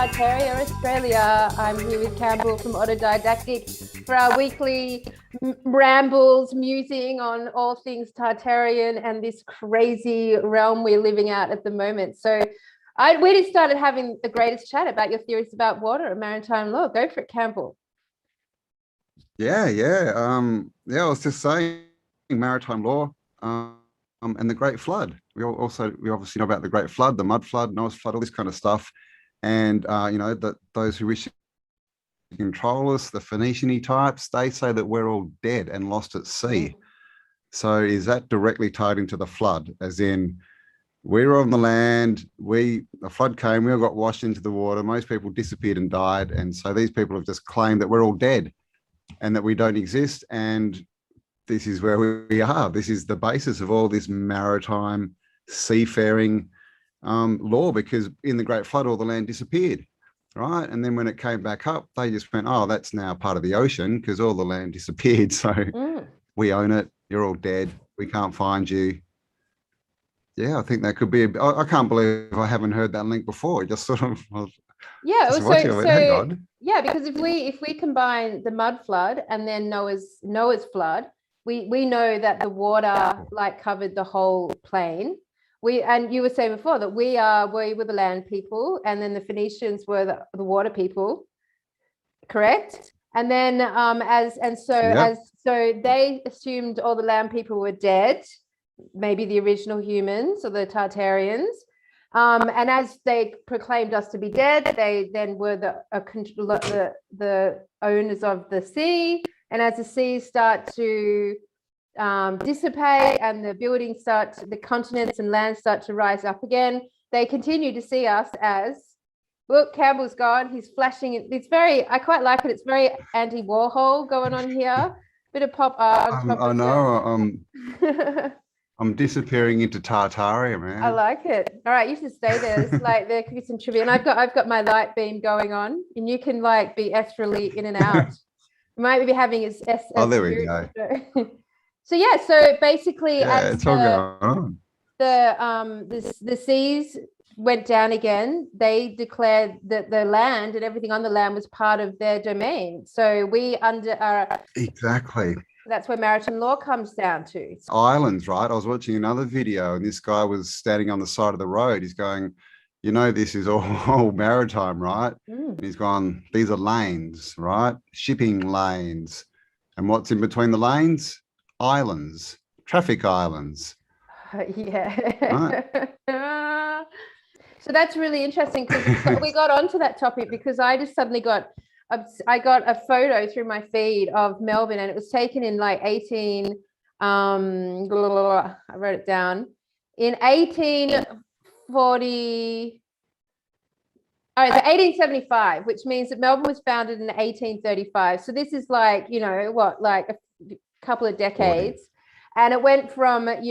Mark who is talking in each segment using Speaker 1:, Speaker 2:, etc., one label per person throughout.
Speaker 1: Tartaria, Australia. I'm here with Cambell from Autodidactic for our weekly rambles, musing on all things Tartarian and this crazy realm we're living out at the moment. So we just started having the greatest chat about your theories about water and maritime law. Go for it, Cambell.
Speaker 2: Yeah. I was just saying maritime law and the Great Flood. We obviously know about the Great Flood, the Mud Flood, Noah's Flood, all this kind of stuff. And that those who wish to control us, the Phoenician types, they say that we're all dead and lost at sea. So is that directly tied into the flood? As in, we were on the land, the flood came, we all got washed into the water, most people disappeared and died. And so these people have just claimed that we're all dead and that we don't exist. And this is where we are. This is the basis of all this maritime seafaring law, because in the Great Flood, all the land disappeared, right? And then when it came back up, they just went, oh, that's now part of the ocean because all the land disappeared. So we own it. You're all dead. We can't find you. Yeah, I think that could be. I can't believe I haven't heard that link before. It just sort of.
Speaker 1: Yeah. Because if we combine the mud flood and then Noah's flood, we know that the water covered the whole plain. And you were saying before that we were the land people, and then the Phoenicians were the water people, correct? And then so they assumed all the land people were dead, maybe the original humans or the Tartarians. And as they proclaimed us to be dead, they then were the owners of the sea. And as the seas start to dissipate and the continents and land start to rise up again, they continue to see us as, look, Cambell's gone, he's flashing. I quite like it. It's very anti-Warhol going on here. Bit of pop art on top.
Speaker 2: I know. I'm disappearing into Tartaria, man.
Speaker 1: I like it. All right, you should stay there. It's there could be some trivia. And I've got my light beam going on, and you can be astrally in and out. You might be having his
Speaker 2: oh, there we go.
Speaker 1: So yeah, so basically,
Speaker 2: it's all going on.
Speaker 1: The seas went down again. They declared that the land and everything on the land was part of their domain. So
Speaker 2: exactly.
Speaker 1: That's where maritime law comes down to.
Speaker 2: Islands, right? I was watching another video, and this guy was standing on the side of the road. He's going, this is all maritime, right? And he's gone, these are lanes, right? Shipping lanes. And what's in between the lanes? Islands, traffic islands.
Speaker 1: Yeah. Right. So that's really interesting, because we got onto that topic because I just suddenly got a photo through my feed of Melbourne, and it was taken in I wrote it down, in 1840. All right, so 1875, which means that Melbourne was founded in 1835. So this is a couple of decades. 40. And it went from, as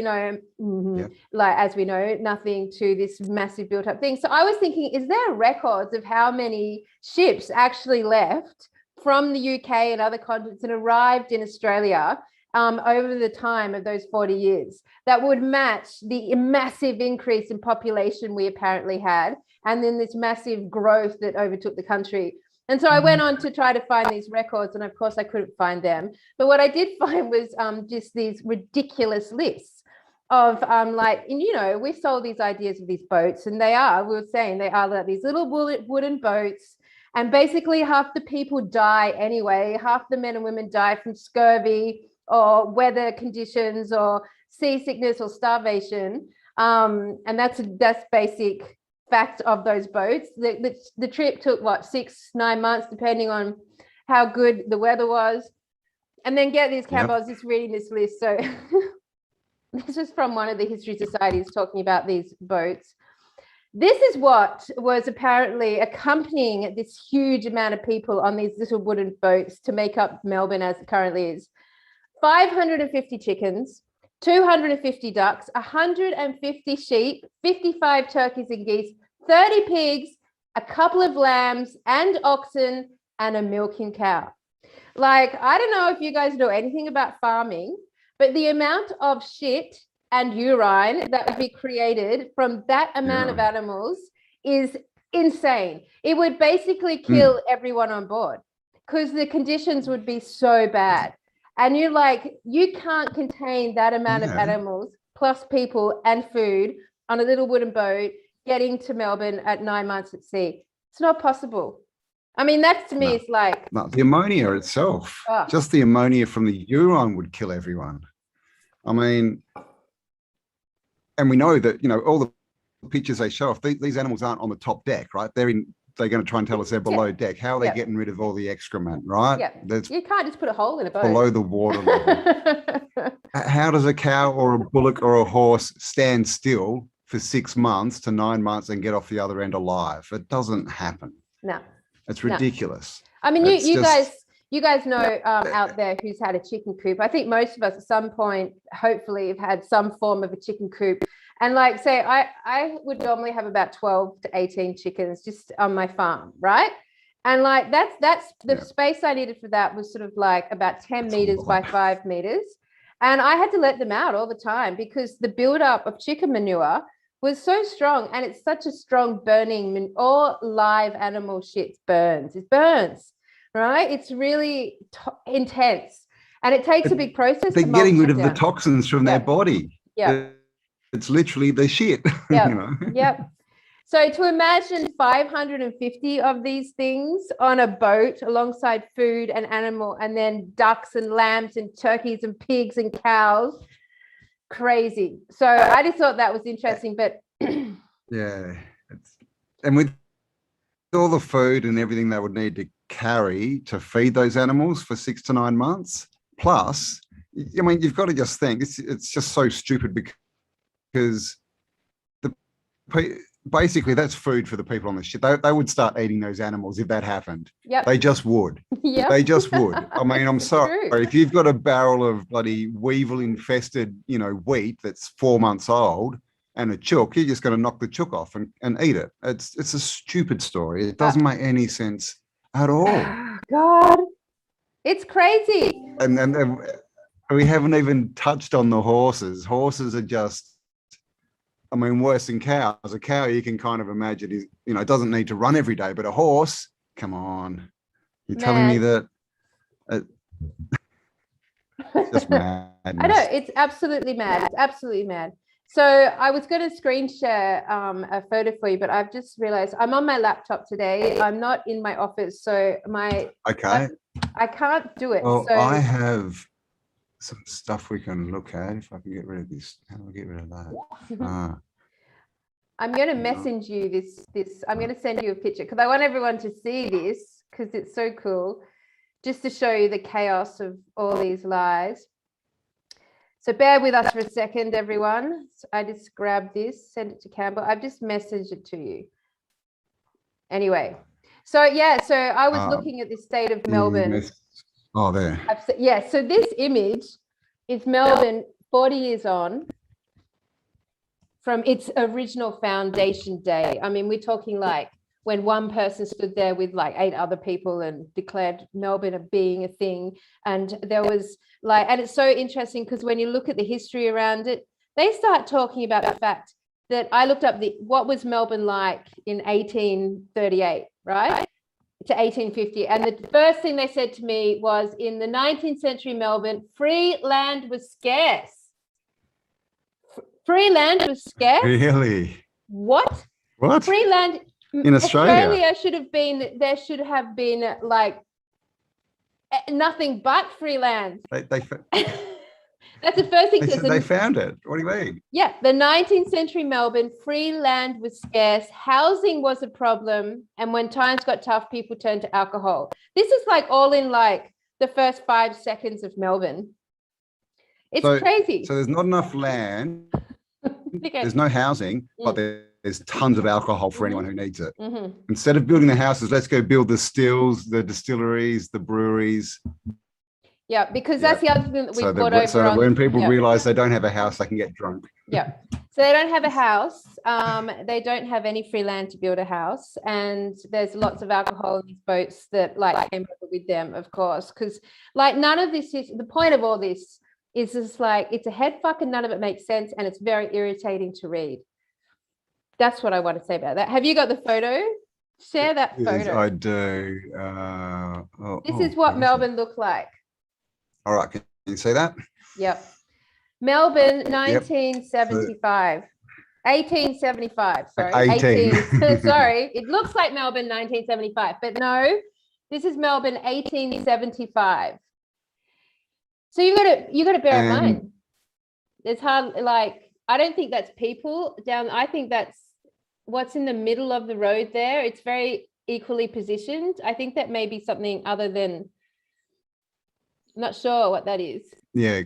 Speaker 1: we know, nothing to this massive built up thing. So I was thinking, is there records of how many ships actually left from the UK and other continents and arrived in Australia over the time of those 40 years that would match the massive increase in population we apparently had, and then this massive growth that overtook the country? And so I went on to try to find these records, and of course I couldn't find them. But what I did find was just these ridiculous lists of we sold these ideas of these boats, and they are like these little wooden boats, and basically half the people die anyway. Half the men and women die from scurvy or weather conditions or seasickness or starvation. And that's basic fact of those boats. The trip took 6-9 months, depending on how good the weather was. And then get this, Cambell, I was just reading this list. So this is from one of the history societies talking about these boats. This is what was apparently accompanying this huge amount of people on these little wooden boats to make up Melbourne as it currently is: 550 chickens, 250 ducks, 150 sheep, 55 turkeys and geese, 30 pigs, a couple of lambs and oxen, and a milking cow. I don't know if you guys know anything about farming, but the amount of shit and urine that would be created from that amount of animals is insane. It would basically kill everyone on board because the conditions would be so bad. And you're like, you can't contain that amount of animals plus people and food on a little wooden boat getting to Melbourne at 9 months at sea. It's not possible. I mean, that to me is like...
Speaker 2: No, the ammonia itself, just the ammonia from the urine would kill everyone. I mean, and we know that, you know, all the pictures they show off, these animals aren't on the top deck, right? They're going to try and tell us they're below deck. How are they getting rid of all the excrement, right?
Speaker 1: Yeah. You can't just put a hole in a boat.
Speaker 2: Below the water level. How does a cow or a bullock or a horse stand still for 6 months to 9 months and get off the other end alive? It doesn't happen.
Speaker 1: No.
Speaker 2: It's ridiculous.
Speaker 1: I mean, you guys know out there who's had a chicken coop. I think most of us at some point, hopefully, have had some form of a chicken coop. And like, say, I would normally have about 12 to 18 chickens just on my farm, right? And like, that's the space I needed for that was sort of like about 10 meters by 5 meters. And I had to let them out all the time because the buildup of chicken manure was so strong, and it's such a strong burning, all live animal shit burns. It burns, right? It's really intense. And it takes a big process.
Speaker 2: They're getting rid of the toxins from their body.
Speaker 1: Yeah.
Speaker 2: It's literally the shit.
Speaker 1: Yeah.
Speaker 2: You know?
Speaker 1: Yep. So to imagine 550 of these things on a boat alongside food and animal, and then ducks and lambs and turkeys and pigs and cows, crazy. So I just thought that was interesting. But
Speaker 2: yeah, and with all the food and everything they would need to carry to feed those animals for 6 to 9 months, plus, I mean, you've got to just think it's just so stupid because basically that's food for the people on the ship. They would start eating those animals if that happened.
Speaker 1: Yep.
Speaker 2: They just would.
Speaker 1: Yep.
Speaker 2: They just would. I mean, I'm sorry.
Speaker 1: True.
Speaker 2: If you've got a barrel of bloody weevil infested, you know, wheat that's 4 months old and a chook, you're just going to knock the chook off and eat it. It's a stupid story. It doesn't make any sense at all.
Speaker 1: God, it's crazy.
Speaker 2: And we haven't even touched on the horses. Horses are just, I mean, worse than cows. A cow, you can kind of imagine, is, you know, doesn't need to run every day, but a horse, come on. You're telling me that it's just mad.
Speaker 1: I know, it's absolutely mad. It's absolutely mad. So I was going to screen share a photo for you, but I've just realized I'm on my laptop today. I'm not in my office, so I can't do it.
Speaker 2: Well,
Speaker 1: so
Speaker 2: I have some stuff we can look at. If I can get rid of this, how do I get rid of that?
Speaker 1: I'm going to message you this. I'm going to send you a picture because I want everyone to see this because it's so cool, just to show you the chaos of all these lies. So bear with us for a second, everyone. So I just grabbed this, sent it to Cambell. I've just messaged it to you. Anyway, so yeah, so I was looking at the state of Melbourne.
Speaker 2: Oh, there.
Speaker 1: Yeah, so this image is Melbourne 40 years on from its original foundation day. I mean, we're talking like when one person stood there with like 8 other people and declared Melbourne as being a thing. And there was like, and it's so interesting because when you look at the history around it, they start talking about the fact that I looked up what was Melbourne like in 1838, right? To 1850. And the first thing they said to me was, in the 19th century Melbourne, free land was scarce. Free land was scarce?
Speaker 2: Really?
Speaker 1: What?
Speaker 2: What?
Speaker 1: Free land
Speaker 2: in Australia?
Speaker 1: There should have been like nothing but free land. That's the first thing.
Speaker 2: They found it. What do you mean?
Speaker 1: Yeah, the 19th century Melbourne, free land was scarce, housing was a problem, and when times got tough, people turned to alcohol. This is like all in like the first 5 seconds of Melbourne. It's crazy.
Speaker 2: So there's not enough land, there's no housing, but there's tons of alcohol for anyone who needs it. Instead of building the houses, let's go build the stills, the distilleries, the breweries.
Speaker 1: Yeah, because that's the other thing that we brought over.
Speaker 2: So when people realize they don't have a house, they can get drunk.
Speaker 1: Yeah. So they don't have a house. They don't have any free land to build a house. And there's lots of alcohol in these boats that like came over with them, of course. Because like none of this is, the point of all this is just like, it's a head fuck and none of it makes sense. And it's very irritating to read. That's what I want to say about that. Have you got the photo? Share that photo.
Speaker 2: I do.
Speaker 1: This is what Melbourne looked like.
Speaker 2: All right, can you see that?
Speaker 1: Yep. Melbourne, 1975. 1875, sorry.
Speaker 2: 18.
Speaker 1: Sorry, it looks like Melbourne 1975, but no, this is Melbourne 1875. So you got to bear in mind, it's hard, like, I don't think that's people down, I think that's what's in the middle of the road there. It's very equally positioned. I think that may be something other than, I'm not sure what that is.
Speaker 2: Yeah,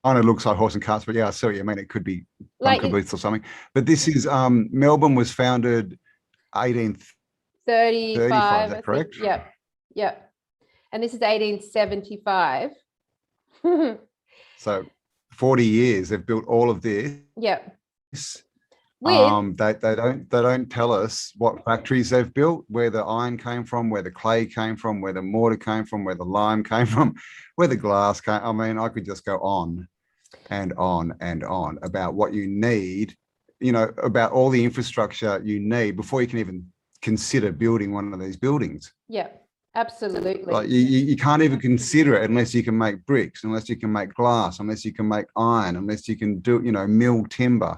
Speaker 2: kind of looks like horse and carts, but yeah, I see what you mean. It could be bunker booths or something. But this is Melbourne was founded 1835. Is that correct?
Speaker 1: Yep. Yep. And this is 1875.
Speaker 2: So 40 years they've built all of this.
Speaker 1: Yep.
Speaker 2: They don't tell us what factories they've built, where the iron came from, where the clay came from, where the mortar came from, where the lime came from, where the glass came. I mean, I could just go on and on and on about what you need, you know, about all the infrastructure you need before you can even consider building one of these buildings.
Speaker 1: Yeah, absolutely.
Speaker 2: Like you can't even consider it unless you can make bricks, unless you can make glass, unless you can make iron, unless you can do, you know, mill timber,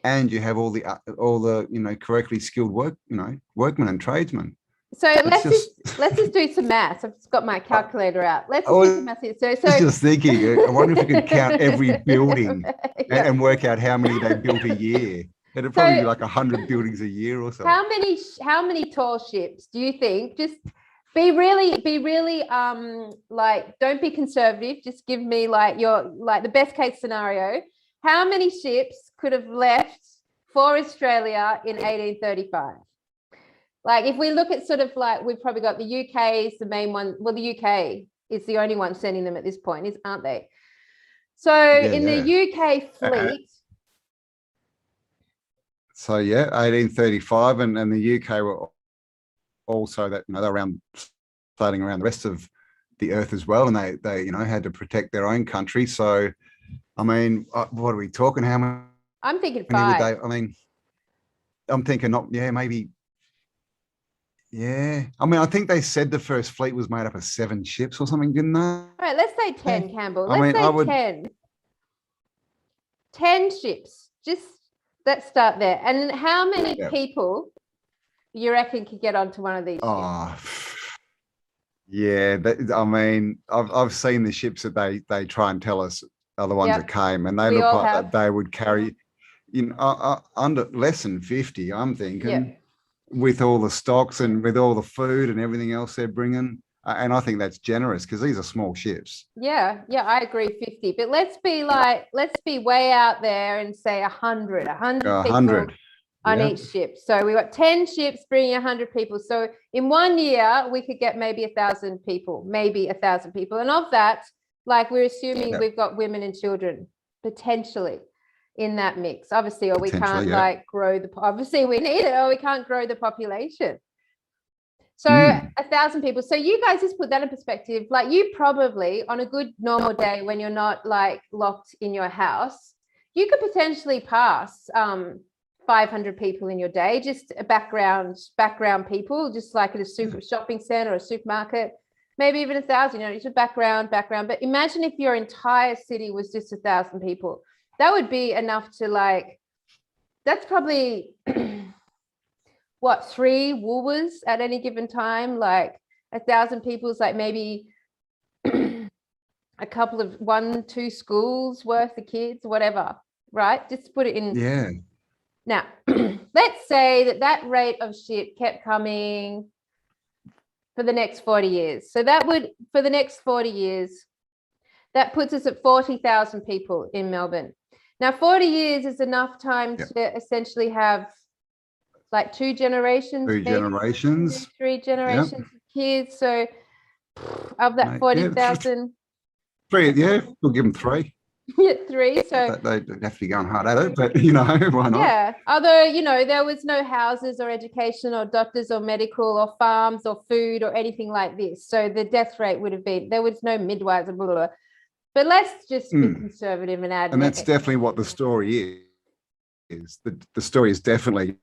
Speaker 2: and you have all the you know, correctly skilled workmen and tradesmen.
Speaker 1: So let's just do some maths. I've just got my calculator out. Let's do some maths here. So
Speaker 2: I was just thinking, I wonder if you could count every building and work out how many they built a year. It'd probably be like 100 buildings a year or something.
Speaker 1: How many tall ships do you think? Just be really like, don't be conservative. Just give me like the best case scenario. How many ships could have left for Australia in 1835? Like, if we look at sort of like, we've probably got the UK is the main one. Well, the UK is the only one sending them at this point, aren't they? So the UK fleet.
Speaker 2: So yeah, 1835, and the UK were also that, you know, they're starting around the rest of the earth as well, and they you know, had to protect their own country. So, I mean, what are we talking? How many?
Speaker 1: I'm thinking 5.
Speaker 2: I mean, I'm thinking maybe. Yeah, I mean, I think they said the first fleet was made up of 7 ships or something, didn't they? All
Speaker 1: right, let's say 10, Campbell.
Speaker 2: Let's say
Speaker 1: 10. 10 ships. Just let's start there. And how many people you reckon could get onto one of these ships?
Speaker 2: Yeah. I mean, I've seen the ships that they try and tell us are the ones that came, and they look like that they would carry, you know, under less than 50. I'm thinking.
Speaker 1: Yep.
Speaker 2: With all the stocks and with all the food and everything else they're bringing. And I think that's generous because these are small ships.
Speaker 1: Yeah, I agree, 50. But let's be way out there and say 100 people on each ship. So we got 10 ships bringing 100 people. So in 1 year, we could get maybe 1,000 people. And of that, like, we're assuming we've got women and children potentially in that mix, obviously, or we can't like grow obviously we need it, or we can't grow the population. So 1,000 people. So you guys just put that in perspective. Like, you probably on a good normal day when you're not like locked in your house, you could potentially pass 500 people in your day, just background people, just like at a super shopping center or a supermarket, maybe even 1,000, you know, just background. But imagine if your entire city was just 1,000 people. That would be enough to, like, that's probably what, 3 Woolworths at any given time. Like 1,000 people is like maybe a couple of 1-2 schools worth of kids, whatever, right? Just put it in.
Speaker 2: Yeah.
Speaker 1: Now, let's say that rate of ship kept coming for the next 40 years. So that would, for the next 40 years, that puts us at 40,000 people in Melbourne. Now, 40 years is enough time to essentially have like 2 generations,
Speaker 2: 3 generations,
Speaker 1: 3 generations of kids. So of that 40,000,
Speaker 2: 3, we'll give them 3.
Speaker 1: 3. So
Speaker 2: they have to be going hard at it, but you know, why not?
Speaker 1: Yeah. Although, you know, there was no houses or education or doctors or medical or farms or food or anything like this. So the death rate would have been, there was no midwives and blah, blah, blah. But let's just be conservative and add.
Speaker 2: And that's definitely what the story is. is. The story is definitely,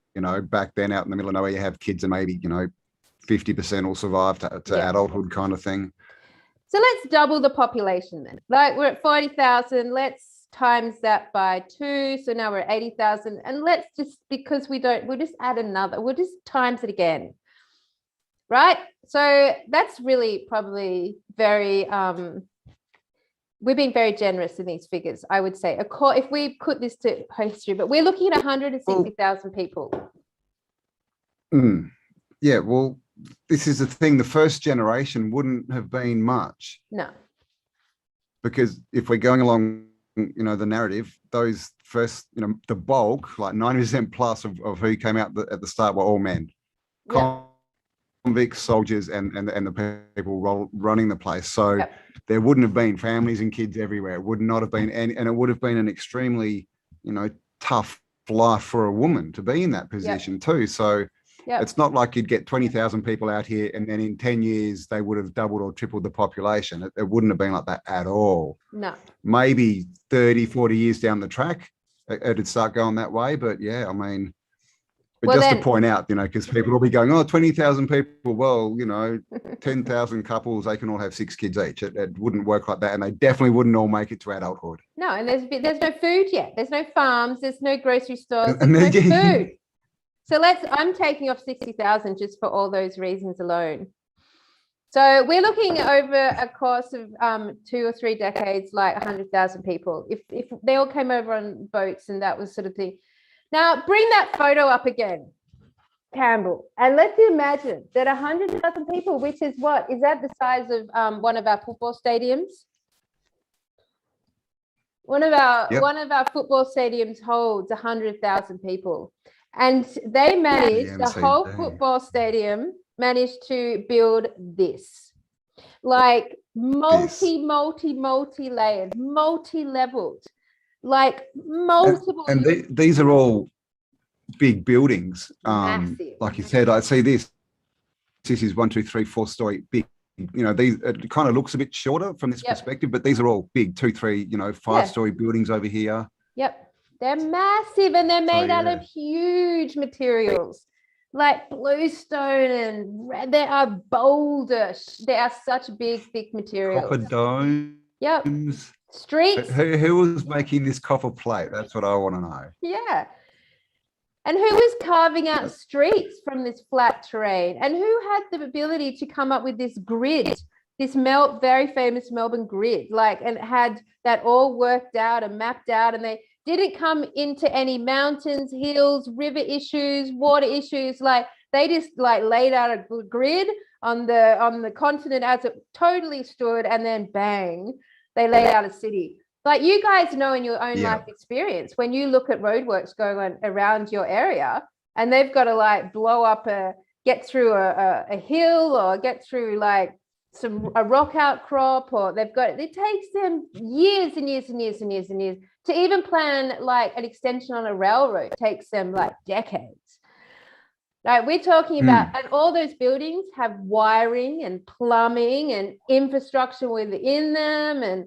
Speaker 2: back then out in the middle of nowhere, you have kids and maybe, 50% will survive to adulthood kind of thing.
Speaker 1: So let's double the population then. Like we're at 40,000, let's times that by 2. So now we're at 80,000. And let's just, because we'll just add another, we'll just times it again. Right? So that's really probably very, we've been very generous in these figures, I would say. If we put this to history, but we're looking at 160,000 people.
Speaker 2: Yeah, well, this is the thing. The first generation wouldn't have been much.
Speaker 1: No.
Speaker 2: Because if we're going along, the narrative, those first, the bulk, like 90% plus of who came out at the start were all men. Convicts, soldiers, and the people running the place. So there wouldn't have been families and kids everywhere. It would not have been any, and it would have been an extremely, tough life for a woman to be in that position too. So it's not like you'd get 20,000 people out here and then in 10 years they would have doubled or tripled the population. It wouldn't have been like that at all.
Speaker 1: No.
Speaker 2: Maybe 30, 40 years down the track, it'd start going that way. But yeah, I mean, but just to point out, because people will be going, 20,000 people, well, 10,000 couples, they can all have 6 kids each. It wouldn't work like that. And they definitely wouldn't all make it to adulthood.
Speaker 1: No, and there's no food yet. There's no farms. There's no grocery stores. There's no food. So I'm taking off 60,000 just for all those reasons alone. So we're looking over a course of 2 or 3 decades, like 100,000 people. If they all came over on boats and that was sort of thing. Now bring that photo up again, Campbell, and let's imagine that 100,000 people, which is what? Is that the size of one of our football stadiums? One of our football stadiums holds 100,000 people. And they managed, the whole football stadium managed to build this. Like multi-layered, multi-leveled, like multiple.
Speaker 2: And these are all big buildings.
Speaker 1: Massive.
Speaker 2: Like you said, I see this. This is 1, 2, 3, 4 story big. These, it kind of looks a bit shorter from this perspective, but these are all big 2, 3, 5-story buildings over here.
Speaker 1: Yep. They're massive and they're made out of huge materials like bluestone and red. They are boulder. They are such big, thick materials.
Speaker 2: Copper domes.
Speaker 1: Yep. Streets.
Speaker 2: Who was making this copper plate? That's what I want to know.
Speaker 1: Yeah. And who was carving out streets from this flat terrain? And who had the ability to come up with this grid, this very famous Melbourne grid, and had that all worked out and mapped out, and they didn't come into any mountains, hills, river issues, water issues. They just laid out a grid on the continent as it totally stood, and then bang, they laid out a city. Like you guys know in your own life experience, when you look at roadworks going on around your area, and they've got to blow up get through a hill or get through a rock outcrop, or it takes them years and years and years and years and years to even plan an extension on a railroad. It takes them decades. We're talking about, and all those buildings have wiring and plumbing and infrastructure within them, and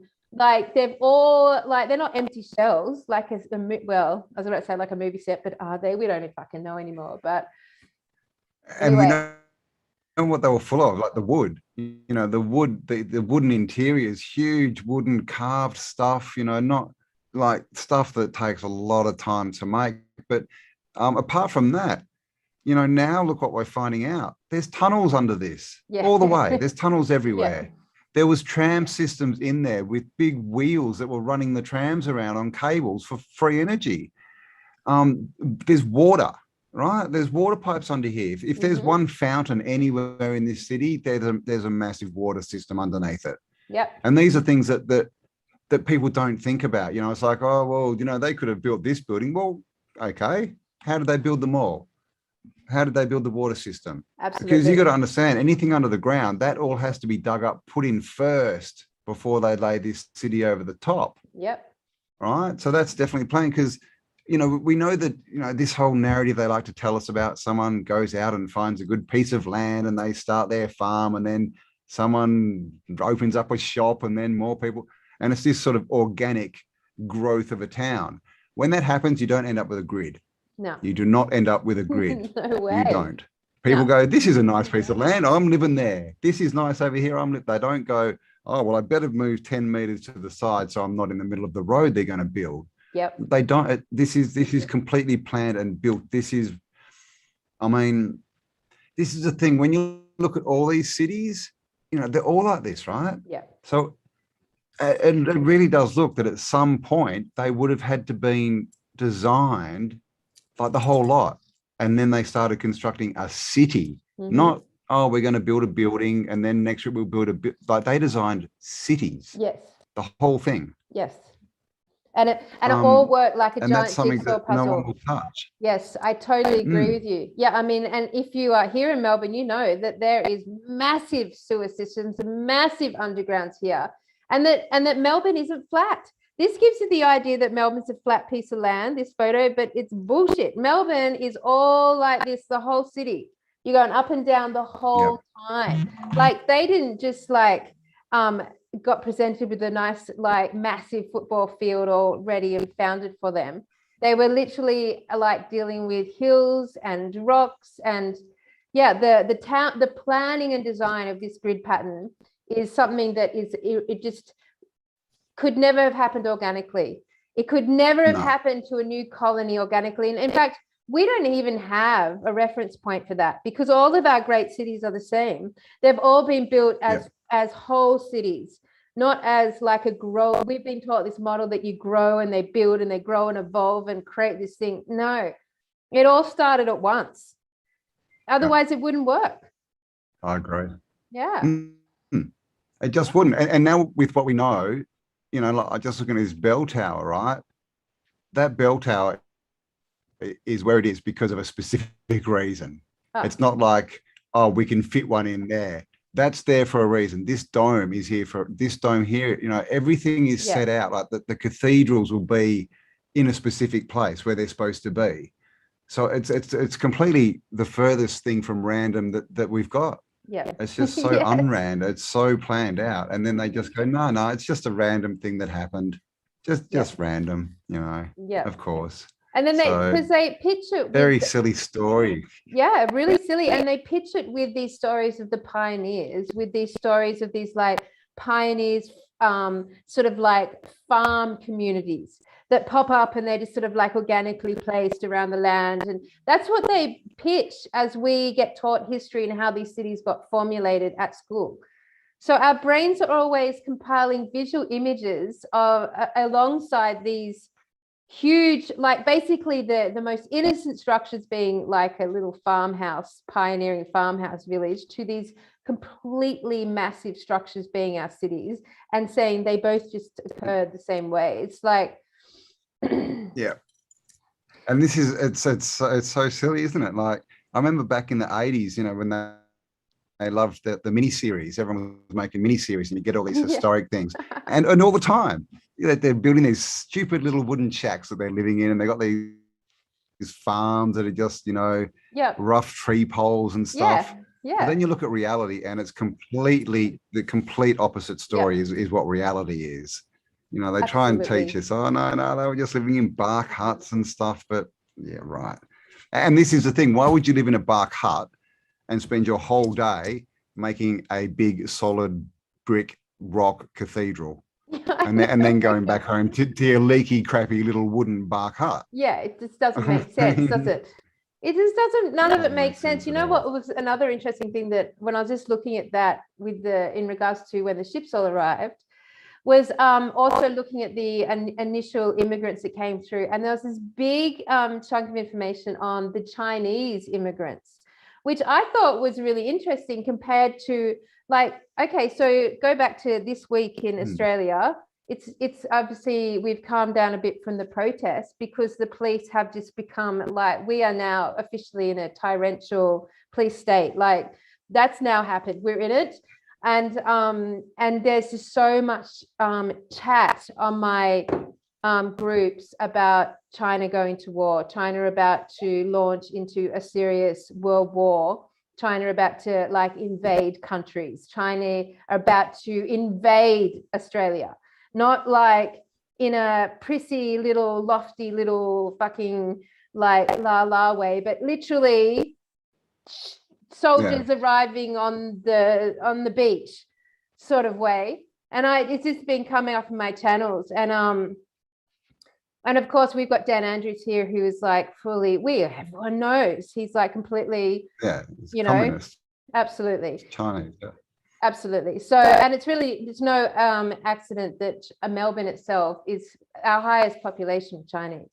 Speaker 1: they've all they're not empty shells I was about to say like a movie set, but are they? We don't even fucking know anymore. But
Speaker 2: anyway. And we know what they were full of, like the wood, the wooden interiors, huge wooden carved stuff, not like stuff that takes a lot of time to make. But apart from that, now look what we're finding out. There's tunnels under this all the way. There's tunnels everywhere. There was tram systems in there with big wheels that were running the trams around on cables for free energy. There's water. Right, there's water pipes under here. If there's one fountain anywhere in this city, there's a massive water system underneath it.
Speaker 1: Yep.
Speaker 2: And these are things that people don't think about. It's like, oh well, they could have built this building. Well, okay, how did they build them all? How did they build the water system?
Speaker 1: Absolutely.
Speaker 2: Because you got to understand, anything under the ground, that all has to be dug up, put in first before they lay this city over the top.
Speaker 1: Yep.
Speaker 2: Right. So that's definitely playing, because we know that, this whole narrative they like to tell us about, someone goes out and finds a good piece of land and they start their farm, and then someone opens up a shop and then more people. And it's this sort of organic growth of a town. When that happens, you don't end up with a grid.
Speaker 1: No.
Speaker 2: You do not end up with a grid.
Speaker 1: No way.
Speaker 2: You don't. People go, this is a nice piece of land. I'm living there. This is nice over here. They don't go, oh, well, I better move 10 meters to the side so I'm not in the middle of the road they're going to build.
Speaker 1: Yep.
Speaker 2: They don't. This is completely planned and built. This is the thing. When you look at all these cities, they're all like this, right?
Speaker 1: Yeah.
Speaker 2: So and it really does look that at some point they would have had to been designed like the whole lot. And then they started constructing a city, not, oh, we're going to build a building and then next week we'll build a bit. Like they designed cities.
Speaker 1: Yes.
Speaker 2: The whole thing.
Speaker 1: Yes. And it all worked like a giant
Speaker 2: that's something
Speaker 1: jigsaw
Speaker 2: that
Speaker 1: puzzle.
Speaker 2: no one will touch.
Speaker 1: Yes, I totally agree with you. Yeah, I mean, and if you are here in Melbourne, you know that there is massive sewer systems, massive undergrounds here, and that Melbourne isn't flat. This gives you the idea that Melbourne's a flat piece of land, this photo, but it's bullshit. Melbourne is all like this, the whole city. You're going up and down the whole time. Like they didn't just like got presented with a nice, like massive football field already and founded for them. They were literally like dealing with hills and rocks and the planning and design of this grid pattern is something that it just could never have happened organically. It could never have happened to a new colony organically. And in fact, we don't even have a reference point for that because all of our great cities are the same. They've all been built as whole cities, not as like a grow. We've been taught this model that you grow and they build and they grow and evolve and create this thing. No, it all started at once. Otherwise, it wouldn't work.
Speaker 2: I agree.
Speaker 1: Yeah.
Speaker 2: It just wouldn't. And now with what we know, like I just looking at this bell tower, right? That bell tower is where it is because of a specific reason. It's not like, oh, we can fit one in there. That's there for a reason. This dome is here for this dome here. Everything is set out like that. The cathedrals will be in a specific place where they're supposed to be. So it's completely the furthest thing from random that we've got.
Speaker 1: Yeah,
Speaker 2: it's just so unrandom. It's so planned out, and then they just go, no, it's just a random thing that happened, just random,
Speaker 1: Yeah,
Speaker 2: of course.
Speaker 1: And then they pitch it
Speaker 2: very silly story.
Speaker 1: Yeah, really silly, and they pitch it with these stories of the pioneers, with these stories of these like pioneers, sort of like farm communities that pop up and they're just sort of like organically placed around the land. And that's what they pitch as we get taught history and how these cities got formulated at school. So our brains are always compiling visual images of alongside these huge, like basically the most innocent structures being like a little farmhouse, pioneering farmhouse village, to these completely massive structures being our cities, and saying they both just occurred the same way. It's like
Speaker 2: yeah. And this is it's so silly, isn't it? Like I remember back in the 80s, when they loved the mini series. Everyone was making mini series, and you get all these historic things, and all the time they're building these stupid little wooden shacks that they're living in, and they got these farms that are just rough tree poles and stuff. Yeah. But then you look at reality, and it's completely the complete opposite story. Is what reality is. They try and teach us, oh no, they were just living in bark huts and stuff. But yeah, right. And this is the thing: why would you live in a bark hut and spend your whole day making a big solid brick rock cathedral and then going back home to your leaky, crappy little wooden bark hut?
Speaker 1: Yeah, it just doesn't make sense, does it? It just doesn't, none of it makes sense. You know what was another interesting thing that when I was just looking at that in regards to when the ships all arrived, was also looking at the initial immigrants that came through. And there was this big chunk of information on the Chinese immigrants, which I thought was really interesting compared to okay, so go back to this week in Australia. It's obviously we've calmed down a bit from the protests because the police have just become like, we are now officially in a tyrannical police state. Like that's now happened. We're in it. And there's just so much chat on my groups about China going to war, China about to launch into a serious world war, China about to invade countries, China about to invade Australia, not like in a prissy little lofty little fucking like la way, but literally soldiers arriving on the beach sort of way. And it's just been coming up in my channels. And of course we've got Dan Andrews here, who is like fully, everyone knows he's like completely, you know, communist. Absolutely.
Speaker 2: Chinese.
Speaker 1: Absolutely. So, and it's no accident that Melbourne itself is our highest population of Chinese.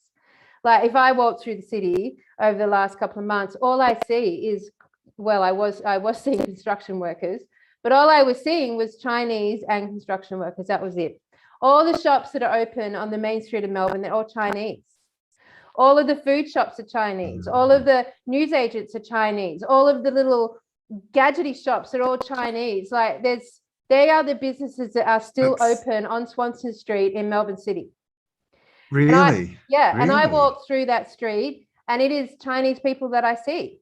Speaker 1: Like if I walk through the city over the last couple of months, all I see is, well, I was seeing construction workers, but all I was seeing was Chinese and construction workers. That was it. All the shops that are open on the main street of Melbourne, they're all Chinese. All of the food shops are Chinese. All of the newsagents are Chinese. All of the little gadgety shops are all Chinese. Like they are the businesses that are still open on Swanston Street in Melbourne City.
Speaker 2: Really?
Speaker 1: And I walk through that street and it is Chinese people that I see.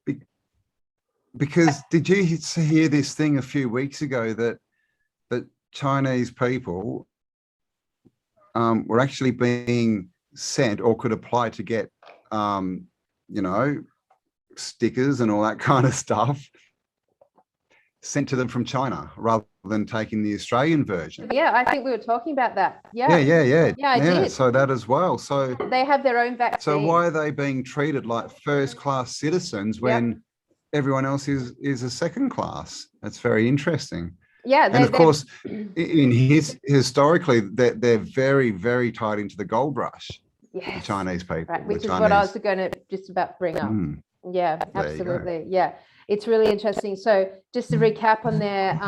Speaker 2: Because did you hear this thing a few weeks ago that Chinese people were actually being sent or could apply to get, you know, stickers and all that kind of stuff sent to them from China rather than taking the Australian version?
Speaker 1: Yeah, I think we were talking about that. Yeah, I did.
Speaker 2: So that as well. So
Speaker 1: they have their own vaccine.
Speaker 2: So why are they being treated like first-class citizens when everyone else is a second class? That's very interesting.
Speaker 1: Yeah,
Speaker 2: and of course, historically, they're very, very tied into the gold rush.
Speaker 1: Yes.
Speaker 2: The Chinese people,
Speaker 1: right, which is what I was going to just about bring up. Yeah, absolutely. Yeah, it's really interesting. So just to recap on there,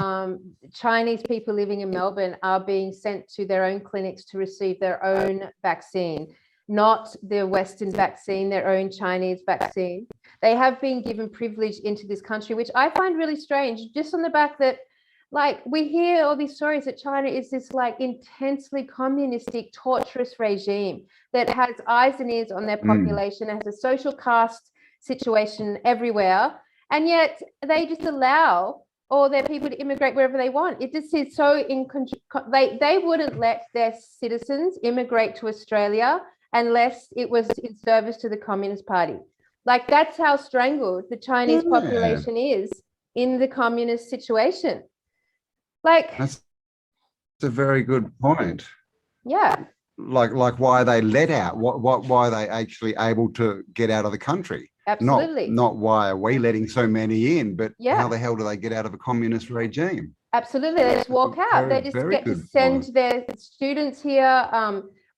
Speaker 1: Chinese people living in Melbourne are being sent to their own clinics to receive their own vaccine, not the Western vaccine, their own Chinese vaccine. They have been given privilege into this country, which I find really strange, just on the back that, like, we hear all these stories that China is this like intensely communistic, torturous regime that has eyes and ears on their population, has a social caste situation everywhere, and yet they just allow all their people to immigrate wherever they want. It just is so they wouldn't let their citizens immigrate to Australia unless it was in service to the Communist Party. Like, that's how strangled the Chinese population is in the communist situation. Like,
Speaker 2: that's a very good point.
Speaker 1: Yeah.
Speaker 2: Like why are they let out? Why are they actually able to get out of the country?
Speaker 1: Absolutely.
Speaker 2: Not why are we letting so many in, but how the hell do they get out of a communist regime?
Speaker 1: Absolutely. They just walk out. They just get to send their students here.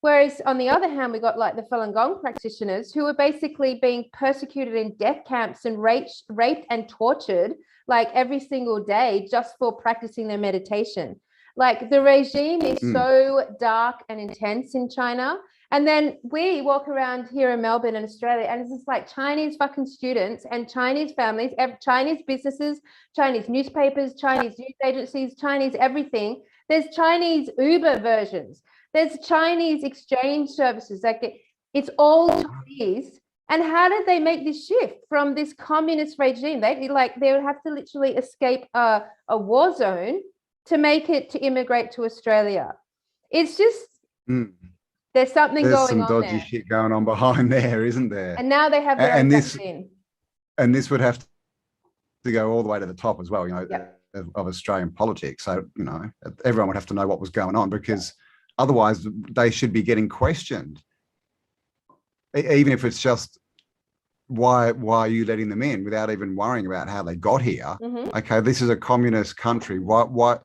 Speaker 1: Whereas on the other hand, we got like the Falun Gong practitioners who are basically being persecuted in death camps and raped and tortured like every single day just for practicing their meditation. Like, the regime is so dark and intense in China. And then we walk around here in Melbourne and Australia, and it's just like Chinese fucking students and Chinese families, Chinese businesses, Chinese newspapers, Chinese news agencies, Chinese everything. There's Chinese Uber versions. There's Chinese exchange services. Like, it's all Chinese. And how did they make this shift from this communist regime? They would have to literally escape a war zone to make it to immigrate to Australia. It's just there's something going on there.
Speaker 2: There's some dodgy shit going on behind there, isn't there?
Speaker 1: And now they have their own vaccine.
Speaker 2: And this would have to go all the way to the top as well, you know, of Australian politics. So, you know, everyone would have to know what was going on, because otherwise they should be getting questioned. Even if it's just why are you letting them in without even worrying about how they got here? Okay, this is a communist country. Why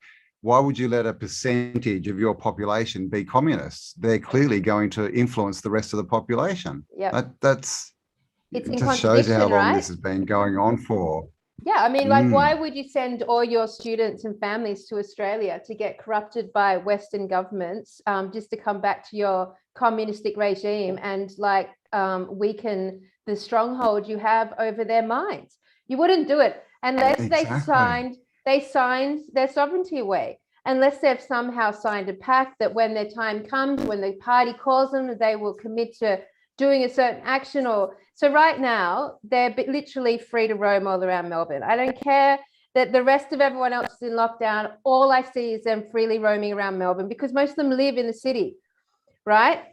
Speaker 2: would you let a percentage of your population be communists? They're clearly going to influence the rest of the population.
Speaker 1: Yeah,
Speaker 2: it just shows you how long this has been going on for.
Speaker 1: Yeah, I mean, like, why would you send all your students and families to Australia to get corrupted by Western governments just to come back to your communistic regime and like weaken the stronghold you have over their minds? You wouldn't do it unless they signed their sovereignty away, unless they've somehow signed a pact that when their time comes, when the party calls them, they will commit to doing a certain action. Or so right now they're literally free to roam all around Melbourne. I don't care that the rest of everyone else is in lockdown. All I see is them freely roaming around Melbourne, because most of them live in the city. right?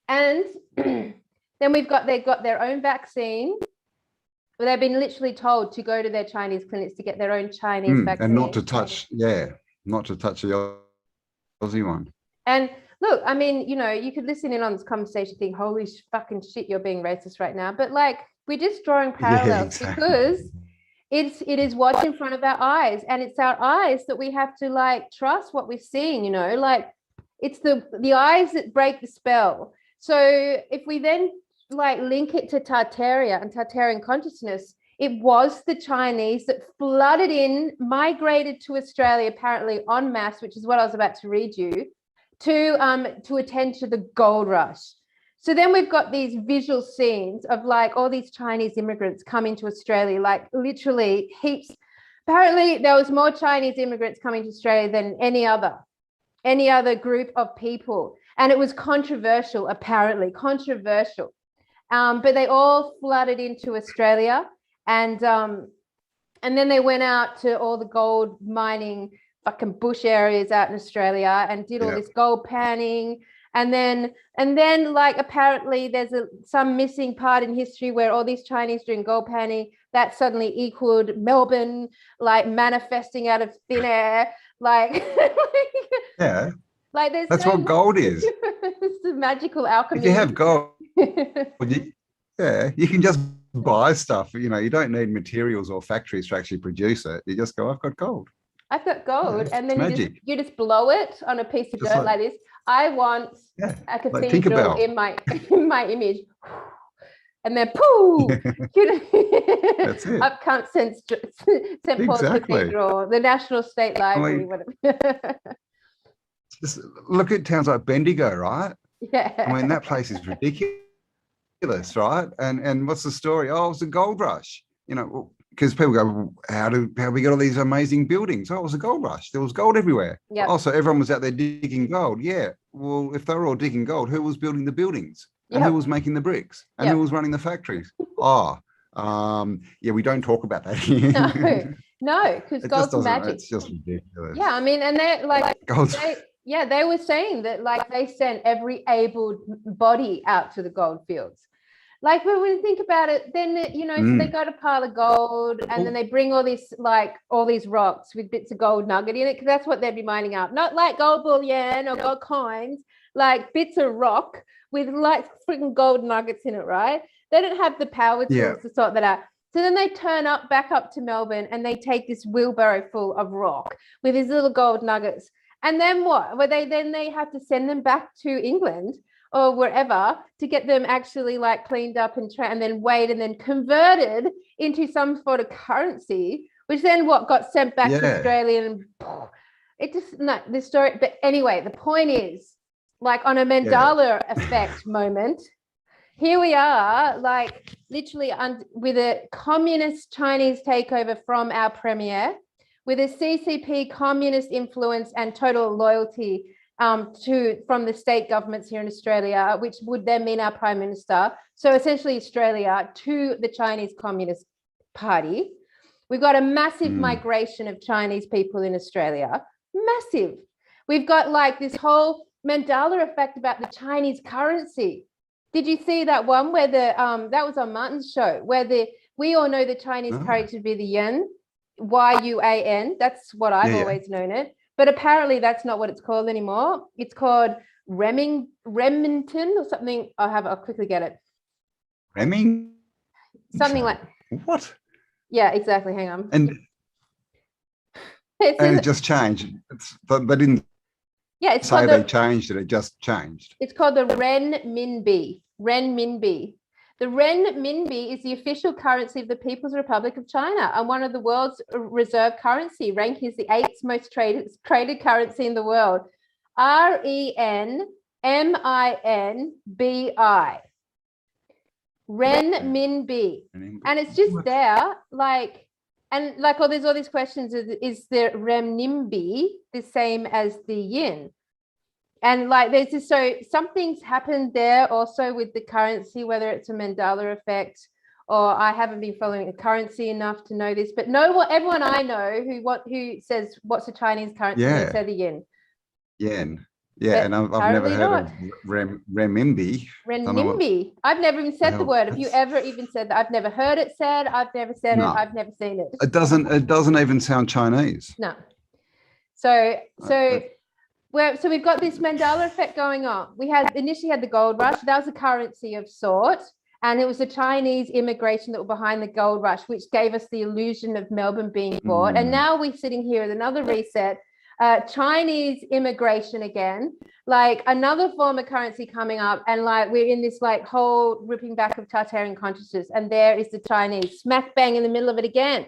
Speaker 1: And then they've got their own vaccine. Well, they've been literally told to go to their Chinese clinics to get their own Chinese vaccine.
Speaker 2: And not to touch, not to touch the Aussie one.
Speaker 1: And look, I mean, you know, you could listen in on this conversation, think, holy fucking shit, you're being racist right now. But like, we're just drawing parallels because it is what's in front of our eyes, and it's our eyes that we have to like trust what we're seeing, you know, like it's the eyes that break the spell. So if we then like link it to Tartaria and Tartarian consciousness, it was the Chinese that flooded in, migrated to Australia apparently en masse, which is what I was about to read you, to attend to the gold rush. So then we've got these visual scenes of like all these Chinese immigrants coming to Australia, like literally heaps. Apparently there was more Chinese immigrants coming to Australia than any other group of people. And it was controversial, apparently controversial. But they all flooded into Australia, and then they went out to all the gold mining fucking bush areas out in Australia and did all this gold panning. And then like apparently there's some missing part in history where all these Chinese doing gold panning that suddenly equaled Melbourne, like manifesting out of thin air, like like
Speaker 2: that's what gold is.
Speaker 1: It's the magical alchemy.
Speaker 2: If you have gold, you can just buy stuff. You know, you don't need materials or factories to actually produce it. You just go, I've got gold.
Speaker 1: I've got gold, and then you just blow it on a piece of dirt like this. I want a cathedral in my image, and then pooh,
Speaker 2: that's it.
Speaker 1: Up comes St. Paul's Cathedral, the National State Library, whatever.
Speaker 2: Just look at towns like Bendigo, right?
Speaker 1: Yeah.
Speaker 2: I mean, that place is ridiculous, right? And what's the story? Oh, it's a gold rush. You know, because people go, well, how we got all these amazing buildings? Oh, it was a gold rush. There was gold everywhere.
Speaker 1: Yeah.
Speaker 2: Oh, so everyone was out there digging gold. Yeah. Well, if they were all digging gold, who was building the buildings? And who was making the bricks? And who was running the factories? We don't talk about that here.
Speaker 1: No, because gold's magic.
Speaker 2: It's just ridiculous.
Speaker 1: Yeah, I mean, and they're like, they were saying that like they sent every able body out to the gold fields. Like when we think about it, then you know, so they got a pile of gold, and then they bring all these rocks with bits of gold nugget in it, because that's what they'd be mining out. Not like gold bullion or gold coins, like bits of rock with like freaking gold nuggets in it, right? They don't have the power tools to sort that out. So then they turn back up to Melbourne, and they take this wheelbarrow full of rock with these little gold nuggets. And then what? Well, they have to send them back to England or wherever to get them actually like cleaned up and then weighed and then converted into some sort of currency, which then got sent back to Australia. And it just, the story. But anyway, the point is, like on a Mandela effect moment, here we are, like literally with a communist Chinese takeover from our premier, with a CCP communist influence and total loyalty from the state governments here in Australia, which would then mean our Prime Minister. So essentially Australia to the Chinese Communist Party. We've got a massive migration of Chinese people in Australia. Massive. We've got like this whole Mandela effect about the Chinese currency. Did you see that one where that was on Martin's show, where we all know the Chinese currency to be the yen, YUAN. That's what I've always known it. But apparently that's not what it's called anymore. It's called Remington or something. I'll quickly get it.
Speaker 2: Remington?
Speaker 1: Something like
Speaker 2: what?
Speaker 1: Yeah, exactly. Hang on.
Speaker 2: And it just changed. But they didn't say they changed it. It just changed.
Speaker 1: It's called the renminbi. Renminbi. The renminbi is the official currency of the People's Republic of China and one of the world's reserve currency, ranking as the 8th most traded currency in the world. RENMINBI. Renminbi. And it's just there, like, and like, there's all these questions. Is the renminbi the same as the yen? And like, there's just, so something's happened there also with the currency, whether it's a Mandela effect or I haven't been following the currency enough to know this, but everyone I know who says what's the Chinese currency, they say the yen.
Speaker 2: Yen. Yeah,
Speaker 1: But
Speaker 2: and I've never
Speaker 1: apparently
Speaker 2: heard
Speaker 1: not.
Speaker 2: of renminbi. Don't know what
Speaker 1: Renminbi. I've never even
Speaker 2: the
Speaker 1: said the
Speaker 2: hell
Speaker 1: word. Have you
Speaker 2: that's.
Speaker 1: ever even said that? I've never heard it said. I've never said it.
Speaker 2: No,
Speaker 1: I've never seen it.
Speaker 2: it doesn't. It doesn't even sound Chinese.
Speaker 1: No. So
Speaker 2: Uh,
Speaker 1: so we've got this Mandela effect going on. We had initially had the gold rush. That was a currency of sorts. And it was the Chinese immigration that were behind the gold rush, which gave us the illusion of Melbourne being bought. And now we're sitting here with another reset, Chinese immigration again, like another form of currency coming up. And like we're in this like whole ripping back of Tartarian consciousness. And there is the Chinese smack bang in the middle of it again.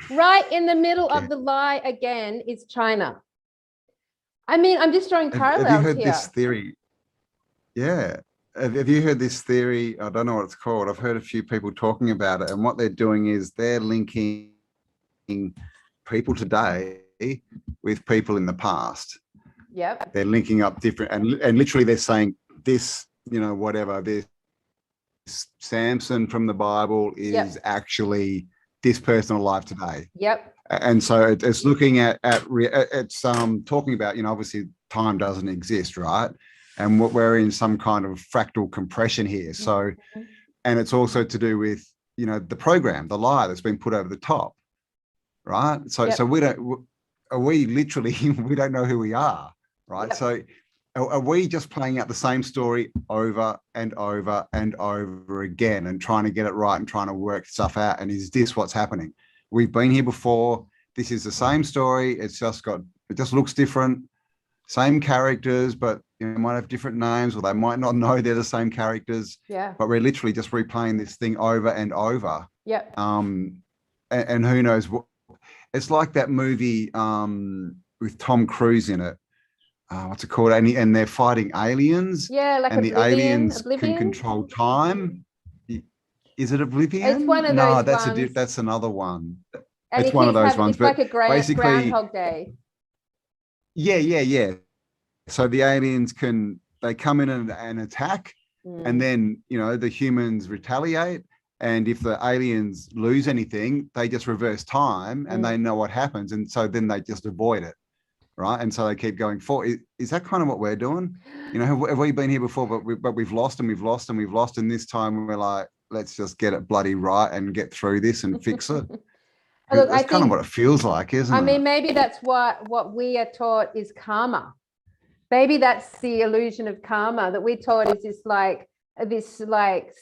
Speaker 1: Right in the middle of the lie again is China. I mean, I'm just drawing parallels
Speaker 2: have you heard
Speaker 1: here.
Speaker 2: this theory? Yeah. Have you heard this theory? I don't know what it's called. I've heard a few people talking about it. And what they're doing is they're linking people today with people in the past.
Speaker 1: Yep.
Speaker 2: They're linking up different, and literally they're saying this, whatever, this Samson from the Bible is actually this person alive today.
Speaker 1: Yep.
Speaker 2: And so it's looking at it's talking about, obviously time doesn't exist, right? And what we're in some kind of fractal compression here. So, and it's also to do with, the program, the lie that's been put over the top, right? So, so we don't know who we are, right? So are we just playing out the same story over and over and over again and trying to get it right and trying to work stuff out? And is this what's happening? We've been here before. This is the same story. It just looks different. Same characters, but might have different names, or they might not know they're the same characters. Yeah. But we're literally just replaying this thing over and over.
Speaker 1: Yeah.
Speaker 2: And who knows what? It's like that movie with Tom Cruise in it. What's it called? And they're fighting aliens.
Speaker 1: Yeah, like
Speaker 2: and
Speaker 1: Oblivion,
Speaker 2: the aliens
Speaker 1: Oblivion?
Speaker 2: can control time. Is it Oblivion?
Speaker 1: It's one of those ones.
Speaker 2: That's another one.
Speaker 1: And
Speaker 2: it's one of those ones.
Speaker 1: It's like a Groundhog Day.
Speaker 2: Yeah. So the aliens they come in and attack, and then the humans retaliate. And if the aliens lose anything, they just reverse time, and they know what happens, and so then they just avoid it, right? And so they keep going forward. Is that kind of what we're doing? Have we been here before? But we've lost and we've lost and we've lost, and this time we're like, let's just get it bloody right and get through this and fix it.
Speaker 1: Look,
Speaker 2: that's kind of what it feels like, isn't it?
Speaker 1: I mean, maybe that's what we are taught is karma. Maybe that's the illusion of karma that we're taught is this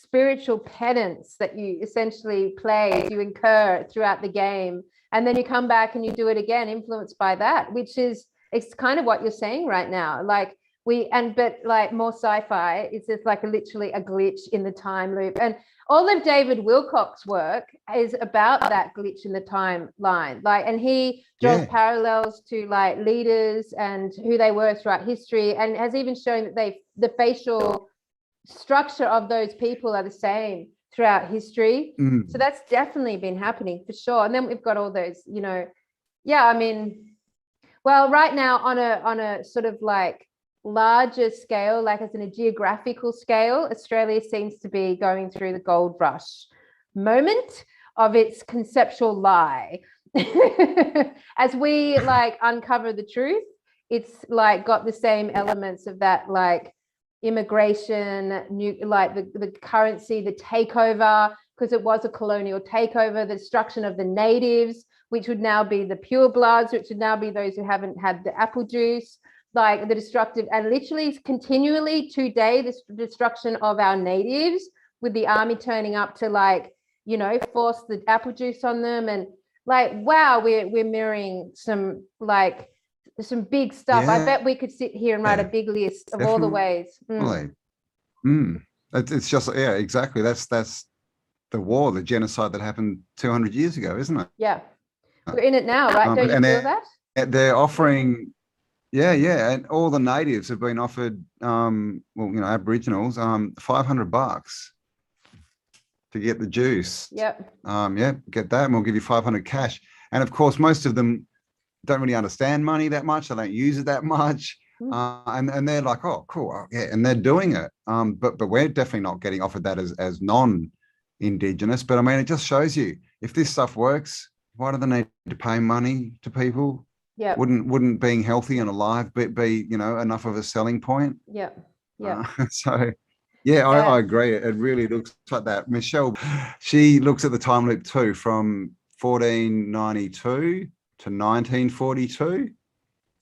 Speaker 1: spiritual penance that you essentially play, you incur throughout the game, and then you come back and you do it again, influenced by that, it's kind of what you're saying right now. But more sci-fi, it's just literally a glitch in the time loop. And all of David Wilcock's work is about that glitch in the timeline. And he draws parallels to leaders and who they were throughout history, and has even shown that the facial structure of those people are the same throughout history. So that's definitely been happening for sure. And then we've got all those, right now on a sort of larger scale, as in a geographical scale, Australia seems to be going through the gold rush moment of its conceptual lie. As we uncover the truth, it's got the same elements of that immigration, the currency, the takeover, because it was a colonial takeover, the destruction of the natives, which would now be the purebloods, which would now be those who haven't had the apple juice, the destructive, and literally continually today, this destruction of our natives, with the army turning up to force the apple juice on them. And wow, we're mirroring some big stuff. I bet we could sit here and write a big list of all the ways.
Speaker 2: It's just, exactly. That's the war, the genocide that happened 200 years ago, isn't it?
Speaker 1: Yeah, we're in it now, right? Don't you feel that?
Speaker 2: They're offering, and all the natives have been offered, Aboriginals, $500 to get the juice.
Speaker 1: Yep.
Speaker 2: Get that, and we'll give you 500 cash. And of course, most of them don't really understand money that much. They don't use it that much. And they're like, oh, cool. And they're doing it. But we're definitely not getting offered that as non-Indigenous. But I mean, it just shows you, if this stuff works, why do they need to pay money to people?
Speaker 1: Yeah.
Speaker 2: Wouldn't being healthy and alive be enough of a selling point?
Speaker 1: Yeah. Yeah.
Speaker 2: So yeah, I agree. It really looks like that. Michelle, she looks at the time loop too, from 1492 to 1942.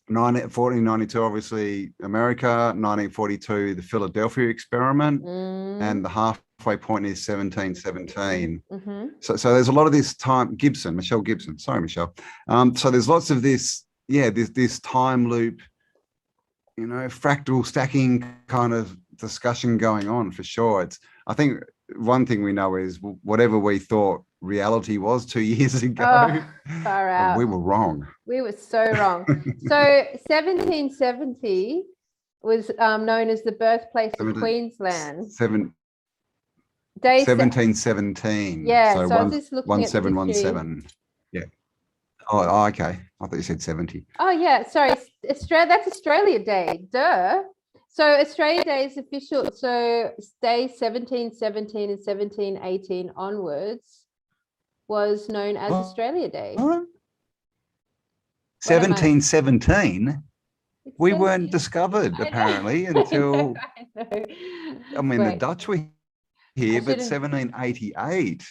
Speaker 2: 1492, obviously America. 1942, the Philadelphia experiment, and the halfway point is 1717. So there's a lot of this time. Michelle Gibson. Sorry, Michelle. So there's lots of this. Yeah, this time loop, fractal stacking kind of discussion going on for sure. I think one thing we know is whatever we thought reality was 2 years ago,
Speaker 1: far out.
Speaker 2: we were wrong.
Speaker 1: We were so wrong. So 1770 was known as the birthplace of Queensland.
Speaker 2: 1717.
Speaker 1: Yeah,
Speaker 2: so
Speaker 1: I was just looking at
Speaker 2: 1717. Yeah. Oh, okay. I thought you said 70.
Speaker 1: Oh, yeah. Sorry. Australia. That's Australia Day. Duh. So Australia Day is official. So day 1717 and 1718 onwards was known as Australia Day.
Speaker 2: 1717? We weren't discovered apparently until, the Dutch were here, but 1788.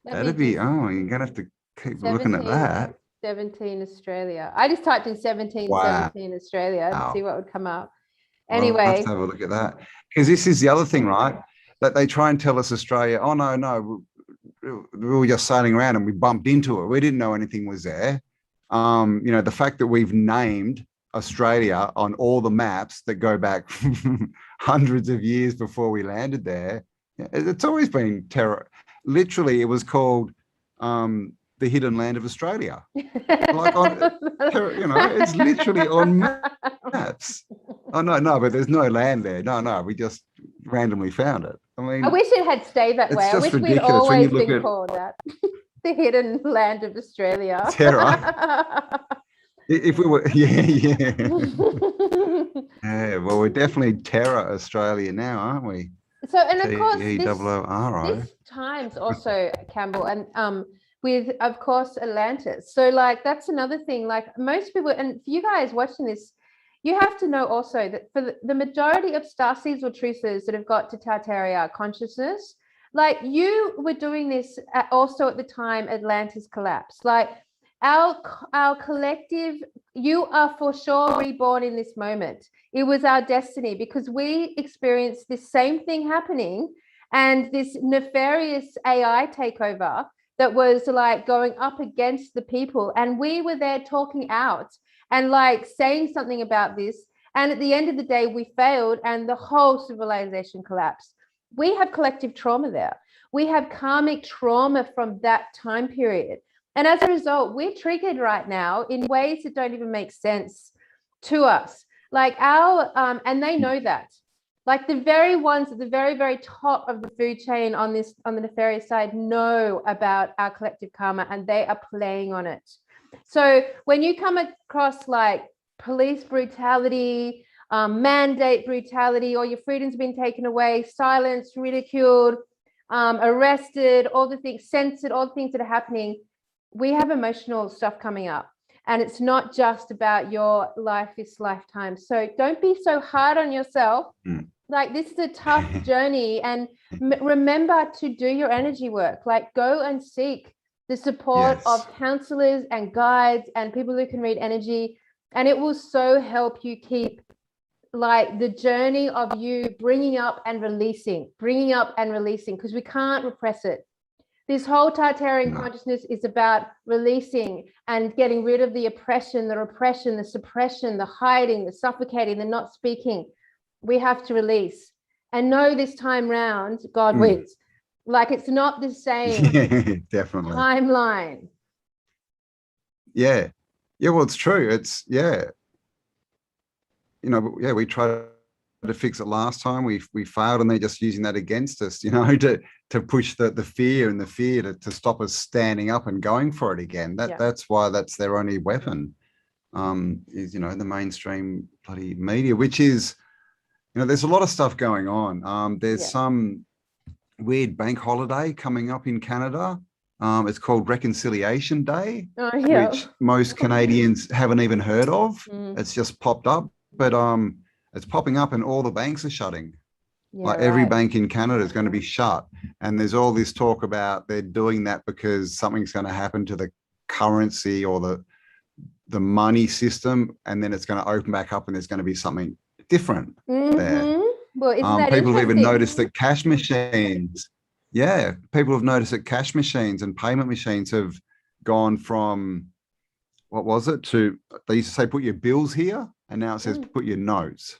Speaker 2: That'd be, you're going to have to keep looking at that.
Speaker 1: 17 Australia. I just typed in 1717 Australia to see what would come up. Anyway.
Speaker 2: I'll have to have a look at that. Because this is the other thing, right? That they try and tell us Australia, oh, no, we were just sailing around and we bumped into it. We didn't know anything was there. The fact that we've named Australia on all the maps that go back hundreds of years before we landed there, it's always been terror. Literally, it was called the hidden land of Australia. It's literally on maps. Oh, no, but there's no land there. No, we just randomly found it. I
Speaker 1: wish it had stayed that way. I wish we'd always been called that. The hidden land of Australia.
Speaker 2: Terror. If we were, yeah. Well, we're definitely Terror Australia now, aren't we?
Speaker 1: So, and of course,
Speaker 2: this
Speaker 1: times also, Campbell, and with, of course, Atlantis. So, that's another thing. Most people, and for you guys watching this, you have to know also that for the majority of starseeds or truthers that have got to Tartaria consciousness, you were doing this also at the time Atlantis collapsed. Our collective, you are for sure reborn in this moment. It was our destiny because we experienced this same thing happening, and this nefarious AI takeover that was going up against the people. And we were there talking out and saying something about this. And at the end of the day, we failed and the whole civilization collapsed. We have collective trauma there. We have karmic trauma from that time period. And as a result, we're triggered right now in ways that don't even make sense to us. And they know that. The very ones at the very, very top of the food chain on the nefarious side know about our collective karma, and they are playing on it. So when you come across police brutality, mandate brutality, or your freedom's been taken away, silenced, ridiculed, arrested, all the things, censored, all the things that are happening, we have emotional stuff coming up. And it's not just about your life this lifetime. So don't be so hard on yourself. This is a tough journey. And remember to do your energy work. Go and seek the support of counselors and guides and people who can read energy. And it will so help you keep the journey of you bringing up and releasing, because we can't repress it. This whole Tartarian consciousness is about releasing and getting rid of the oppression, the repression, the suppression, the hiding, the suffocating, the not speaking. We have to release and know this time round, God wins. It's not the same
Speaker 2: definitely
Speaker 1: timeline.
Speaker 2: Yeah. Well, it's true. It's we tried to fix it last time. We failed, and they're just using that against us, to push the fear and the fear to stop us standing up and going for it again. That's why that's their only weapon, is the mainstream bloody media, which is, there's a lot of stuff going on. There's some weird bank holiday coming up in Canada. It's called Reconciliation Day,
Speaker 1: Oh, yeah.
Speaker 2: which most Canadians haven't even heard of. It's just popped up, but it's popping up and all the banks are shutting.
Speaker 1: Yeah,
Speaker 2: Like every
Speaker 1: right.
Speaker 2: bank in Canada is going to be shut. And there's all this talk about they're doing that because something's going to happen to the currency or the money system, and then it's going to open back up and there's going to be something different there.
Speaker 1: Well, isn't that
Speaker 2: People have even
Speaker 1: interesting?
Speaker 2: noticed that cash machines, people have noticed that cash machines and payment machines have gone from, what was it, to, they used to say, put your bills here, and now it says put your notes.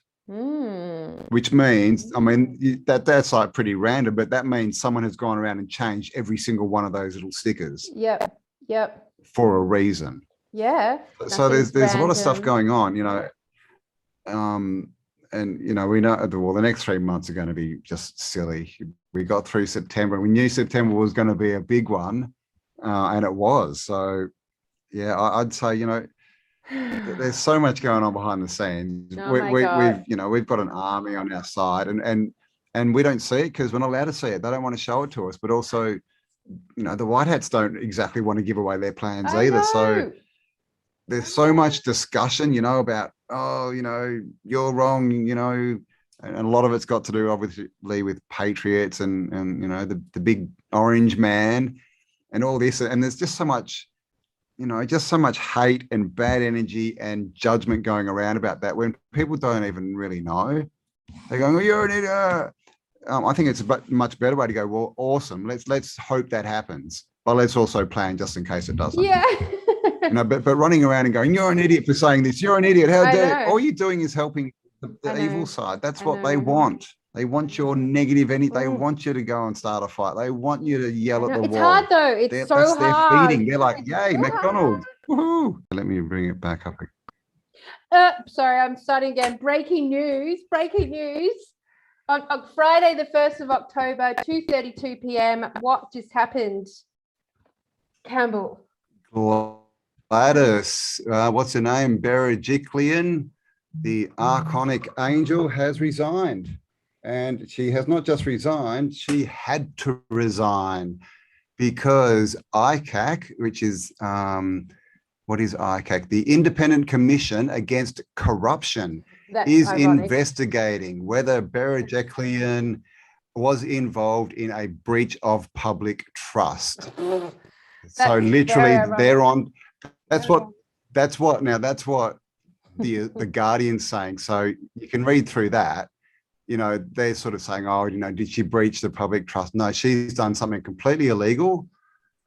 Speaker 2: Which means, I mean, that's like pretty random, but that means someone has gone around and changed every single one of those little stickers.
Speaker 1: Yep.
Speaker 2: For a reason.
Speaker 1: Yeah.
Speaker 2: So there's a lot of stuff going on, you know. And you know, we know, well, the next 3 months are going to be just silly. We got through September. We knew September was going to be a big one, and it was. So yeah, I'd say, you know, there's so much going on behind the scenes. We've got an army on our side, and we don't see it because we're not allowed to see it. They don't want to show it to us, but also, you know, the White Hats don't exactly want to give away their plans either. So there's so much discussion, you know, about, oh, you know, you're wrong, you know, and a lot of it's got to do obviously with patriots and you know, the big orange man and all this. And there's just so much, you know, just so much hate and bad energy and judgment going around about that when people don't even really know. They're going, oh, you're an idiot. I think it's a much better way to go, well, awesome. Let's hope that happens, but let's also plan just in case it doesn't.
Speaker 1: Yeah.
Speaker 2: You know, but running around and going, you're an idiot for saying this, you're an idiot, how dare you? All you're doing is helping the evil side. That's what they want. They want your negative energy. They want you to go and start a fight. They want you to yell at the wall.
Speaker 1: It's hard though. That's
Speaker 2: hard. Their feeding. They're like, yay,
Speaker 1: so
Speaker 2: McDonald's. Woohoo. Let me bring it back up.
Speaker 1: Sorry, I'm starting again. Breaking news. On Friday, the 1st of October, 2:32 p.m. What just happened? Campbell.
Speaker 2: Gladys, what's her name? Berejiklian, the Archonic Angel, has resigned. And she has not just resigned, she had to resign because ICAC, which is, what is ICAC? The Independent Commission Against Corruption, is ironic. Investigating whether Berejiklian was involved in a breach of public trust. So literally they're on, that's what the Guardian's saying. So you can read through that. You know, they're sort of saying, oh, you know, did she breach the public trust? No, she's done something completely illegal.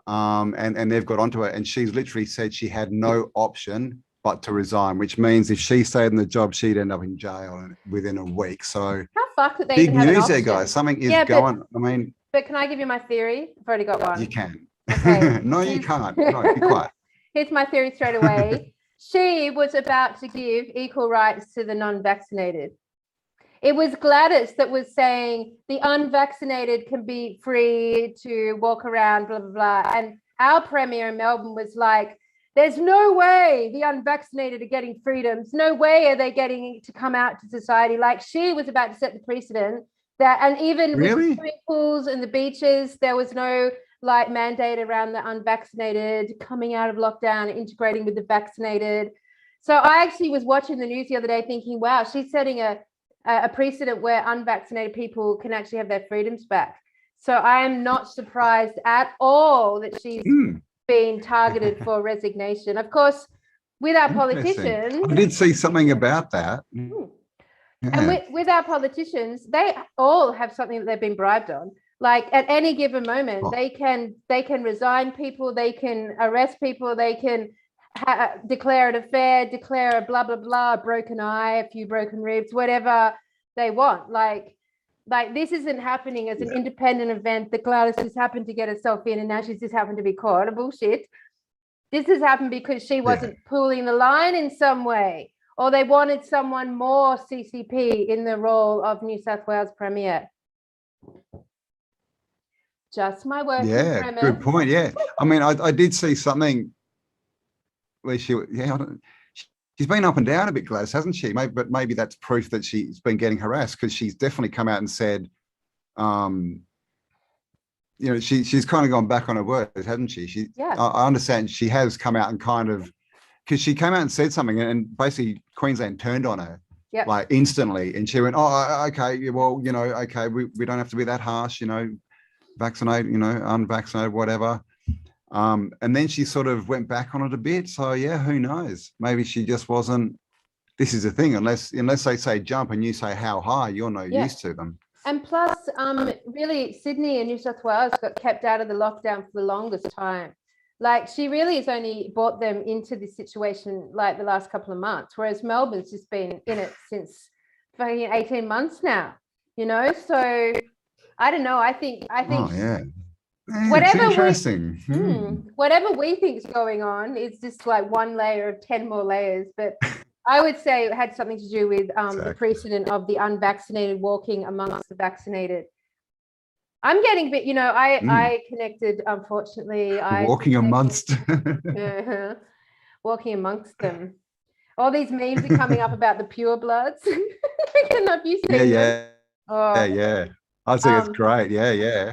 Speaker 2: And they've got onto it. And she's literally said she had no option but to resign, which means if she stayed in the job, she'd end up in jail within a week. So
Speaker 1: how fucked that they
Speaker 2: big
Speaker 1: even have
Speaker 2: news
Speaker 1: an
Speaker 2: there,
Speaker 1: option.
Speaker 2: guys. Something is going. I mean,
Speaker 1: but can I give you my theory? I've already got one.
Speaker 2: You can.
Speaker 1: Okay.
Speaker 2: No, you can't. No, be quiet.
Speaker 1: Here's my theory straight away. She was about to give equal rights to the non-vaccinated. It was Gladys that was saying the unvaccinated can be free to walk around, blah, blah, blah. And our premier in Melbourne was like, there's no way the unvaccinated are getting freedoms. No way are they getting to come out to society. Like, she was about to set the precedent that, and even with the swimming pools and the beaches, there was no like mandate around the unvaccinated coming out of lockdown, integrating with the vaccinated. So I actually was watching the news the other day thinking, wow, she's setting a precedent where unvaccinated people can actually have their freedoms back. So I am not surprised at all that she's been targeted for resignation. Of course, with our politicians,
Speaker 2: I did see something about that.
Speaker 1: Yeah. And with our politicians, they all have something that they've been bribed on. Like at any given moment, they can resign people, they can arrest people, they can declare an affair, declare a blah, blah, blah, a broken eye, a few broken ribs, whatever they want. Like this isn't happening as an independent event that Gladys just happened to get herself in and now she's just happened to be caught. Bullshit. This has happened because she wasn't pulling the line in some way, or they wanted someone more CCP in the role of New South Wales Premier. Just my working premise.
Speaker 2: Good point. Yeah, I mean, I did see something where she's been up and down a bit, Gladys, hasn't she? But maybe that's proof that she's been getting harassed, because she's definitely come out and said, you know, she's kind of gone back on her word, hasn't she? I understand she has come out and kind of, because she came out and said something, and basically Queensland turned on her like instantly, and she went, oh, okay, well, you know, okay, we don't have to be that harsh, you know, vaccinate, you know, unvaccinated, whatever. And then she sort of went back on it a bit. So yeah, who knows? Maybe she just wasn't. This is the thing, unless they say jump and you say how high, you're no use to them.
Speaker 1: And plus, really, Sydney and New South Wales got kept out of the lockdown for the longest time. Like, she really has only brought them into this situation like the last couple of months, whereas Melbourne's just been in it since fucking 18 months now, you know? So I don't know. I think
Speaker 2: Oh, yeah.
Speaker 1: Whatever
Speaker 2: interesting.
Speaker 1: Whatever we think is going on is just like one layer of 10 more layers. But I would say it had something to do with the precedent of the unvaccinated walking amongst the vaccinated. I'm getting a bit, you know, I connected, unfortunately.
Speaker 2: Walking amongst
Speaker 1: them. All these memes are coming up about the pure bloods. Have you seen them?
Speaker 2: Yeah. I think it's great. Yeah.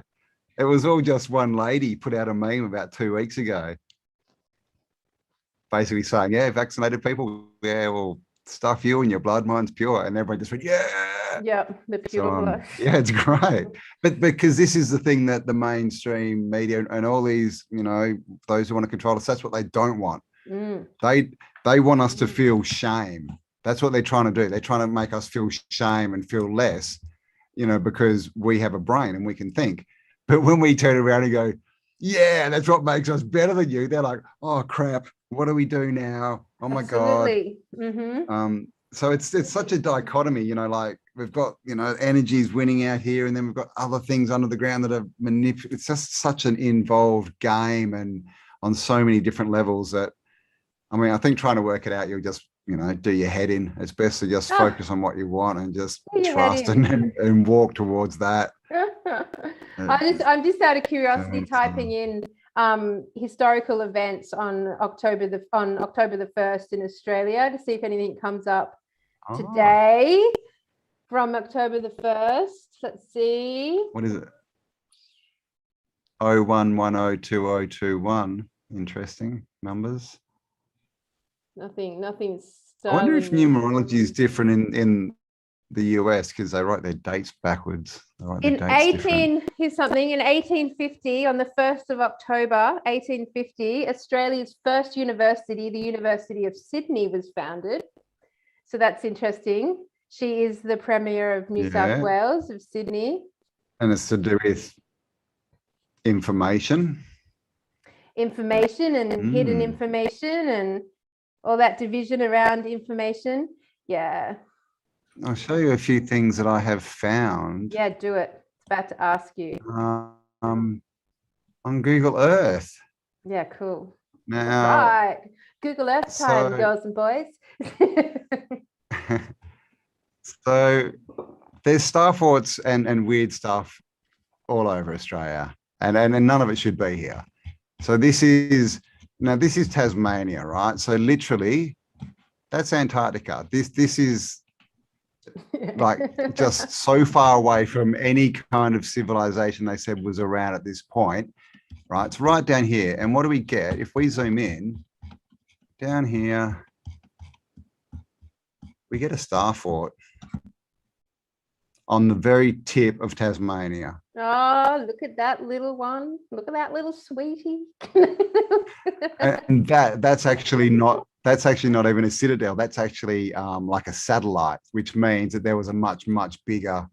Speaker 2: It was all just one lady put out a meme about 2 weeks ago, basically saying, yeah, vaccinated people, yeah, well, stuff you and your blood, mine's pure. And everyone just went,
Speaker 1: yeah, the pure blood.
Speaker 2: Yeah, it's great. But because this is the thing that the mainstream media and all these, you know, those who want to control us, that's what they don't want. They want us to feel shame. That's what they're trying to do. They're trying to make us feel shame and feel less, you know, because we have a brain and we can think. But when we turn around and go, yeah, that's what makes us better than you, they're like, oh crap, what do we do now? Oh my God. So it's such a dichotomy, you know, like we've got, you know, energies winning out here, and then we've got other things under the ground that are manipulated. It's just such an involved game, and on so many different levels that, I mean, I think trying to work it out, you'll just, you know, do your head in. It's best to just focus on what you want and just trust and walk towards that.
Speaker 1: I'm just out of curiosity typing in historical events on October the 1st in Australia to see if anything comes up today from October the 1st. Let's see.
Speaker 2: What is it? 01102021. Interesting numbers.
Speaker 1: Nothing's.
Speaker 2: I wonder if numerology is different in the US, because they write their dates backwards.
Speaker 1: Here's something. In 1850, on the 1st of October, 1850, Australia's first university, the University of Sydney, was founded. So that's interesting. She is the Premier of New South Wales of Sydney.
Speaker 2: And it's to do with information
Speaker 1: and hidden information and all that division around information. Yeah.
Speaker 2: I'll show you a few things that I have found.
Speaker 1: Yeah, do it. It's about to ask you.
Speaker 2: On Google Earth.
Speaker 1: Yeah, cool.
Speaker 2: Now,
Speaker 1: right. Google Earth time, girls and boys.
Speaker 2: So there's star forts and weird stuff all over Australia, and none of it should be here. So this is Tasmania, right? So literally, that's Antarctica. This is like just so far away from any kind of civilization they said was around at this point, right? It's right down here. And what do we get if we zoom in down here? We get a star fort on the very tip of Tasmania.
Speaker 1: Oh, look at that little one. Look at that little sweetie.
Speaker 2: And that's actually not even a citadel. That's actually like a satellite, which means that there was a much, much bigger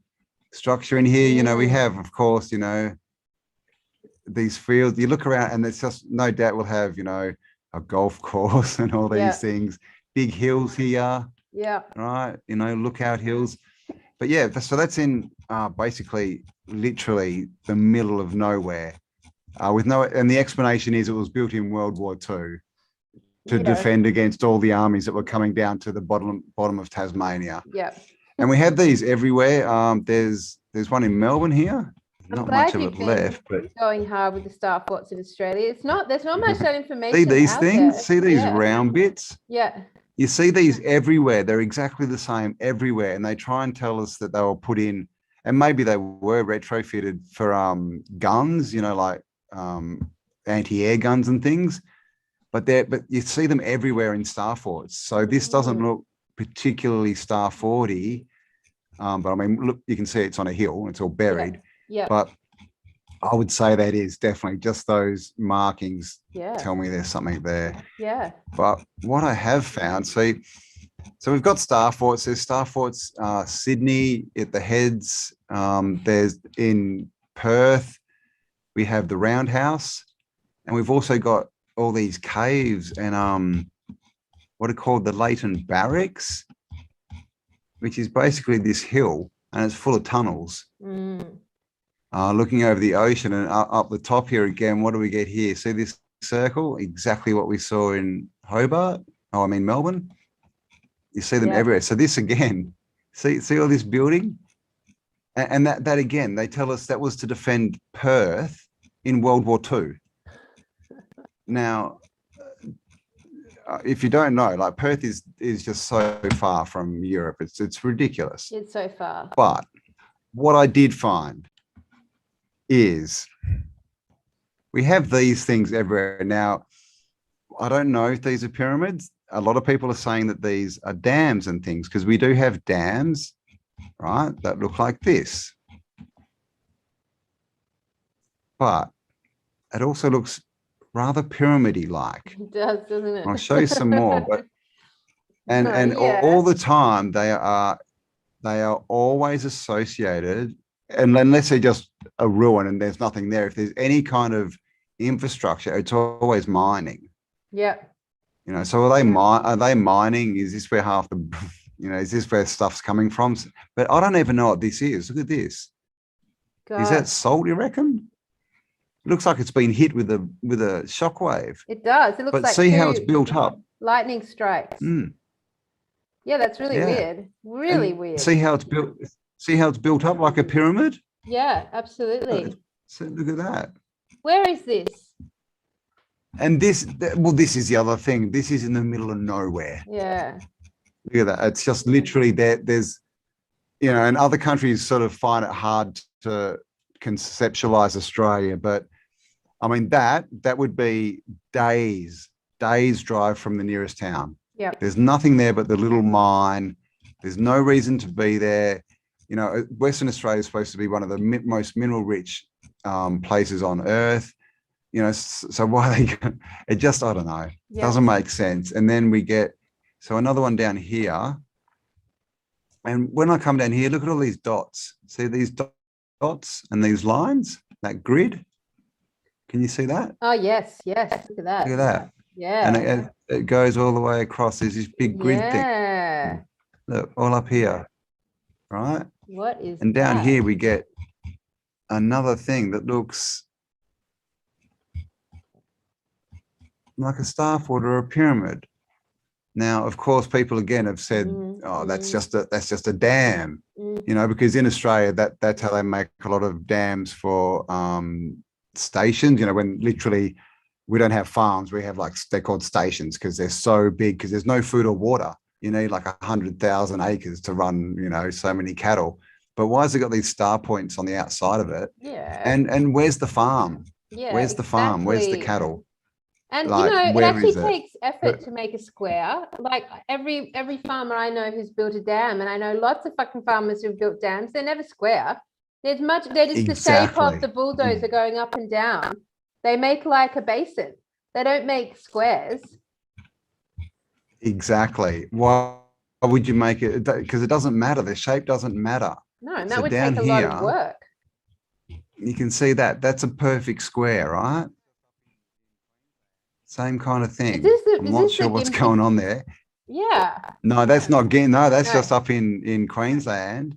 Speaker 2: structure in here. You know, we have, of course, you know, these fields. You look around and there's just no doubt we'll have, you know, a golf course and all these things. Big hills here. Yeah. Right. You know, lookout hills. But yeah, so that's in basically literally the middle of nowhere with no, and the explanation is it was built in World War II to defend against all the armies that were coming down to the bottom of Tasmania. Yeah. And we have these everywhere. There's one in Melbourne here. Not much of it left, but
Speaker 1: going hard with the star forts in Australia. There's not much that information.
Speaker 2: See these things? There. See these round bits?
Speaker 1: Yeah.
Speaker 2: You see these everywhere. They're exactly the same everywhere. And they try and tell us that they were put in and maybe they were retrofitted for guns, you know, like anti-air guns and things. But you see them everywhere in star forts. So this doesn't look particularly star forty, but I mean, look, you can see it's on a hill. It's all buried.
Speaker 1: Yeah.
Speaker 2: But I would say that is definitely just those markings tell me there's something there.
Speaker 1: Yeah.
Speaker 2: But what I have found, so we've got star forts. There's star forts, Sydney at the heads. There's in Perth, we have the Roundhouse, and we've also got all these caves and what are called the Leighton Barracks, which is basically this hill, and it's full of tunnels. Looking over the ocean, and up the top here again, what do we get here? See this circle? Exactly what we saw in Hobart. Oh, I mean Melbourne. You see them everywhere. So this again, see all this building, and that again, they tell us that was to defend Perth in World War II. Now, if you don't know, like Perth is just so far from Europe. It's ridiculous.
Speaker 1: It's so far.
Speaker 2: But what I did find is we have these things everywhere. Now, I don't know if these are pyramids. A lot of people are saying that these are dams and things, because we do have dams, right, that look like this. But it also looks rather pyramid-y like.
Speaker 1: It does, doesn't it?
Speaker 2: I'll show you some more. But all the time they are always associated, and unless they're just a ruin and there's nothing there, if there's any kind of infrastructure, it's always mining.
Speaker 1: Yeah.
Speaker 2: You know, so are they mining? Is this where half the, you know, is this where stuff's coming from? But I don't even know what this is. Look at this. God. Is that salt, you reckon? It looks like it's been hit with a shockwave.
Speaker 1: It does. It looks like.
Speaker 2: But see how it's built up.
Speaker 1: Lightning strikes. Yeah, that's really weird. Really weird.
Speaker 2: See how it's built. See how it's built up like a pyramid?
Speaker 1: Yeah, absolutely.
Speaker 2: So look at that.
Speaker 1: Where is this?
Speaker 2: And this is the other thing. This is in the middle of nowhere.
Speaker 1: Yeah.
Speaker 2: Look at that. It's just literally there. There's, you know, and other countries sort of find it hard to conceptualize Australia, but I mean that would be days drive from the nearest town.
Speaker 1: Yeah.
Speaker 2: There's nothing there but the little mine. There's no reason to be there. You know, Western Australia is supposed to be one of the most mineral rich places on earth. You know, so why it just, I don't know, doesn't make sense. And then we get, so another one down here. And when I come down here, look at all these dots. See these dots and these lines, that grid? Can you see that?
Speaker 1: Oh, yes. Look at that.
Speaker 2: Look at that.
Speaker 1: Yeah.
Speaker 2: And it goes all the way across. There's this big grid thing. Look, all up here, right?
Speaker 1: What is
Speaker 2: And down
Speaker 1: that?
Speaker 2: here we get another thing that looks like a star fort or a pyramid. Now, of course, people again have said, "Oh, that's just a dam," you know, because in Australia that's how they make a lot of dams for stations. You know, when literally we don't have farms, we have, like, they're called stations because they're so big, because there's no food or water. You need like 100,000 acres to run, you know, so many cattle. But why has it got these star points on the outside of it?
Speaker 1: Yeah.
Speaker 2: And where's the farm?
Speaker 1: Yeah.
Speaker 2: Where's the farm? Where's the cattle?
Speaker 1: And,
Speaker 2: like,
Speaker 1: you know, it actually takes effort
Speaker 2: But,
Speaker 1: to make a square. Like every farmer I know who's built a dam, and I know lots of fucking farmers who've built dams, they're never square. They're just the shape of the bulldozer going up and down. They make like a basin. They don't make squares.
Speaker 2: Exactly. Why would you make it? Because it doesn't matter. The shape doesn't matter.
Speaker 1: No, and that
Speaker 2: So
Speaker 1: would
Speaker 2: down
Speaker 1: take a lot of
Speaker 2: here,
Speaker 1: work.
Speaker 2: You can see that. That's a perfect square, right? Same kind of thing. I'm not sure what's going on there.
Speaker 1: Yeah.
Speaker 2: No, that's not getting. No, that's just up in Queensland.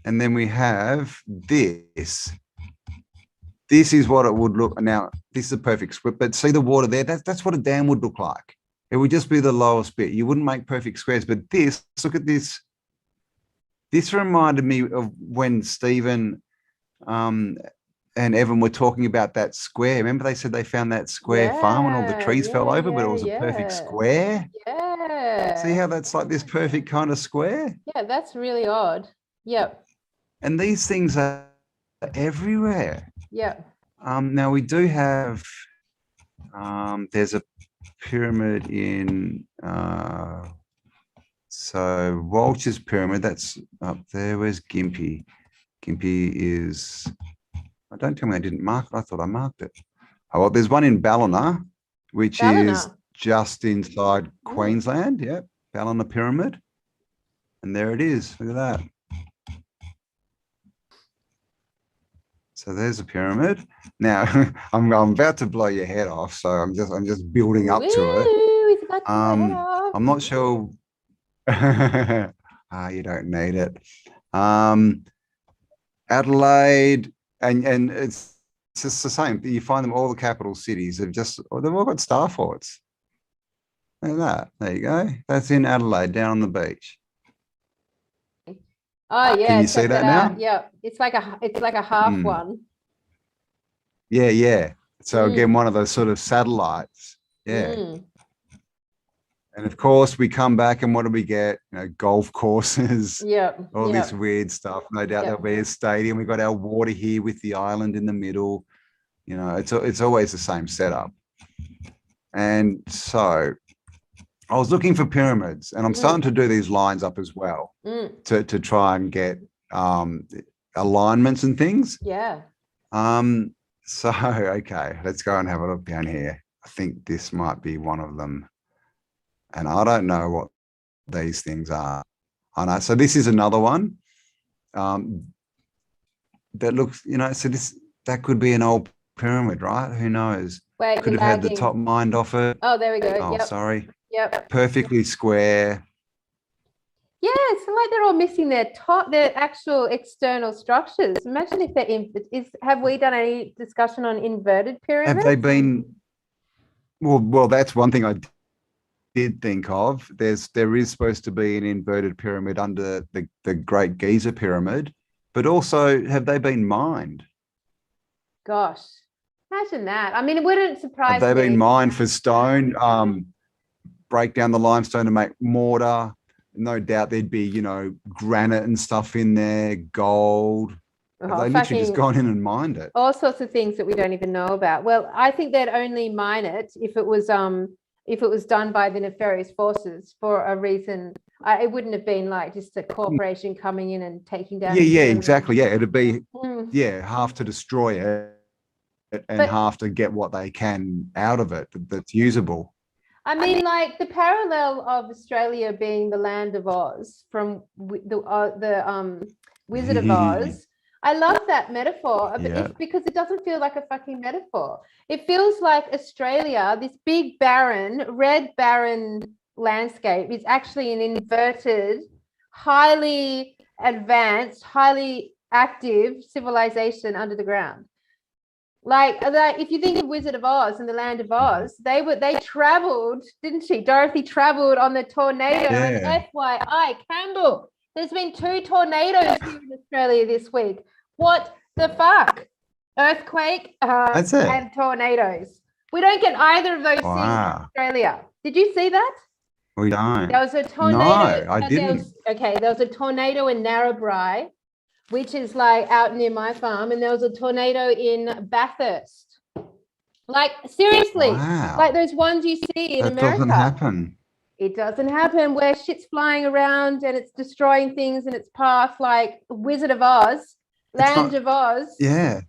Speaker 2: And then we have this. This is what it would look. Now, this is a perfect square, but see the water there? That's what a dam would look like. It would just be the lowest bit. You wouldn't make perfect squares, but this, look at this. This reminded me of when Stephen and Evan were talking about that square. Remember they said they found that square farm and all the trees fell over, but it was a perfect square?
Speaker 1: Yeah.
Speaker 2: See how that's like this perfect kind of square?
Speaker 1: Yeah, that's really odd. Yep.
Speaker 2: And these things are everywhere.
Speaker 1: Yeah.
Speaker 2: Now we do have, there's a pyramid in, so Walsh's pyramid, that's up there. Where's Gympie? Gympie is, don't tell me I didn't mark it. I thought I marked it. Oh, well, there's one in Ballina, which is just inside Queensland. Yep, Ballina Pyramid. And there it is. Look at that. So there's a pyramid. Now I'm about to blow your head off, so I'm just building up to it. I'm not sure. You don't need it. Adelaide, and it's just the same. You find them all the capital cities have they've all got star forts. Look at that. There you go. That's in Adelaide, down on the beach.
Speaker 1: Oh yeah,
Speaker 2: can you see that now?
Speaker 1: Yeah, it's like a half one.
Speaker 2: Yeah. So again, one of those sort of satellites. Yeah. And of course, we come back and what do we get? Golf courses.
Speaker 1: Yeah.
Speaker 2: All this weird stuff. No doubt there'll be a stadium. We've got our water here with the island in the middle. It's always the same setup. And so I was looking for pyramids, and I'm starting to do these lines up as well to try and get alignments and things.
Speaker 1: Yeah.
Speaker 2: So, okay, let's go and have a look down here. I think this might be one of them. And I don't know what these things are. I know. So this is another one that looks, so that could be an old pyramid, right? Who knows?
Speaker 1: Wait,
Speaker 2: could have had the top mined off it.
Speaker 1: Oh, there we go.
Speaker 2: Oh, sorry.
Speaker 1: Yep.
Speaker 2: Perfectly square.
Speaker 1: Yeah, it's like they're all missing their actual external structures. Imagine if they're have we done any discussion on inverted pyramids?
Speaker 2: Have they been? Well, that's one thing I did think of. There is supposed to be an inverted pyramid under the Great Giza Pyramid, but also have they been mined?
Speaker 1: Gosh, imagine that. I mean, it wouldn't surprise me.
Speaker 2: Have they been mined for stone? Break down the limestone to make mortar. No doubt there'd be, granite and stuff in there, gold. They literally just gone in and mined it.
Speaker 1: All sorts of things that we don't even know about. Well, I think they'd only mine it if it was done by the nefarious forces for a reason. It wouldn't have been like just a corporation coming in and taking down.
Speaker 2: Yeah, exactly. Yeah, it'd be half to destroy it and half to get what they can out of it that's usable.
Speaker 1: I mean, like the parallel of Australia being the land of Oz from the Wizard of Oz. I love that metaphor, but it's because it doesn't feel like a fucking metaphor. It feels like Australia, this big red barren landscape, is actually an inverted, highly advanced, highly active civilization under the ground. Like if you think of Wizard of Oz and the land of Oz, they traveled, didn't she? Dorothy traveled on the tornado. And FYI, Campbell, there's been 2 tornadoes here in Australia this week. What the fuck? Earthquake and tornadoes. We don't get either of those things in Australia. Did you see that?
Speaker 2: We don't.
Speaker 1: There was a tornado.
Speaker 2: No, I didn't.
Speaker 1: There was a tornado in Narrabri, which is like out near my farm, and there was a tornado in Bathurst. Like seriously, like those ones you see in America. That
Speaker 2: doesn't happen.
Speaker 1: It doesn't happen where shit's flying around and it's destroying things in its path, like Wizard of Oz, Land of Oz.
Speaker 2: Yeah.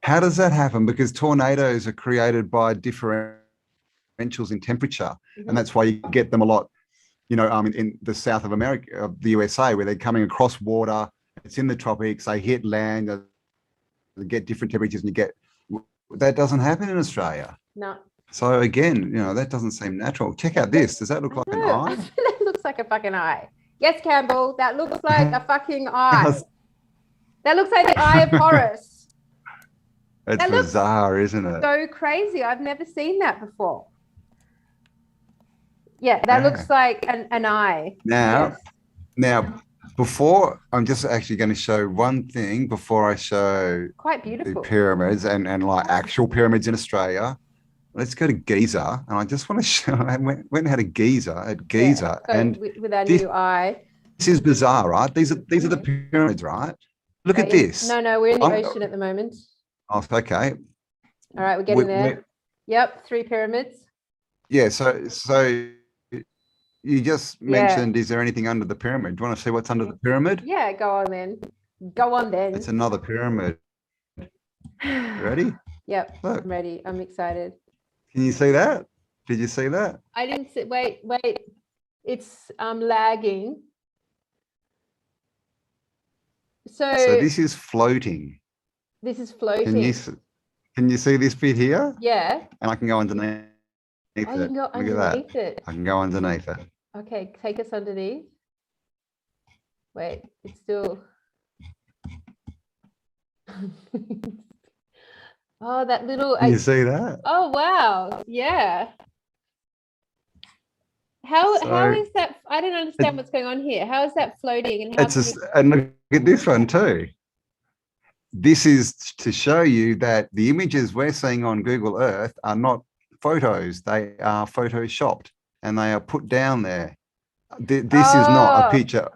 Speaker 2: How does that happen? Because tornadoes are created by differentials in temperature, and that's why you get them a lot. In the South of America, the USA, where they're coming across water, it's in the tropics, they hit land, they get different temperatures, and that doesn't happen in Australia.
Speaker 1: No.
Speaker 2: So again, that doesn't seem natural. Check out this. Does that look like an eye?
Speaker 1: That looks like a fucking eye. Yes, Campbell, that looks like a fucking eye. That looks like the eye of Horus.
Speaker 2: It's bizarre, isn't it?
Speaker 1: So crazy. I've never seen that before. Yeah, that looks like an eye.
Speaker 2: Now, before, I'm just actually going to show one thing before I show
Speaker 1: quite beautiful
Speaker 2: the pyramids and like actual pyramids in Australia. Let's go to Giza, and I just want to show. I went and had a Giza at Giza,
Speaker 1: and with our new eye.
Speaker 2: is bizarre, right? These are the pyramids, right? Look at this.
Speaker 1: No, we're in the ocean at the moment.
Speaker 2: Oh, okay.
Speaker 1: All right, we're getting there. Yep, 3 pyramids.
Speaker 2: Yeah, so you just mentioned, is there anything under the pyramid? Do you want to see what's under the pyramid?
Speaker 1: Yeah, go on then. Go on then.
Speaker 2: It's another pyramid. Ready?
Speaker 1: Yep,
Speaker 2: Look.
Speaker 1: I'm ready. I'm excited.
Speaker 2: Can you see that? Did you see that?
Speaker 1: I didn't see. Wait. It's lagging. So
Speaker 2: this is floating.
Speaker 1: This is floating.
Speaker 2: Can you see this bit here?
Speaker 1: Yeah.
Speaker 2: And I can go underneath it.
Speaker 1: Oh, you can go underneath it.
Speaker 2: I can go underneath it.
Speaker 1: Okay, take us underneath. Wait, it's still. Oh, that little.
Speaker 2: Can you see that?
Speaker 1: Oh wow! Yeah. How is that? I don't understand what's going on here. How is that floating? And
Speaker 2: and look at this one too. This is to show you that the images we're seeing on Google Earth are not photos. They are photoshopped and they are put down there. This is not a picture.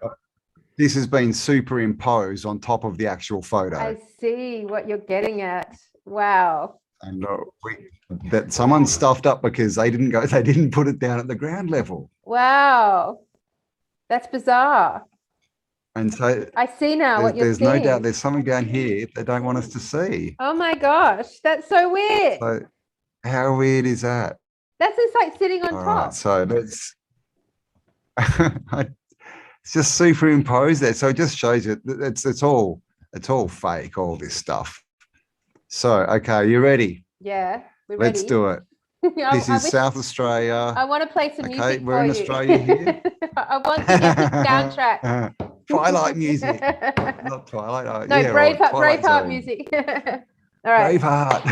Speaker 2: This has been superimposed on top of the actual photo.
Speaker 1: I see what you're getting at. Wow.
Speaker 2: And that someone stuffed up because they didn't put it down at the ground level.
Speaker 1: Wow. That's bizarre.
Speaker 2: And so
Speaker 1: I see now what you're
Speaker 2: there's
Speaker 1: seeing.
Speaker 2: no doubt there's something down here they don't want us to see.
Speaker 1: Oh my gosh, that's so weird.
Speaker 2: So how weird is that?
Speaker 1: That's just like sitting on top.
Speaker 2: Right, so let's it's just superimposed there. So it just shows you it's all fake, all this stuff. So okay, you ready?
Speaker 1: Yeah, we're ready.
Speaker 2: Let's do it. This is South Australia.
Speaker 1: I want to play some music.
Speaker 2: Okay, we're in Australia here.
Speaker 1: I want to get the soundtrack.
Speaker 2: Twilight music. Not Twilight.
Speaker 1: No,
Speaker 2: yeah,
Speaker 1: Braveheart music. All right.
Speaker 2: Braveheart.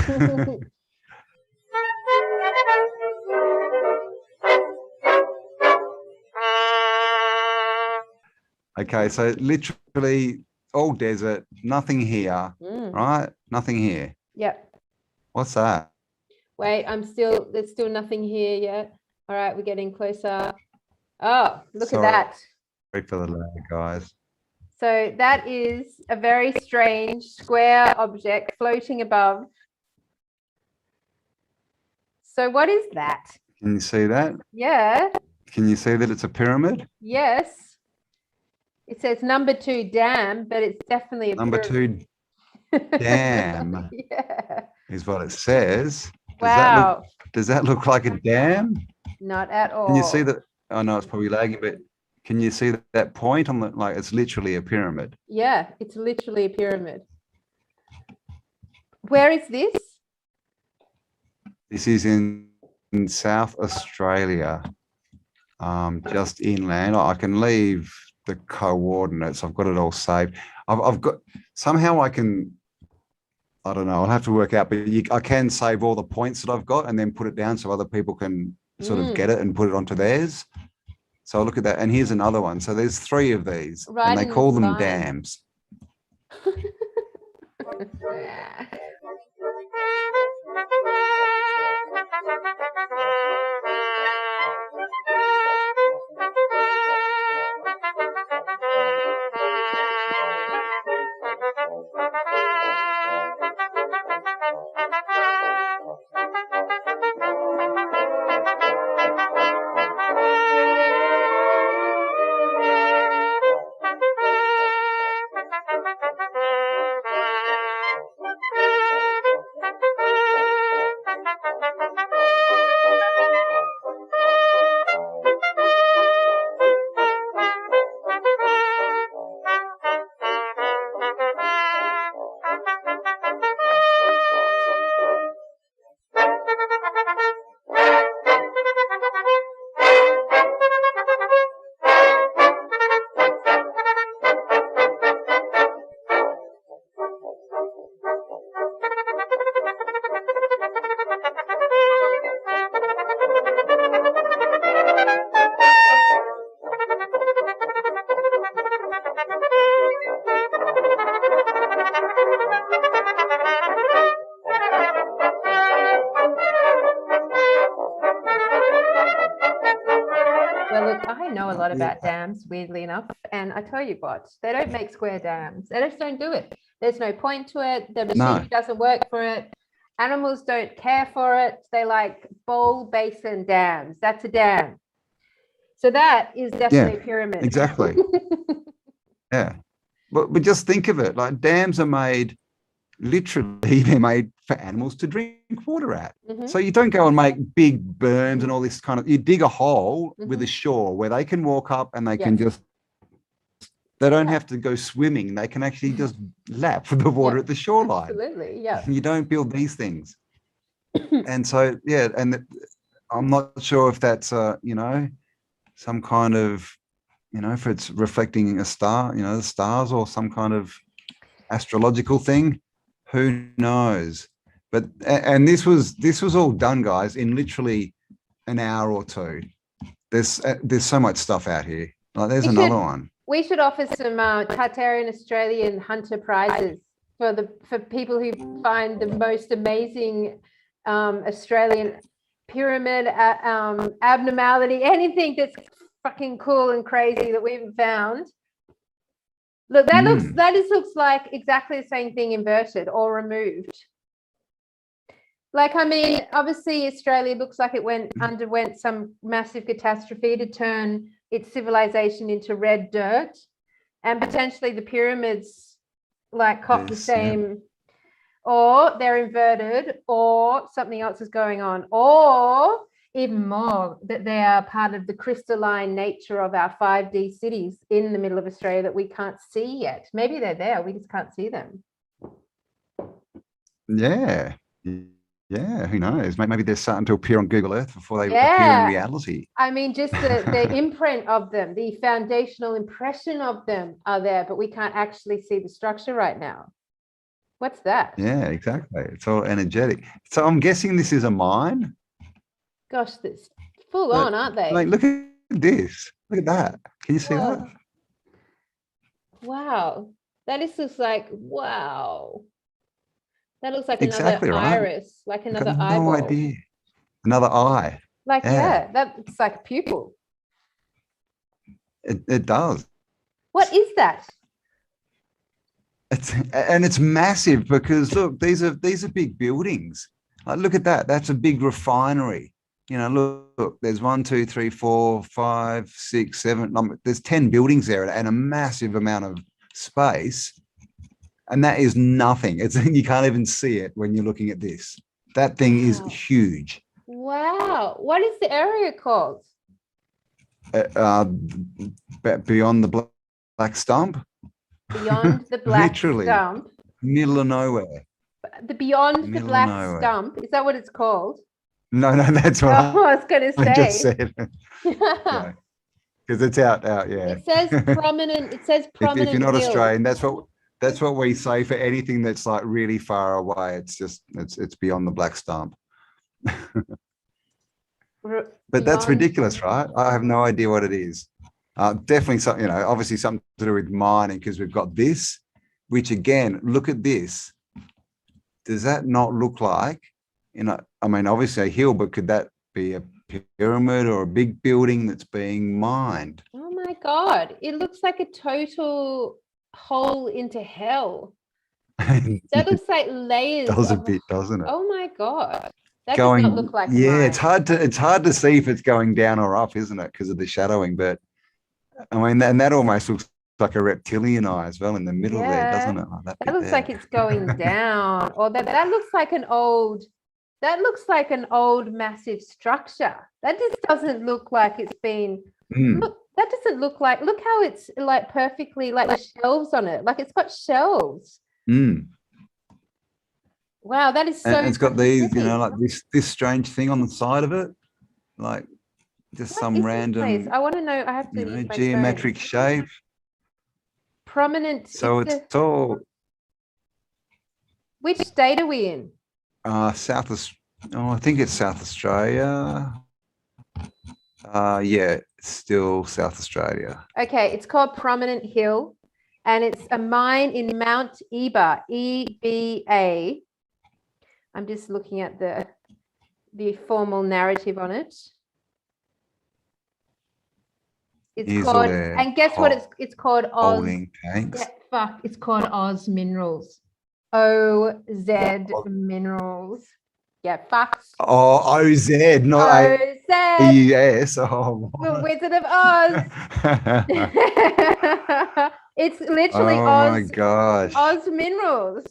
Speaker 2: Okay, so literally all desert, nothing here, right? Nothing here.
Speaker 1: Yep.
Speaker 2: What's that?
Speaker 1: Wait, there's still nothing here yet. All right, we're getting closer. Oh, look at that.
Speaker 2: Sorry for the lag, guys.
Speaker 1: So that is a very strange square object floating above. So what is that?
Speaker 2: Can you see that?
Speaker 1: Yeah.
Speaker 2: Can you see that it's a pyramid?
Speaker 1: Yes. It says number 2 dam, but it's definitely a
Speaker 2: number
Speaker 1: pyramid.
Speaker 2: 2 dam.
Speaker 1: Yeah.
Speaker 2: Is what it says.
Speaker 1: Wow.
Speaker 2: Does that look like a dam?
Speaker 1: Not at all.
Speaker 2: Can you see that? I know it's probably lagging, but can you see that point on the, like, it's literally a pyramid?
Speaker 1: Yeah, it's literally a pyramid. Where is this?
Speaker 2: This is in South Australia, just inland. I can leave the coordinates. I've got it all saved. I've got, somehow I can, I don't know, I'll have to work out, but I can save all the points that I've got and then put it down so other people can sort of get it and put it onto theirs. So I'll look at that. And here's another one. So there's 3 of these and they call them dams.
Speaker 1: lot about dams, weirdly enough. And I tell you what, they don't make square dams. They just don't do it. There's no point to it. The machinery doesn't work for it. Animals don't care for it. They like bowl basin dams. That's a dam. So that is definitely a pyramid.
Speaker 2: Exactly. Yeah. But just think of it, like dams are made, literally they're made for animals to drink water at. So you don't go and make big berms and all this kind of, you dig a hole with a shore where they can walk up and they can just, they don't have to go swimming. They can actually just lap for the water at the shoreline.
Speaker 1: Absolutely, yeah.
Speaker 2: You don't build these things. And so, yeah, and I'm not sure if that's, you know, some kind of, you know, if it's reflecting a star, you know, the stars or some kind of astrological thing, who knows? But, and this was all done, guys, in literally an hour or two. There's so much stuff out here. Like there's another one.
Speaker 1: We should offer some Tartarian Australian hunter prizes for people who find the most amazing Australian pyramid abnormality, anything that's fucking cool and crazy that we've found. Look, that just looks like exactly the same thing inverted or removed. Like, I mean, obviously Australia looks like it underwent some massive catastrophe to turn its civilization into red dirt, and potentially the pyramids like cop the same, or they're inverted, or something else is going on, or even more, that they are part of the crystalline nature of our 5D cities in the middle of Australia that we can't see yet. Maybe they're there, we just can't see them.
Speaker 2: Yeah. Yeah, who knows? Maybe they're starting to appear on Google Earth before they appear in reality.
Speaker 1: I mean, just the imprint of them, the foundational impression of them are there, but we can't actually see the structure right now. What's that?
Speaker 2: Yeah, exactly. It's all energetic. So I'm guessing this is a mine.
Speaker 1: Gosh, that's full on, aren't they?
Speaker 2: Like, look at this. Look at that. Can you see that?
Speaker 1: Wow. That is just like, wow. That looks like
Speaker 2: Exactly
Speaker 1: another
Speaker 2: right.
Speaker 1: iris, like another eyeball.
Speaker 2: No idea. Another eye.
Speaker 1: Like, that's like a pupil.
Speaker 2: It does.
Speaker 1: What is that?
Speaker 2: It's massive because look, these are big buildings. Like, look at that. That's a big refinery. You know, look, there's 1, 2, 3, 4, 5, 6, 7. There's 10 buildings there and a massive amount of space. And that is nothing. You can't even see it when you're looking at this. That thing is huge.
Speaker 1: Wow. What is the area called?
Speaker 2: Beyond the Black Stump.
Speaker 1: Beyond the Black Stump.
Speaker 2: Middle of nowhere.
Speaker 1: Beyond the Black Stump. Is that what it's called?
Speaker 2: No, that's what
Speaker 1: I was going to say.
Speaker 2: I just said. Because it's out, yeah.
Speaker 1: It says prominent. It says prominent.
Speaker 2: If you're not
Speaker 1: hill.
Speaker 2: Australian, that's what we say for anything that's like really far away. It's just it's beyond the Black Stump. But that's ridiculous, right? I have no idea what it is. Definitely something, you know, obviously something to do with mining, because we've got this, which again, look at this. Does that not look like, you know, I mean, obviously a hill, but could that be a pyramid or a big building that's being mined?
Speaker 1: Oh my God. It looks like a total hole into hell. That looks like layers.
Speaker 2: Does a bit, doesn't it?
Speaker 1: Oh my God. That does not look like mine.
Speaker 2: It's hard to see if it's going down or up, isn't it? Because of the shadowing. But I mean, and that almost looks like a reptilian eye as well in the middle there, doesn't it? Like
Speaker 1: that looks like it's going down. Or that looks like an old massive structure. That just doesn't look like it's been look, that doesn't look like, look how it's like perfectly like the shelves on it. Like it's got shelves. Wow, that is so.
Speaker 2: And it's got these, you know, like this strange thing on the side of it, like just some random.
Speaker 1: I want to know. I have to use my
Speaker 2: geometric shape.
Speaker 1: Prominent.
Speaker 2: So it's all.
Speaker 1: Which state are we in?
Speaker 2: I think it's South Australia. Yeah, it's still South Australia.
Speaker 1: Okay, it's called Prominent Hill, and it's a mine in Mount Eba, EBA. I'm just looking at the formal narrative on it. It's
Speaker 2: Here's
Speaker 1: called,
Speaker 2: their
Speaker 1: and guess what? It's called Oz.
Speaker 2: holding tanks.
Speaker 1: Yeah, fuck, it's called Oz Minerals. OZ Minerals. Yeah, fucks.
Speaker 2: Oh, OZ, not
Speaker 1: OZ.
Speaker 2: AUS. Oh,
Speaker 1: The Wizard of Oz. It's literally
Speaker 2: oh
Speaker 1: Oz.
Speaker 2: my gosh.
Speaker 1: Oz Minerals.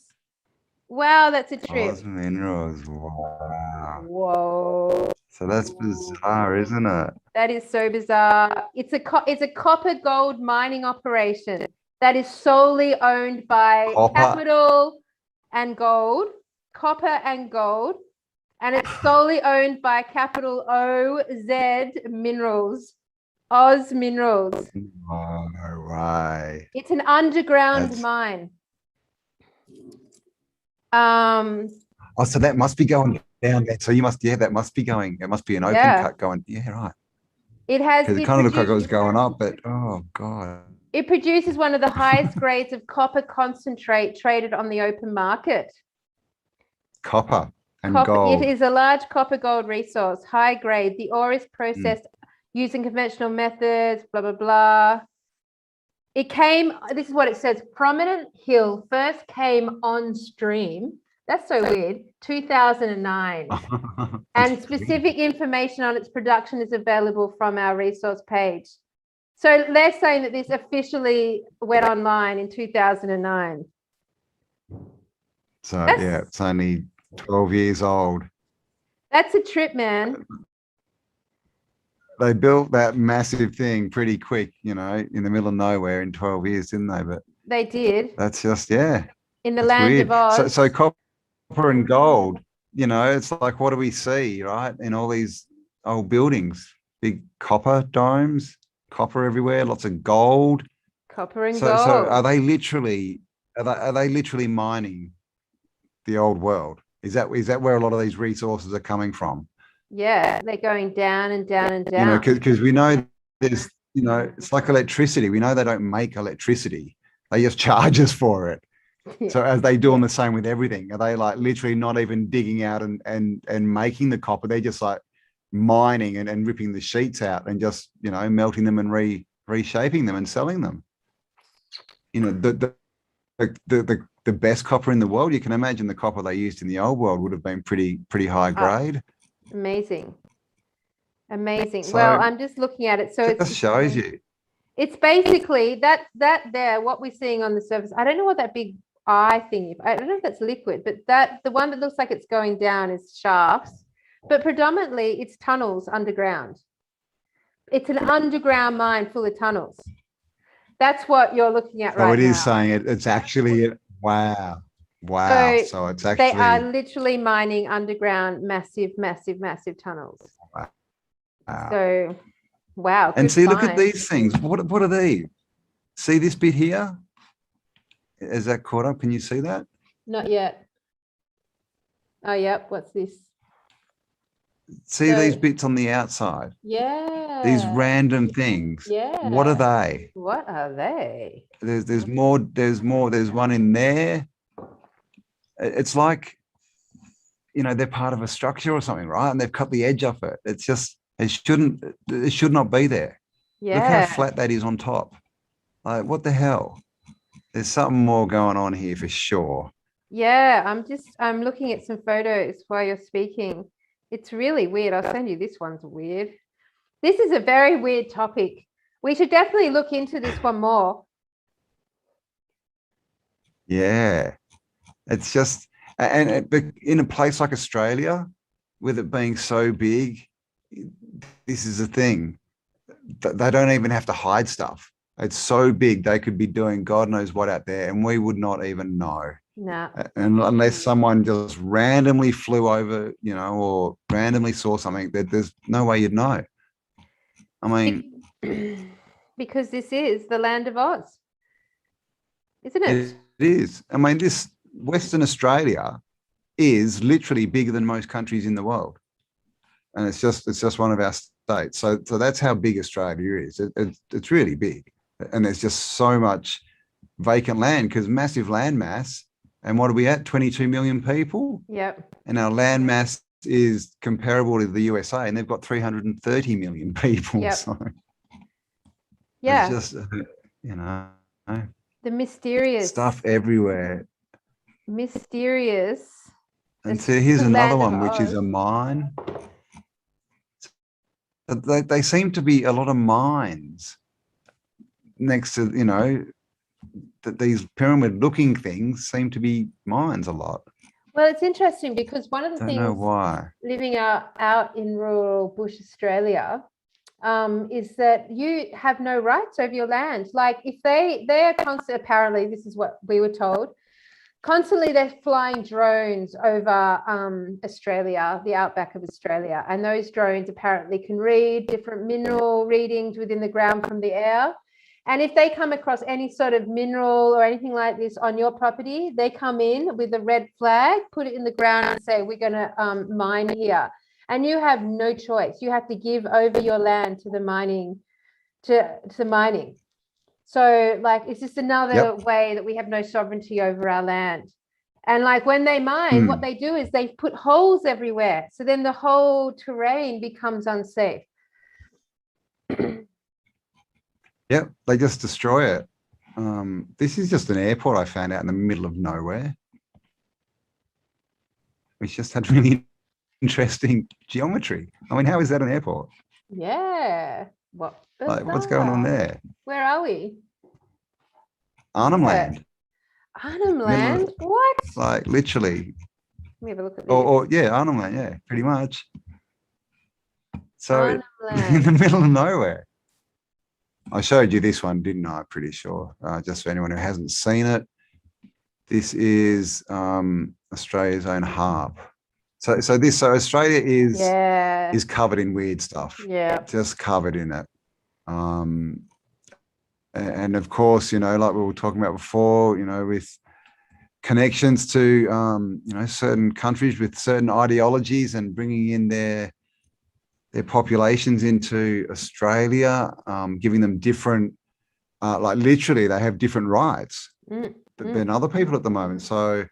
Speaker 1: Wow, that's a trip.
Speaker 2: Oz Minerals. Wow.
Speaker 1: Whoa.
Speaker 2: So that's bizarre, isn't it?
Speaker 1: That is so bizarre. It's a copper gold mining operation that is solely owned by
Speaker 2: Copper.
Speaker 1: Capital and Gold, copper and gold, and it's solely owned by Capital OZ Minerals, Oz Minerals.
Speaker 2: Oh, no way.
Speaker 1: It's an underground mine.
Speaker 2: Oh, so that must be going down there. So you must, yeah, that must be going. It must be an open cut going. Yeah, right.
Speaker 1: It has.
Speaker 2: Because it kind of looked like it was going up, but oh god.
Speaker 1: It produces one of the highest grades of copper concentrate traded on the open market.
Speaker 2: Copper and gold.
Speaker 1: It is a large copper gold resource, high grade. The ore is processed using conventional methods, blah, blah, blah. It came, this is what it says, Prominent Hill first came on stream. That's so weird. 2009. And specific information on its production is available from our resource page. So they're saying that this officially went online in 2009.
Speaker 2: So yeah, it's only 12 years old.
Speaker 1: That's a trip, man.
Speaker 2: They built that massive thing pretty quick, you know, in the middle of nowhere in 12 years, didn't they? But
Speaker 1: they did.
Speaker 2: That's just, yeah.
Speaker 1: In the land
Speaker 2: weird.
Speaker 1: of Oz.
Speaker 2: So copper and gold, you know, it's like, what do we see, right? In all these old buildings, big copper domes, copper everywhere, lots of gold.
Speaker 1: Copper and gold.
Speaker 2: So are they literally mining the old world? Is that where a lot of these resources are coming from?
Speaker 1: Yeah, they're going down and down and down.
Speaker 2: You know, because we know there's, you know, it's like electricity. We know they don't make electricity. They just charge us for it. Yeah. So as they doing the same with everything, are they like literally not even digging out and making the copper? They're just like mining and ripping the sheets out and just, you know, melting them and reshaping them and selling them. You know, the best copper in the world, you can imagine the copper they used in the old world would have been pretty high grade.
Speaker 1: Amazing. So, well, I'm just looking at it. So it
Speaker 2: just shows you.
Speaker 1: It's basically that there, what we're seeing on the surface. I don't know what that big eye thing is. I don't know if that's liquid, but the one that looks like it's going down is shafts, but predominantly it's tunnels underground. It's an underground mine full of tunnels. That's what you're looking at right now.
Speaker 2: Oh, it is saying it's actually, wow. So it's actually,
Speaker 1: they are literally mining underground massive tunnels. Wow. So, wow.
Speaker 2: And see, look at these things. What are these? See this bit here? Is that caught up? Can you see that?
Speaker 1: Not yet. Oh, yep. What's this?
Speaker 2: See these bits on the outside?
Speaker 1: Yeah.
Speaker 2: These random things.
Speaker 1: Yeah.
Speaker 2: What are they?
Speaker 1: What are they?
Speaker 2: There's more. There's one in there. It's like, you know, they're part of a structure or something, right? And they've cut the edge off it. It's just, it should not be there.
Speaker 1: Yeah.
Speaker 2: Look how flat that is on top. Like, what the hell? There's something more going on here for sure.
Speaker 1: Yeah, I'm looking at some photos while you're speaking. It's really weird. I'll send you this one's weird. This is a very weird topic. We should definitely look into this one more.
Speaker 2: Yeah. It's just, and in a place like Australia, with it being so big, this is the thing. They don't even have to hide stuff. It's so big, they could be doing God knows what out there, and we would not even know.
Speaker 1: No.
Speaker 2: And unless someone just randomly flew over, you know, or randomly saw something, there's no way you'd know. I mean,
Speaker 1: because this is the land of Oz, isn't it?
Speaker 2: It is. I mean, this Western Australia is literally bigger than most countries in the world, and it's just one of our states. So that's how big Australia is. It's really big, and there's just so much vacant land because massive land mass. And what are we at? 22 million people.
Speaker 1: Yep.
Speaker 2: And our land mass is comparable to the USA, and they've got 330 million people.
Speaker 1: Yep.
Speaker 2: So
Speaker 1: Yeah.
Speaker 2: There's just,
Speaker 1: The mysterious
Speaker 2: stuff everywhere.
Speaker 1: Mysterious.
Speaker 2: And so here's
Speaker 1: the
Speaker 2: another
Speaker 1: land of
Speaker 2: one, which is
Speaker 1: Oz.
Speaker 2: a mine. They seem to be a lot of mines next to, that these pyramid looking things seem to be mines a lot.
Speaker 1: Well, it's interesting because one of the
Speaker 2: Don't know
Speaker 1: things
Speaker 2: why.
Speaker 1: living out in rural bush Australia is that you have no rights over your land. Like if they are constantly, apparently this is what we were told, constantly they're flying drones over Australia, the outback of Australia, and those drones apparently can read different mineral readings within the ground from the air. And if they come across any sort of mineral or anything like this on your property, they come in with a red flag, put it in the ground and say, we're going to mine here. And you have no choice. You have to give over your land to the mining, to mining. So like, it's just another way that we have no sovereignty over our land. And like when they mine, what they do is they put holes everywhere. So then the whole terrain becomes unsafe.
Speaker 2: Yep, they just destroy it. This is just an airport I found out in the middle of nowhere, which just had really interesting geometry. I mean, how is that an airport?
Speaker 1: Yeah.
Speaker 2: What's going on there?
Speaker 1: Where are we?
Speaker 2: Arnhem Land.
Speaker 1: Arnhem Land? What?
Speaker 2: Like literally.
Speaker 1: Let me have a look at this.
Speaker 2: Or Arnhem Land, yeah, pretty much. So in the
Speaker 1: Land.
Speaker 2: middle of nowhere. I showed you this one, didn't I? Pretty sure. Just for anyone who hasn't seen it, this is Australia's own harp. So Australia is covered in weird stuff.
Speaker 1: Yeah.
Speaker 2: Just covered in it. And of course, like we were talking about before, with connections to certain countries with certain ideologies and bringing in their populations into Australia, giving them different, like literally they have different rights than other people at the moment. So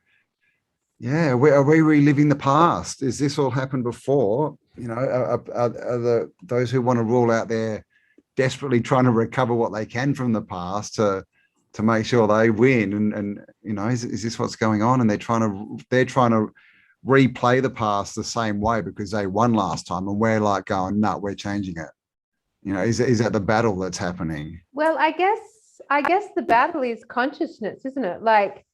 Speaker 2: yeah, are we reliving the past? Is this all happened before? Are those who want to rule out there desperately trying to recover what they can from the past to make sure they win? And is this what's going on? And they're trying to replay the past the same way because they won last time, and we're like going, no, we're changing it. Is that the battle that's happening?
Speaker 1: Well, I guess the battle is consciousness, isn't it? Like,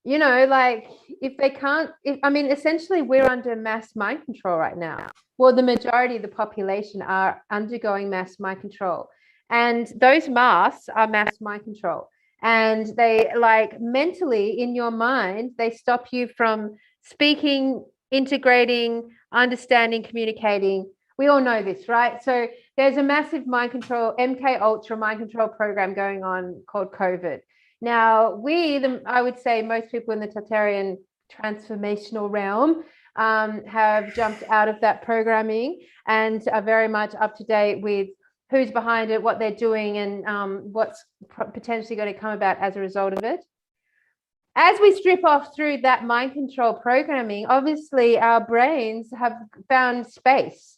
Speaker 1: like if they can't, essentially we're under mass mind control right now. Well, the majority of the population are undergoing mass mind control, and those masks are mass mind control. And they, like, mentally in your mind, they stop you from speaking, integrating, understanding, communicating. We all know this, right? So there's a massive mind control, MK Ultra mind control program going on called COVID. Now, I would say most people in the Tartarian transformational realm have jumped out of that programming and are very much up to date with who's behind it, what they're doing, and what's potentially going to come about as a result of it. As we strip off through that mind control programming, obviously our brains have found space.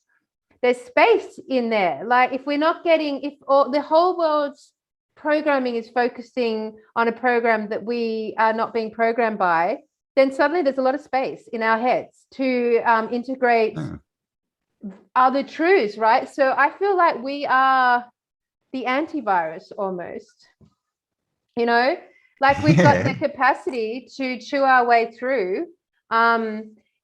Speaker 1: There's space in there. Like if we're not getting, if the whole world's programming is focusing on a program that we are not being programmed by, then suddenly there's a lot of space in our heads to integrate other truths, right? So I feel like we are the antivirus almost, like we've got the capacity to chew our way through.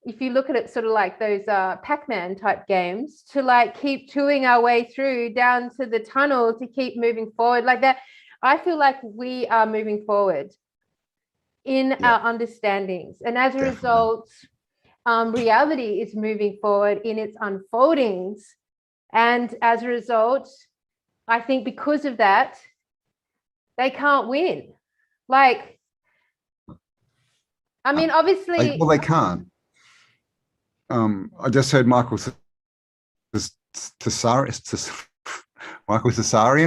Speaker 1: If you look at it sort of like those Pac-Man type games, to like keep chewing our way through down to the tunnel to keep moving forward like that. I feel like we are moving forward in our understandings. And as a result, reality is moving forward in its unfoldings. And as a result, I think because of that, they can't win. Like, obviously.
Speaker 2: Well, they can't. I just heard Michael Tsarian,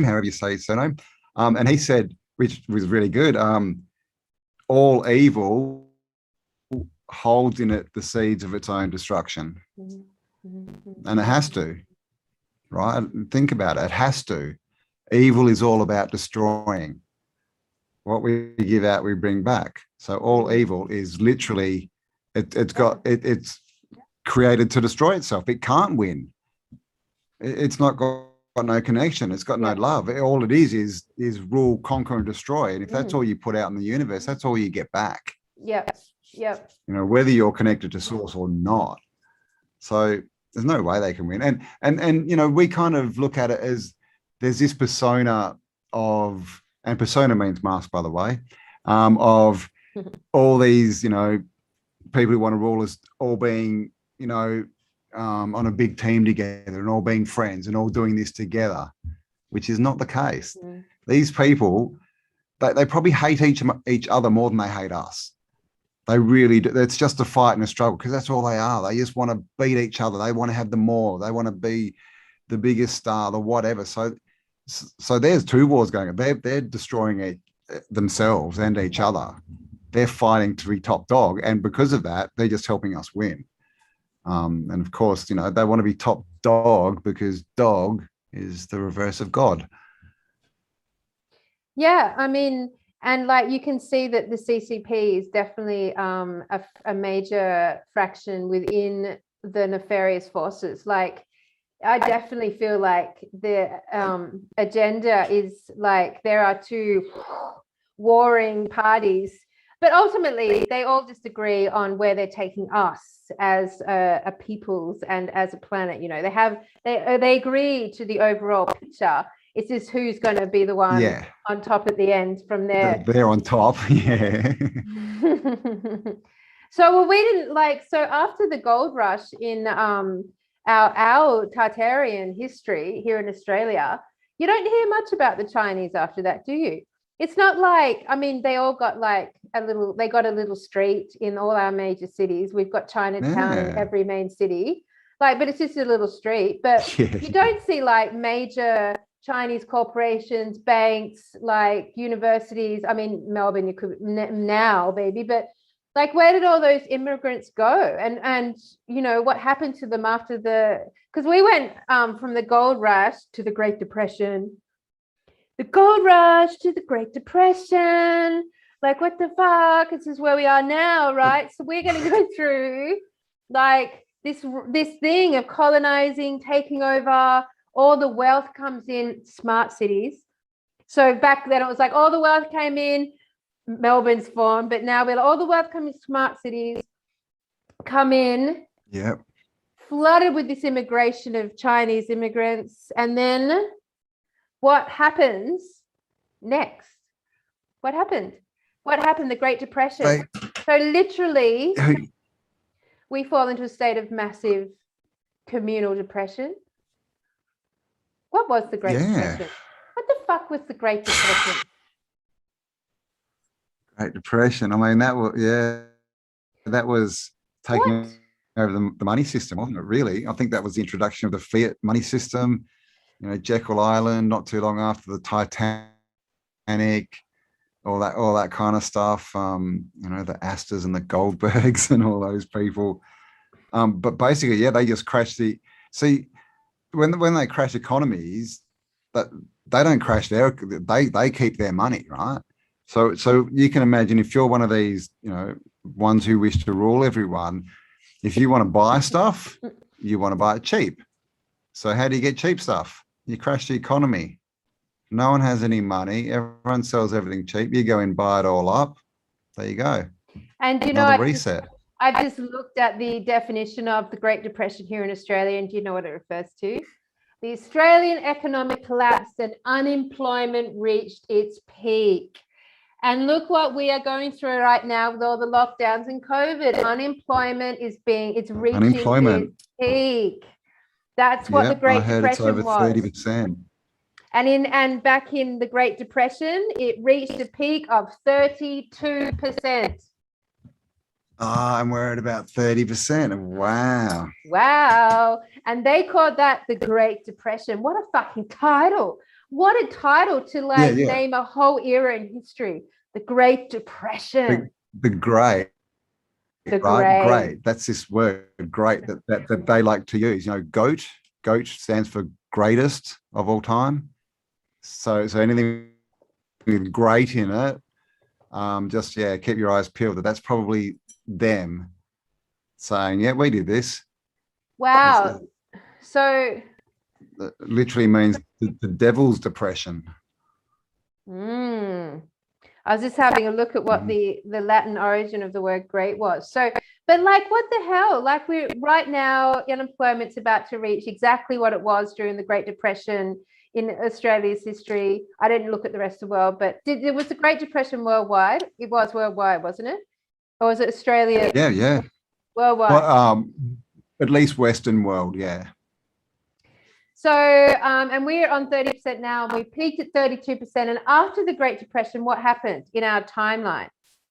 Speaker 2: however you say his surname, and he said, which was really good, all evil holds in it the seeds of its own destruction. And it has to, right? Think about it. It has to. Evil is all about destroying. What we give out, we bring back. So all evil is literally, it's created to destroy itself. It can't win. It's not got no connection. It's got no love. All it is rule, conquer, and destroy. And if that's all you put out in the universe, that's all you get back.
Speaker 1: Yep.
Speaker 2: Whether you're connected to source or not. So there's no way they can win. And we kind of look at it as there's this persona of, and persona means mask, by the way, of all these, people who want to rule us all being, on a big team together and all being friends and all doing this together, which is not the case. These people, they probably hate each other more than they hate us. They really do. It's just a fight and a struggle, because that's all they are. They just want to beat each other. They want to have the more. They want to be the biggest star, the whatever. So there's two wars going on. They're destroying themselves and each other. They're fighting to be top dog, and because of that, they're just helping us win. And of course, they want to be top dog because dog is the reverse of God.
Speaker 1: Yeah, I mean, and like you can see that the CCP is definitely a major fraction within the nefarious forces. Like, I definitely feel like the agenda is like there are two warring parties, but ultimately they all just agree on where they're taking us as a peoples and as a planet. They agree to the overall picture. It's just who's going to be the one on top at the end from there.
Speaker 2: They're on top, yeah.
Speaker 1: So after the gold rush in our Tartarian history here in Australia, you don't hear much about the Chinese after that, do you? It's not like, I mean, they all got they got a little street in all our major cities. We've got Chinatown in every main city, but it's just a little street. But you don't see like major Chinese corporations, banks, like universities. I mean, Melbourne, you could now, baby, but like, where did all those immigrants go? And what happened to them after because we went from the gold rush to the Great Depression, the gold rush to the Great Depression. Like, what the fuck? This is where we are now, right? So we're going to go through like this thing of colonizing, taking over. All the wealth comes in smart cities. So back then it was like all the wealth came in, Melbourne's formed, but now all the wealth coming smart cities come in.
Speaker 2: Yep.
Speaker 1: Flooded with this immigration of Chinese immigrants. And then what happens next? What happened? The Great Depression. So literally we fall into a state of massive communal depression. What was the Great Depression? What the fuck was the Great Depression?
Speaker 2: Great Depression. I mean, that was taking over the money system, wasn't it? Really, I think that was the introduction of the fiat money system. Jekyll Island, not too long after the Titanic, all that kind of stuff. The Astors and the Goldbergs and all those people. But basically, they just crashed when they crash economies, that they don't crash they keep their money, right? So you can imagine if you're one of these, ones who wish to rule everyone, if you want to buy stuff, you want to buy it cheap. So how do you get cheap stuff? You crash the economy. No one has any money. Everyone sells everything cheap. You go and buy it all up. There you go.
Speaker 1: And
Speaker 2: another reset.
Speaker 1: I just looked at the definition of the Great Depression here in Australia, and do you know what it refers to? The Australian economic collapse and unemployment reached its peak. And look what we are going through right now with all the lockdowns and COVID. Unemployment is reaching its peak. That's what the Great Depression
Speaker 2: it's over
Speaker 1: was.
Speaker 2: 30%.
Speaker 1: And back in the Great Depression, it reached a peak of 32%.
Speaker 2: And we're at about 30%. Wow.
Speaker 1: Wow. And they called that the Great Depression. What a fucking title. What a title to name a whole era in history. The Great Depression.
Speaker 2: The great.
Speaker 1: The
Speaker 2: right? Great. That's this word, great, that they like to use. GOAT. GOAT stands for greatest of all time. So anything with great in it, just keep your eyes peeled. That's probably them saying, yeah, we did this.
Speaker 1: Wow. So
Speaker 2: That literally means the devil's depression.
Speaker 1: I was just having a look at what the Latin origin of the word great was. So, but like, what the hell? Like, we're right now, unemployment's about to reach exactly what it was during the Great Depression in Australia's history. I didn't look at the rest of the world, but was the Great Depression worldwide? It was worldwide, wasn't it? Or was it Australia?
Speaker 2: Yeah.
Speaker 1: Worldwide.
Speaker 2: Well, at least Western world, yeah.
Speaker 1: So, and we're on 30% now. We peaked at 32%. And after the Great Depression, what happened in our timeline?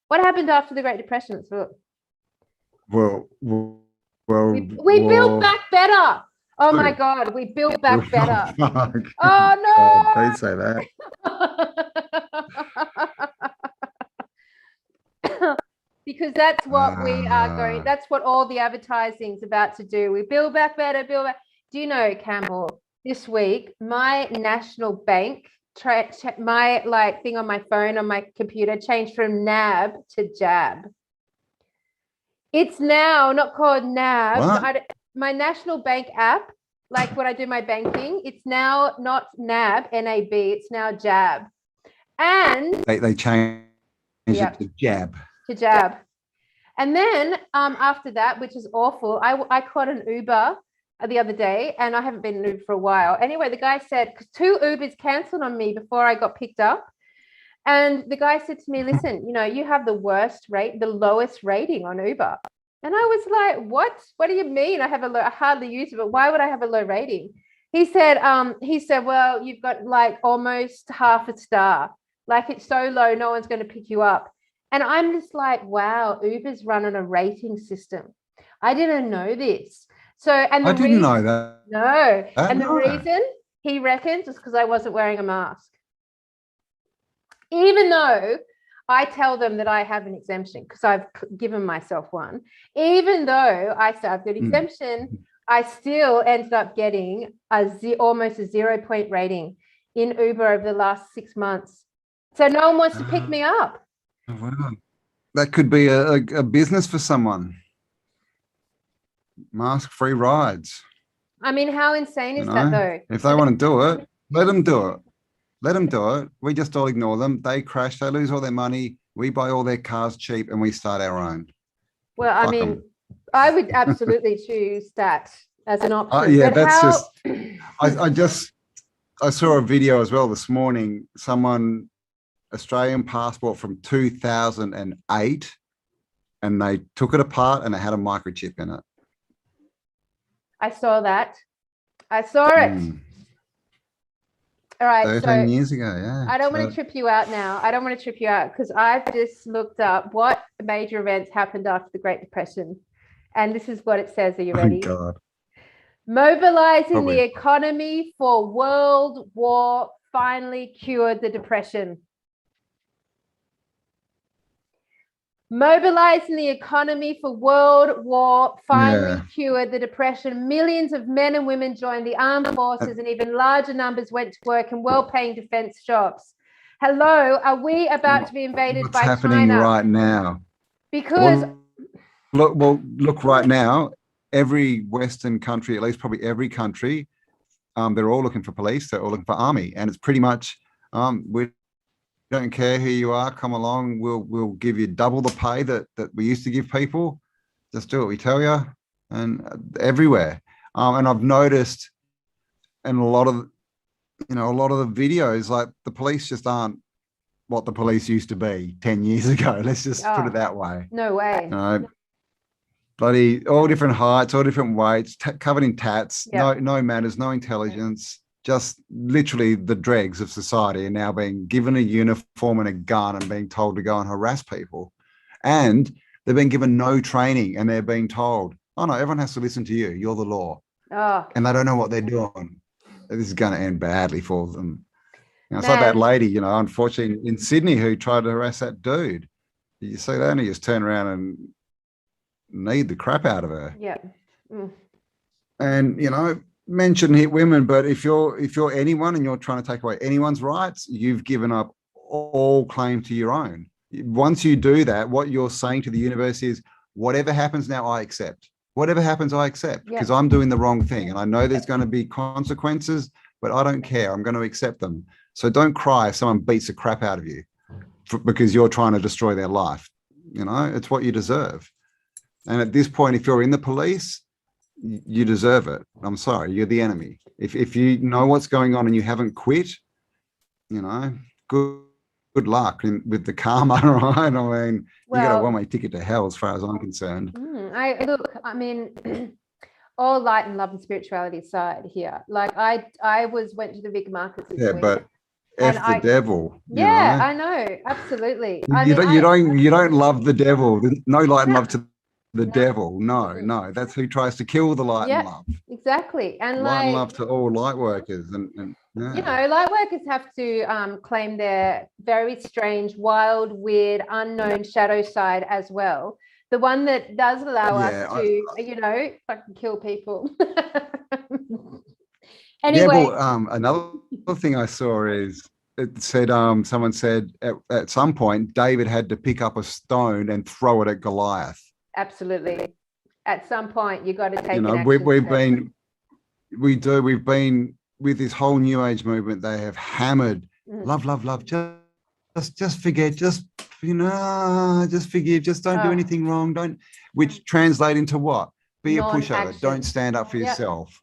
Speaker 1: What happened after the Great Depression? Let's look.
Speaker 2: Well,
Speaker 1: we built back better. Oh my God, we built back better. Oh no!
Speaker 2: God, don't say that.
Speaker 1: Because that's what we are going. That's what all the advertising's about to do. We build back better, build back. Do you know, Cambell, this week, my national bank, my like thing on my phone, on my computer, changed from NAB to JAB. It's now not called NAB. My national bank app, like when I do my banking, it's now not NAB, NAB, it's now JAB. And
Speaker 2: they changed it to JAB.
Speaker 1: To JAB. And then after that, which is awful, I caught an Uber the other day, and I haven't been in Uber for a while. Anyway, the guy said, because 2 Ubers cancelled on me before I got picked up. And the guy said to me, listen, you have the lowest rating on Uber. And I was like, what? What do you mean? I hardly use it, but why would I have a low rating? He said, well, you've got like almost half a star. Like, it's so low, no one's going to pick you up. And I'm just like, wow, Uber's run on a rating system. I didn't know this. So, and
Speaker 2: I didn't know that.
Speaker 1: No. And the reason, he reckons, is because I wasn't wearing a mask. Even though I tell them that I have an exemption, because I've given myself one. Even though I said I've got exemption, I still ended up getting almost a 0-point rating in Uber over the last 6 months. So no one wants to pick me up.
Speaker 2: Wow. That could be a business for someone. Mask-free rides.
Speaker 1: I mean, how insane is that, though?
Speaker 2: If they want to do it, let them do it. Let them do it. We just all ignore them. They crash. They lose all their money. We buy all their cars cheap, and we start our own.
Speaker 1: Well, I mean, I would absolutely choose that as an option.
Speaker 2: Yeah, but that's I saw a video as well this morning. Someone, Australian passport from 2008, and they took it apart and it had a microchip in it.
Speaker 1: I saw that. I saw it. All right.
Speaker 2: 13 years ago, yeah.
Speaker 1: I don't want to trip you out now. I don't want to trip you out because I've just looked up what major events happened after the Great Depression. And this is what it says. Are you ready?
Speaker 2: Oh, God.
Speaker 1: Mobilizing the economy for World War finally cured the Depression. Mobilizing the economy for World War finally cured the Depression. Millions of men and women joined the armed forces, and even larger numbers went to work in well-paying defense jobs. Hello, are we about to be invaded by China?
Speaker 2: What's happening right now?
Speaker 1: Because
Speaker 2: look right now, every Western country, at least probably every country, they're all looking for police, they're all looking for army, and it's pretty much we don't care who you are, come along, we'll give you double the pay that we used to give people. Just do what we tell you. And everywhere. And I've noticed in a lot of the videos, like the police just aren't what the police used to be 10 years ago. Let's just put it that way.
Speaker 1: No way.
Speaker 2: Bloody all different heights, all different weights, covered in tats, no manners, no intelligence. Just literally the dregs of society are now being given a uniform and a gun and being told to go and harass people. And they've been given no training and they're being told, oh no, everyone has to listen to you. You're the law. And they don't know what they're doing. This is going to end badly for them. It's like that lady, unfortunately in Sydney who tried to harass that dude. Did you see that? And he just turned around and kneed the crap out of her.
Speaker 1: Yeah.
Speaker 2: And, men shouldn't hit women, but if you're anyone and you're trying to take away anyone's rights, you've given up all claim to your own. Once you do that, what you're saying to the universe is, whatever happens now, I accept. Whatever happens, I accept, because I'm doing the wrong thing. And I know there's going to be consequences, but I don't care. I'm going to accept them. So don't cry if someone beats the crap out of you because you're trying to destroy their life. You know, it's what you deserve. And at this point, if you're in the police, you deserve it. I'm sorry, you're the enemy. If you know what's going on and you haven't quit, you know, good luck with the karma, right? I mean, you got a one-way ticket to hell as far as I'm concerned.
Speaker 1: I mean, all light and love and spirituality aside here. Like I went to the big markets this week.
Speaker 2: But the devil.
Speaker 1: Yeah, I know, absolutely.
Speaker 2: You don't love the devil. There's no light and love to the devil. No, that's who tries to kill the light and love.
Speaker 1: Exactly. And
Speaker 2: light and love to all light workers. And
Speaker 1: you know, light workers have to claim their very strange, wild, weird, unknown shadow side as well. The one that does allow us to, you know, fucking kill people. Anyway.
Speaker 2: Another thing I saw is it said someone said at some point David had to pick up a stone and throw it at Goliath.
Speaker 1: Absolutely. At some point, you got to take.
Speaker 2: You know, we've been with this whole New Age movement. They have hammered love. Just forget. Just forgive. Just don't do anything wrong. Which translate into what? Be a pushover. Don't stand up for yourself.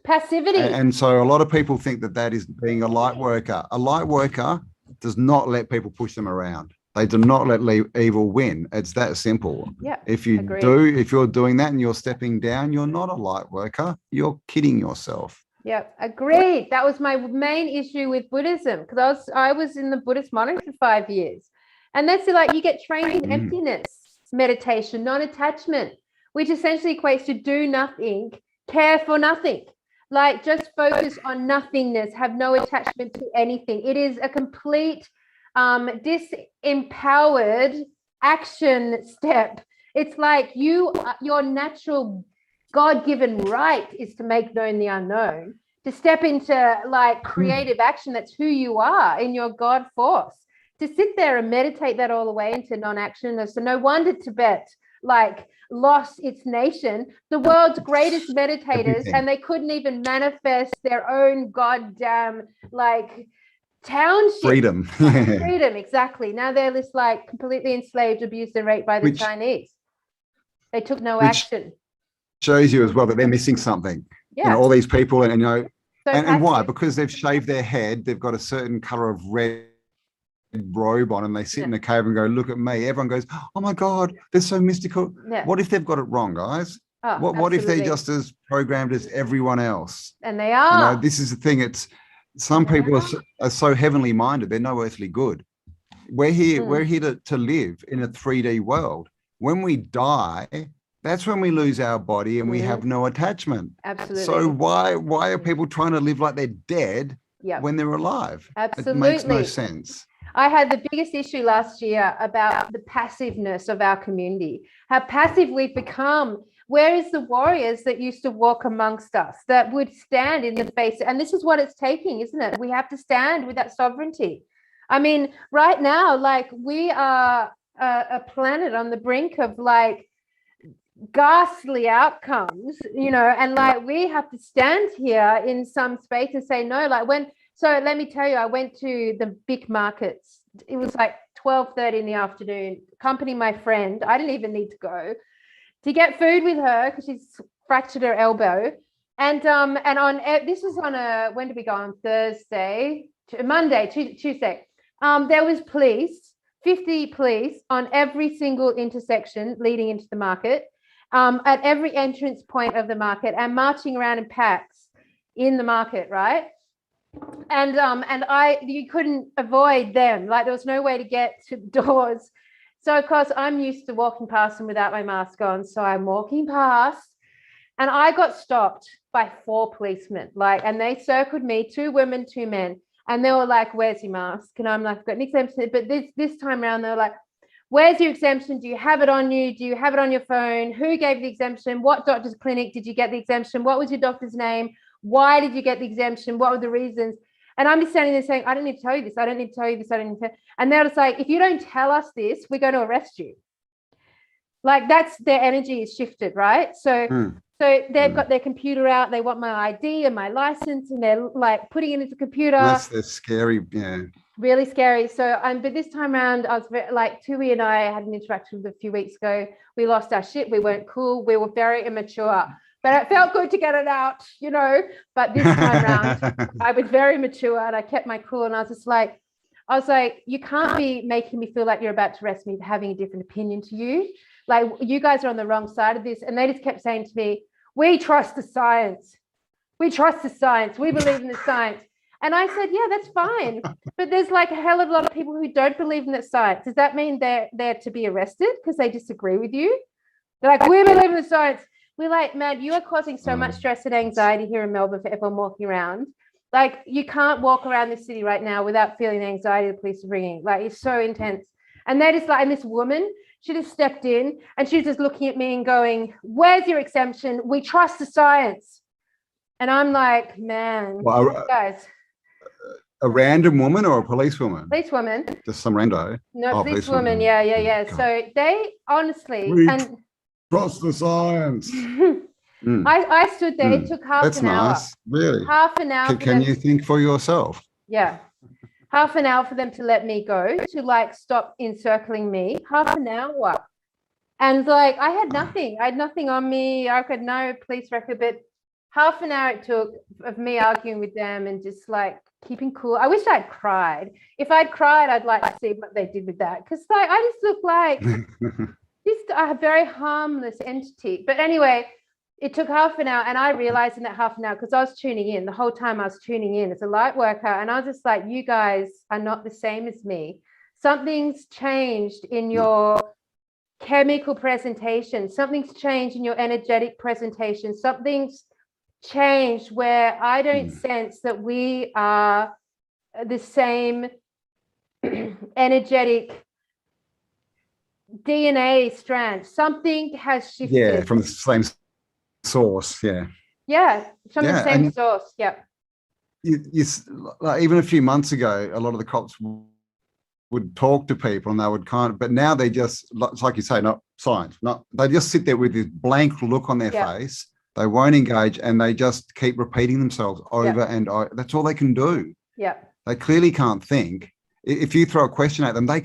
Speaker 1: Passivity.
Speaker 2: And so a lot of people think that is being a light worker. A light worker does not let people push them around. They do not let evil win. It's that simple.
Speaker 1: Yeah.
Speaker 2: If you're doing that and you're stepping down, you're not a light worker. You're kidding yourself.
Speaker 1: Yeah, agreed. That was my main issue with Buddhism, because I was in the Buddhist monastery for 5 years. And that's like you get trained in emptiness, meditation, non-attachment, which essentially equates to do nothing, care for nothing. Like just focus on nothingness, have no attachment to anything. It is a complete disempowered action step. It's like your natural God-given right is to make known the unknown, to step into like creative action. That's who you are in your God force. To sit there and meditate that all the way into non-action. So no wonder Tibet like lost its nation, the world's greatest meditators, and they couldn't even manifest their own goddamn like township.
Speaker 2: Freedom,
Speaker 1: exactly. Now they're just like completely enslaved, abused, and raped by the Chinese. They took no action.
Speaker 2: Shows you as well that they're missing something.
Speaker 1: Yeah,
Speaker 2: you know, all these people, and you know,
Speaker 1: so
Speaker 2: and why? Because they've shaved their head, they've got a certain color of red robe on, and they sit in a cave and go, "Look at me." Everyone goes, "Oh my God, they're so mystical." What if they've got it wrong, guys? What if they're just as programmed as everyone else?
Speaker 1: And they are.
Speaker 2: You know, this is the thing. It's some people are so heavenly minded, they're no earthly good. We're here to live in a 3D world. When we die, that's when we lose our body and we have no attachment.
Speaker 1: Absolutely.
Speaker 2: So why are people trying to live like they're dead when they're alive?
Speaker 1: Absolutely.
Speaker 2: It makes no sense.
Speaker 1: I had the biggest issue last year about the passiveness of our community, how passive we've become. Where is the warriors that used to walk amongst us, that would stand in the face? And this is what it's taking, isn't it? We have to stand with that sovereignty. I mean, right now, like we are a planet on the brink of like ghastly outcomes, you know, and like we have to stand here in some space and say no. Like so let me tell you, I went to the big markets. It was like 12:30 in the afternoon, accompany my friend. I didn't even need to go to get food with her because she's fractured her elbow. And this was on when did we go? On Monday, Tuesday. There was 50 police on every single intersection leading into the market, at every entrance point of the market, and marching around in packs in the market, right? And you couldn't avoid them. Like there was no way to get to doors. So of course I'm used to walking past them without my mask on. So I'm walking past, and I got stopped by 4 policemen. And they circled me, 2 women, 2 men, and they were like, "Where's your mask?" And I'm like, "I've got Nick's empty." But this time around, they were like, Where's your exemption? Do you have it on you? Do you have it on your phone? Who gave the exemption? What doctor's clinic did you get the exemption? What was your doctor's name? Why did you get the exemption? What were the reasons? And I'm just standing there saying, I don't need to tell you this. I don't need to tell you this. I don't need to. And they're just like, if you don't tell us this, we're going to arrest you. Like, that's their energy is shifted, right? So they've got their computer out. They want my ID and my license, and they're like putting it into the computer.
Speaker 2: That's scary. Yeah.
Speaker 1: Really scary. So, but this time around, I was like, Tui and I had an interaction with a few weeks ago. We lost our shit. We weren't cool. We were very immature, but it felt good to get it out, you know. But this time around, I was very mature and I kept my cool. And I was like, you can't be making me feel like you're about to arrest me for having a different opinion to you. Like, you guys are on the wrong side of this. And they just kept saying to me, we trust the science. We trust the science. We believe in the science. And I said, yeah, that's fine. But there's like a hell of a lot of people who don't believe in the science. Does that mean they're to be arrested because they disagree with you? They're like, we believe in the science. We're like, man, you are causing so much stress and anxiety here in Melbourne for everyone walking around. Like, you can't walk around the city right now without feeling the anxiety the police are bringing. Like, it's so intense. And they're just like, and this woman, she just stepped in and she was just looking at me and going, where's your exemption? We trust the science. And I'm like, man, guys.
Speaker 2: A random woman or a policewoman?
Speaker 1: Policewoman.
Speaker 2: Just some rando.
Speaker 1: No, policewoman. Yeah. God. So they honestly and
Speaker 2: trust the science.
Speaker 1: I stood there. It took half an hour.
Speaker 2: That's nice. Really?
Speaker 1: Half an hour.
Speaker 2: Can you think for yourself?
Speaker 1: Yeah. Half an hour for them to let me go, to like stop encircling me. Half an hour. And like, I had nothing. I had nothing on me. I had no police record, but half an hour it took of me arguing with them and just like keeping cool. I wish I'd cried. If I'd cried, I'd like to see what they did with that. Because like, I just look like just a very harmless entity. But anyway, it took half an hour, and I realized in that half an hour, because I was tuning in the whole time, I was tuning in as a light worker, and I was just like, you guys are not the same as me. Something's changed in your chemical presentation. Something's changed in your energetic presentation. Something's changed where I don't sense that we are the same energetic DNA strand. Something has shifted.
Speaker 2: Yeah, from the same source.
Speaker 1: Yeah, from the same source. Yeah.
Speaker 2: You like, even a few months ago, a lot of the cops would talk to people and they would but now they just, it's like you say, not science, they just sit there with this blank look on their face. They won't engage, and they just keep repeating themselves over and over. That's all they can do. Yeah. They clearly can't think. If you throw a question at them, they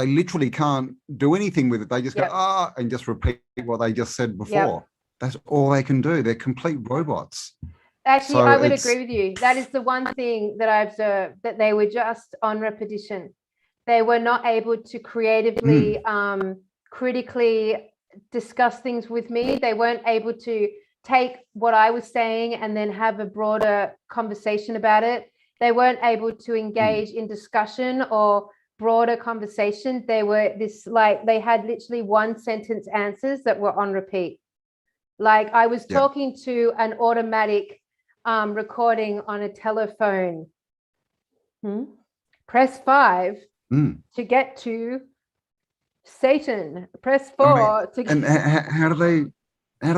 Speaker 2: literally can't do anything with it. They just go, and just repeat what they just said before. That's all they can do. They're complete robots.
Speaker 1: Actually, so I would agree with you. That is the one thing that I observed, that they were just on repetition. They were not able to creatively, critically discuss things with me. They weren't able to take what I was saying and then have a broader conversation about it. They weren't able to engage in discussion or broader conversation. They were they had literally one sentence answers that were on repeat. Like, I was talking to an automatic recording on a telephone. Press 5 to get to Satan. Press 4 to get.
Speaker 2: And how do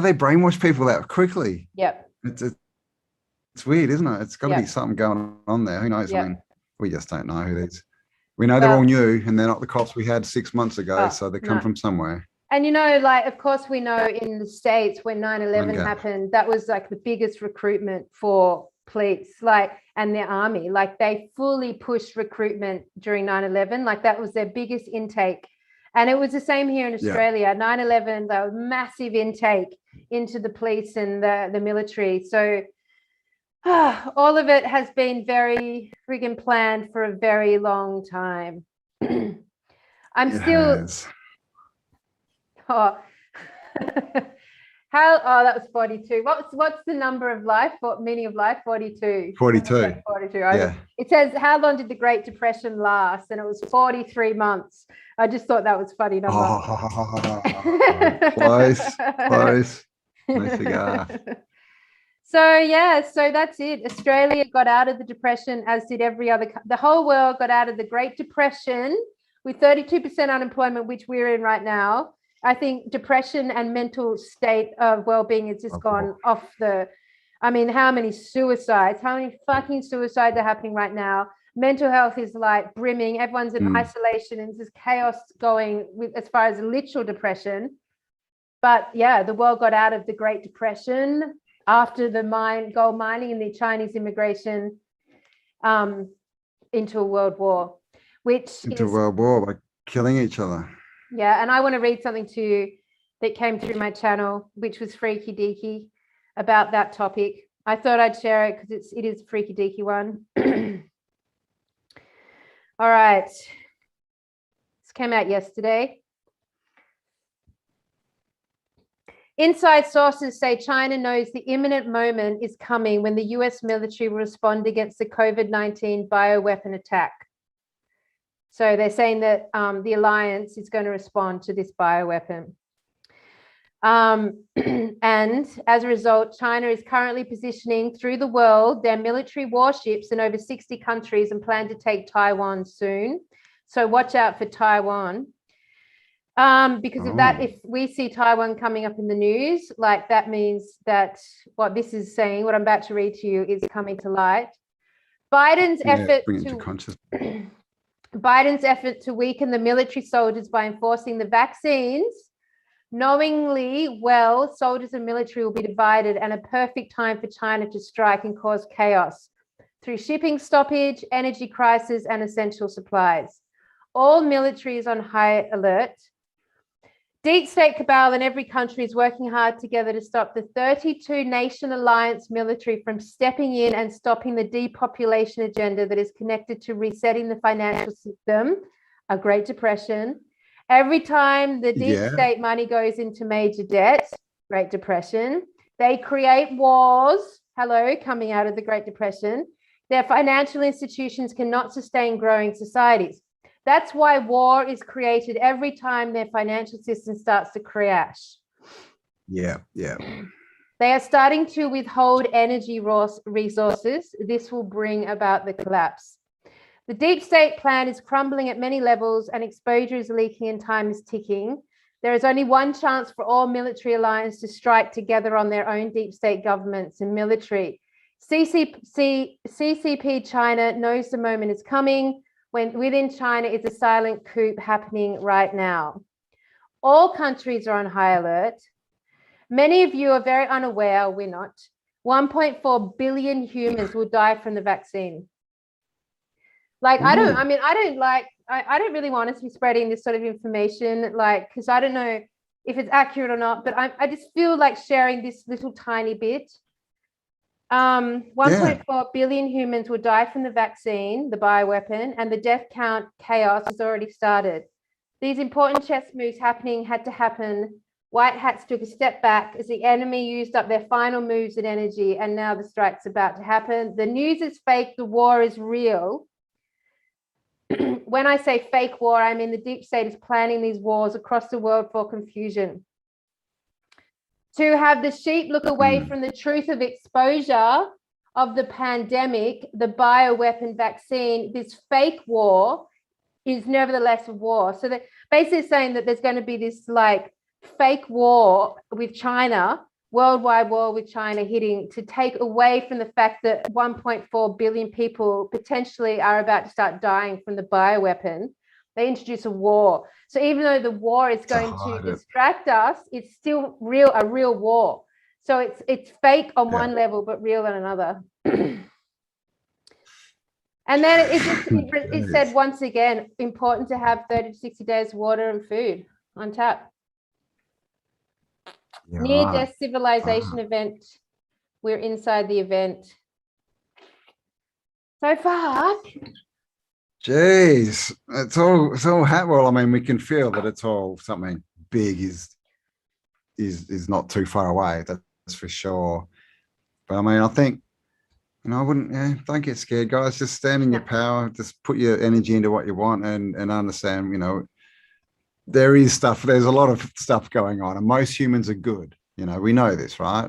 Speaker 2: they brainwash people that quickly?
Speaker 1: Yep.
Speaker 2: It's weird, isn't it? It's got to be something going on there. Who knows? I mean, we just don't know who these. We know they're all new, and they're not the cops we had 6 months ago, so they come from somewhere.
Speaker 1: And, you know, like, of course, we know in the States when 9/11 happened, that was like the biggest recruitment for police, like, and their army. Like, they fully pushed recruitment during 9/11. Like, that was their biggest intake. And it was the same here in Australia. 9/11, there was massive intake into the police and the military. So all of it has been very friggin' planned for a very long time. I'm still... Oh, that was 42. What's the number of life? What meaning of life? 42.
Speaker 2: 42.
Speaker 1: 42. It says, how long did the Great Depression last? And it was 43 months. I just thought that was funny number.
Speaker 2: Close. No cigar.
Speaker 1: So that's it. Australia got out of the Depression, as did every other. The whole world got out of the Great Depression with 32% unemployment, which we're in right now, I think depression and mental state of well-being has just gone off the, I mean, how many suicides, how many fucking suicides are happening right now? Mental health is like brimming. Everyone's in isolation and there's chaos going with, as far as literal depression. But yeah, the world got out of the Great Depression after the gold mining and the Chinese immigration into a world war,
Speaker 2: world war by killing each other.
Speaker 1: Yeah, and I want to read something to you that came through my channel, which was freaky deaky about that topic. I thought I'd share it because it is a freaky deaky one. All right. This came out yesterday. Inside sources say China knows the imminent moment is coming when the US military will respond against the COVID-19 bioweapon attack. So they're saying that the alliance is going to respond to this bioweapon. And as a result, China is currently positioning through the world their military warships in over 60 countries and plan to take Taiwan soon. So watch out for Taiwan. Because of that, if we see Taiwan coming up in the news, like that means that what this is saying, what I'm about to read to you, is coming to light. Biden's effort to weaken the military soldiers by enforcing the vaccines, knowingly well, soldiers and military will be divided, and a perfect time for China to strike and cause chaos through shipping stoppage, energy crisis, and essential supplies. All military is on high alert. Deep state cabal in every country is working hard together to stop the 32-nation alliance military from stepping in and stopping the depopulation agenda that is connected to resetting the financial system, a Great Depression. Every time the deep state money goes into major debt, Great Depression, they create wars, coming out of the Great Depression. Their financial institutions cannot sustain growing societies. That's why war is created every time their financial system starts to crash.
Speaker 2: Yeah.
Speaker 1: They are starting to withhold energy resources. This will bring about the collapse. The deep state plan is crumbling at many levels and exposure is leaking and time is ticking. There is only one chance for all military alliances to strike together on their own deep state governments and military. CCP China knows the moment is coming. When within China is a silent coup happening right now. All countries are on high alert. Many of you are very unaware, we're not. 1.4 billion humans will die from the vaccine. Like, I don't really want us to be spreading this sort of information, like, because I don't know if it's accurate or not, but I just feel like sharing this little tiny bit. 1.4 billion humans will die from the vaccine, the bioweapon, and the death count chaos has already started. These important chess moves had to happen. White hats took a step back as the enemy used up their final moves and energy, and now the strike's about to happen. The news is fake, the war is real. When I say fake war, I mean the deep state is planning these wars across the world for confusion. To have the sheep look away from the truth of exposure of the pandemic, the bioweapon vaccine, this fake war is nevertheless a war. So they're basically saying that there's going to be this like fake war with China, worldwide war with China hitting to take away from the fact that 1.4 billion people potentially are about to start dying from the bioweapon. They introduce a war. So even though the war is going to distract us, it's still a real war. So it's fake on one level, but real on another. And then it said once again, important to have 30 to 60 days water and food on tap. Near-death civilization event. We're inside the event. So far.
Speaker 2: Jeez, it's all well, I mean, we can feel that it's all something big is not too far away, that's for sure. But I mean, I think, I wouldn't, don't get scared, guys. Just stand in your power, just put your energy into what you want and understand, there's a lot of stuff going on and most humans are good. We know this, right?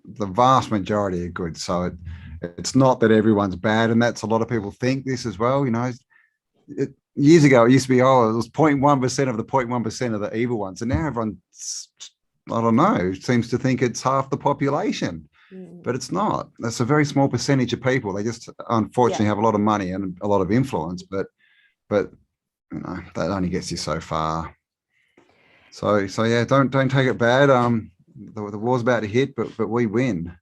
Speaker 2: The vast majority are good. So it's not that everyone's bad. And that's a lot of people think this as well, years ago, it used to be, oh, it was 0.1% of the 0.1% of the evil ones. And now everyone, I don't know, seems to think it's half the population, but it's not. That's a very small percentage of people. They just unfortunately have a lot of money and a lot of influence, but you know, that only gets you so far. So yeah, don't take it bad. The war's about to hit, but we win.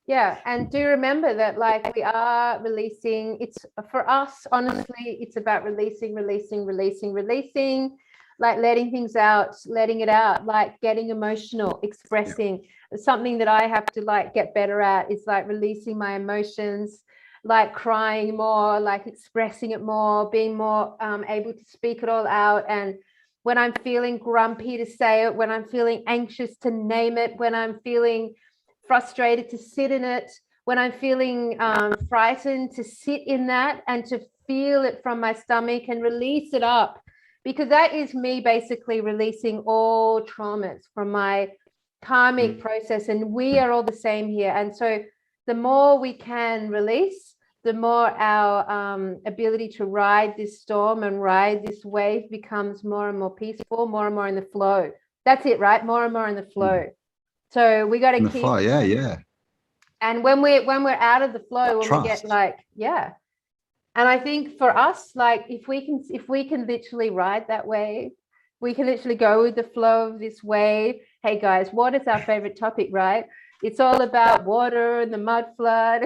Speaker 1: Yeah, and do remember that, like, we are releasing. It's for us, honestly, it's about releasing, like letting things out, letting it out, like getting emotional, expressing. Something that I have to like get better at is like releasing my emotions, like crying more, like expressing it more, being more able to speak it all out. And when I'm feeling grumpy, to say it, when I'm feeling anxious, to name it, when I'm feeling frustrated, to sit in it, when I'm feeling frightened, to sit in that and to feel it from my stomach and release it up, because that is me basically releasing all traumas from my karmic process, and we are all the same here. And so the more we can release, the more our ability to ride this storm and ride this wave becomes more and more peaceful, more and more in the flow. That's it, right? More and more in the flow. So we got to keep
Speaker 2: flow, yeah.
Speaker 1: And when we're out of the flow, when
Speaker 2: Trust.
Speaker 1: we get like, yeah. And I think for us, like if we can literally ride that wave, we can literally go with the flow of this wave. Hey guys, what is our favorite topic, right? It's all about water and the mud flood.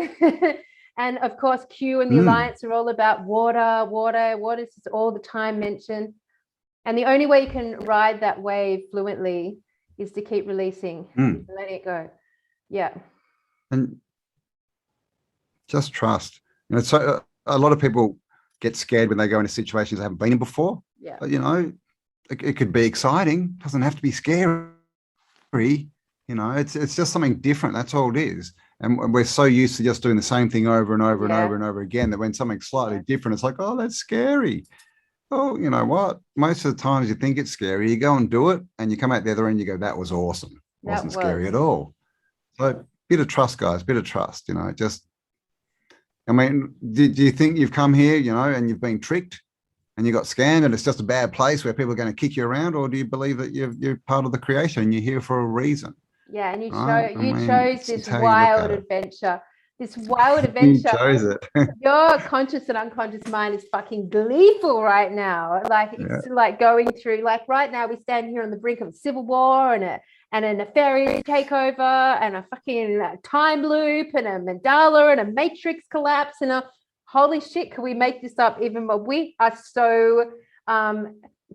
Speaker 1: And of course, Q and the Alliance are all about water. Water is all the time mentioned. And the only way you can ride that wave fluently is to keep releasing, letting it go. Yeah.
Speaker 2: And just trust. You know, so a lot of people get scared when they go into situations they haven't been in before.
Speaker 1: Yeah.
Speaker 2: But, you know, it could be exciting. It doesn't have to be scary. You know, it's just something different. That's all it is. And we're so used to just doing the same thing over and over and over and over again that when something's slightly different, it's like, oh, that's scary. Oh, you know what? Most of the times you think it's scary, you go and do it, and you come out the other end, you go, that was awesome. It wasn't scary at all. So bit of trust, guys, bit of trust, you know, just, I mean, do you think you've come here, you know, and you've been tricked and you got scammed and it's just a bad place where people are going to kick you around, or do you believe that you're part of the creation and you're here for a reason?
Speaker 1: Yeah, and you
Speaker 2: Right?
Speaker 1: chose this wild adventure. This wild adventure.
Speaker 2: You chose it.
Speaker 1: Your conscious and unconscious mind is fucking gleeful right now. Like it's like going through, like right now we stand here on the brink of a civil war and a nefarious takeover and a fucking time loop and a mandala and a matrix collapse and a holy shit, can we make this up even more? We are so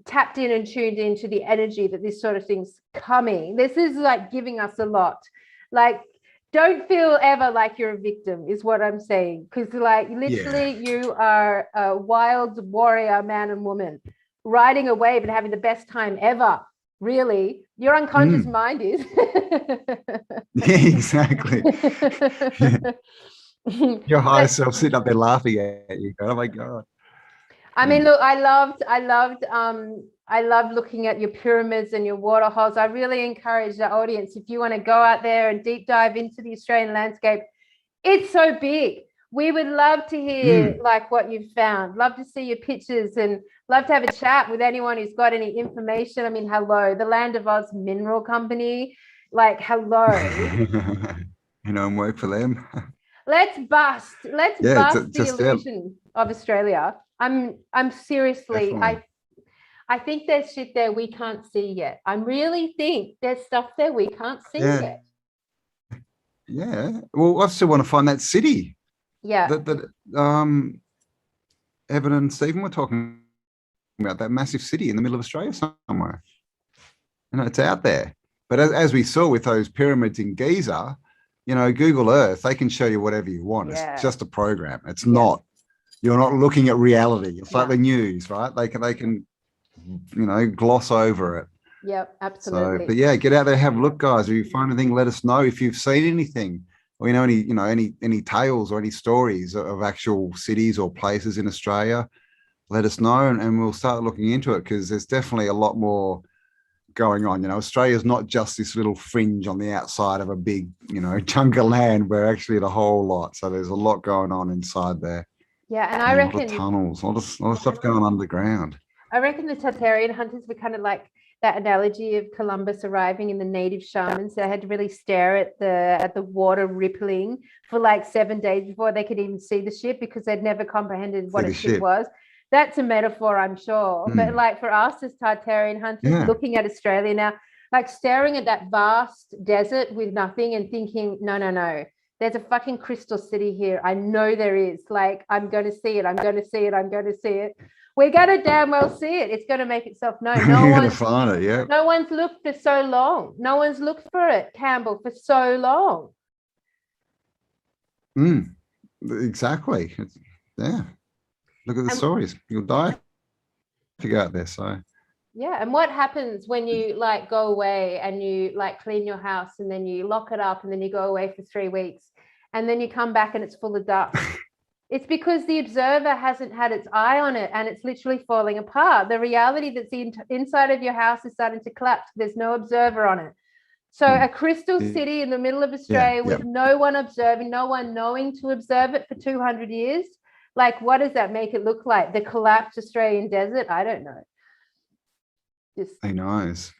Speaker 1: tapped in and tuned into the energy that this sort of thing's coming. This is like giving us a lot. Like, don't feel ever like you're a victim is what I'm saying, because like literally you are a wild warrior man and woman riding a wave and having the best time ever. Really, your unconscious mind is.
Speaker 2: Yeah, exactly. Your higher self sitting up there laughing at you. Oh my God.
Speaker 1: I mean, look, I loved looking at your pyramids and your water holes. I really encourage the audience, if you want to go out there and deep dive into the Australian landscape, it's so big. We would love to hear like what you've found. Love to see your pictures and love to have a chat with anyone who's got any information. I mean, hello, the Land of Oz Mineral Company. Like, hello.
Speaker 2: You know, and work for them.
Speaker 1: Let's bust the illusion of Australia. I'm seriously,
Speaker 2: definitely.
Speaker 1: I think there's shit there we can't see yet. I really think there's stuff there we can't see yet.
Speaker 2: Yeah. Well, I still want to find that city.
Speaker 1: Yeah.
Speaker 2: That Evan and Stephen were talking about, that massive city in the middle of Australia somewhere. You know, it's out there. But as we saw with those pyramids in Giza, you know, Google Earth, they can show you whatever you want. Yeah. It's just a program. It's not, you're not looking at reality. It's like the news, right? They can, you know, gloss over it.
Speaker 1: Yep, absolutely.
Speaker 2: So, but yeah, get out there, have a look, guys. If you find anything, let us know. If you've seen anything, or you know any tales or any stories of actual cities or places in Australia, let us know, and we'll start looking into it, because there's definitely a lot more going on. You know, Australia's not just this little fringe on the outside of a big, you know, chunk of land. We're actually the whole lot. So there's a lot going on inside there.
Speaker 1: Yeah, and I
Speaker 2: A lot of
Speaker 1: reckon
Speaker 2: tunnels, a lot of stuff going underground.
Speaker 1: I reckon the Tartarian hunters were kind of like that analogy of Columbus arriving and the native shamans. They had to really stare at the water rippling for like 7 days before they could even see the ship, because they'd never comprehended what a ship was. That's a metaphor, I'm sure. But like for us as Tartarian hunters, looking at Australia now, like staring at that vast desert with nothing and thinking, no, there's a fucking crystal city here. I know there is. Like, I'm going to see it. I'm going to see it. I'm going to see it. We're going to damn well see it. It's going to make itself known.
Speaker 2: You're going to find it, yeah.
Speaker 1: No one's looked for so long. No one's looked for it, Cambell, for so long.
Speaker 2: Exactly. Yeah. Look at the stories. You'll die if you go out there. So
Speaker 1: yeah. And what happens when you like go away and you like clean your house and then you lock it up and then you go away for 3 weeks and then you come back and it's full of dust? It's because the observer hasn't had its eye on it and it's literally falling apart. The reality that's inside of your house is starting to collapse. There's no observer on it. So a crystal city in the middle of Australia with no one observing, no one knowing to observe it for 200 years. Like, what does that make it look like? The collapsed Australian desert? I don't know.
Speaker 2: Who knows?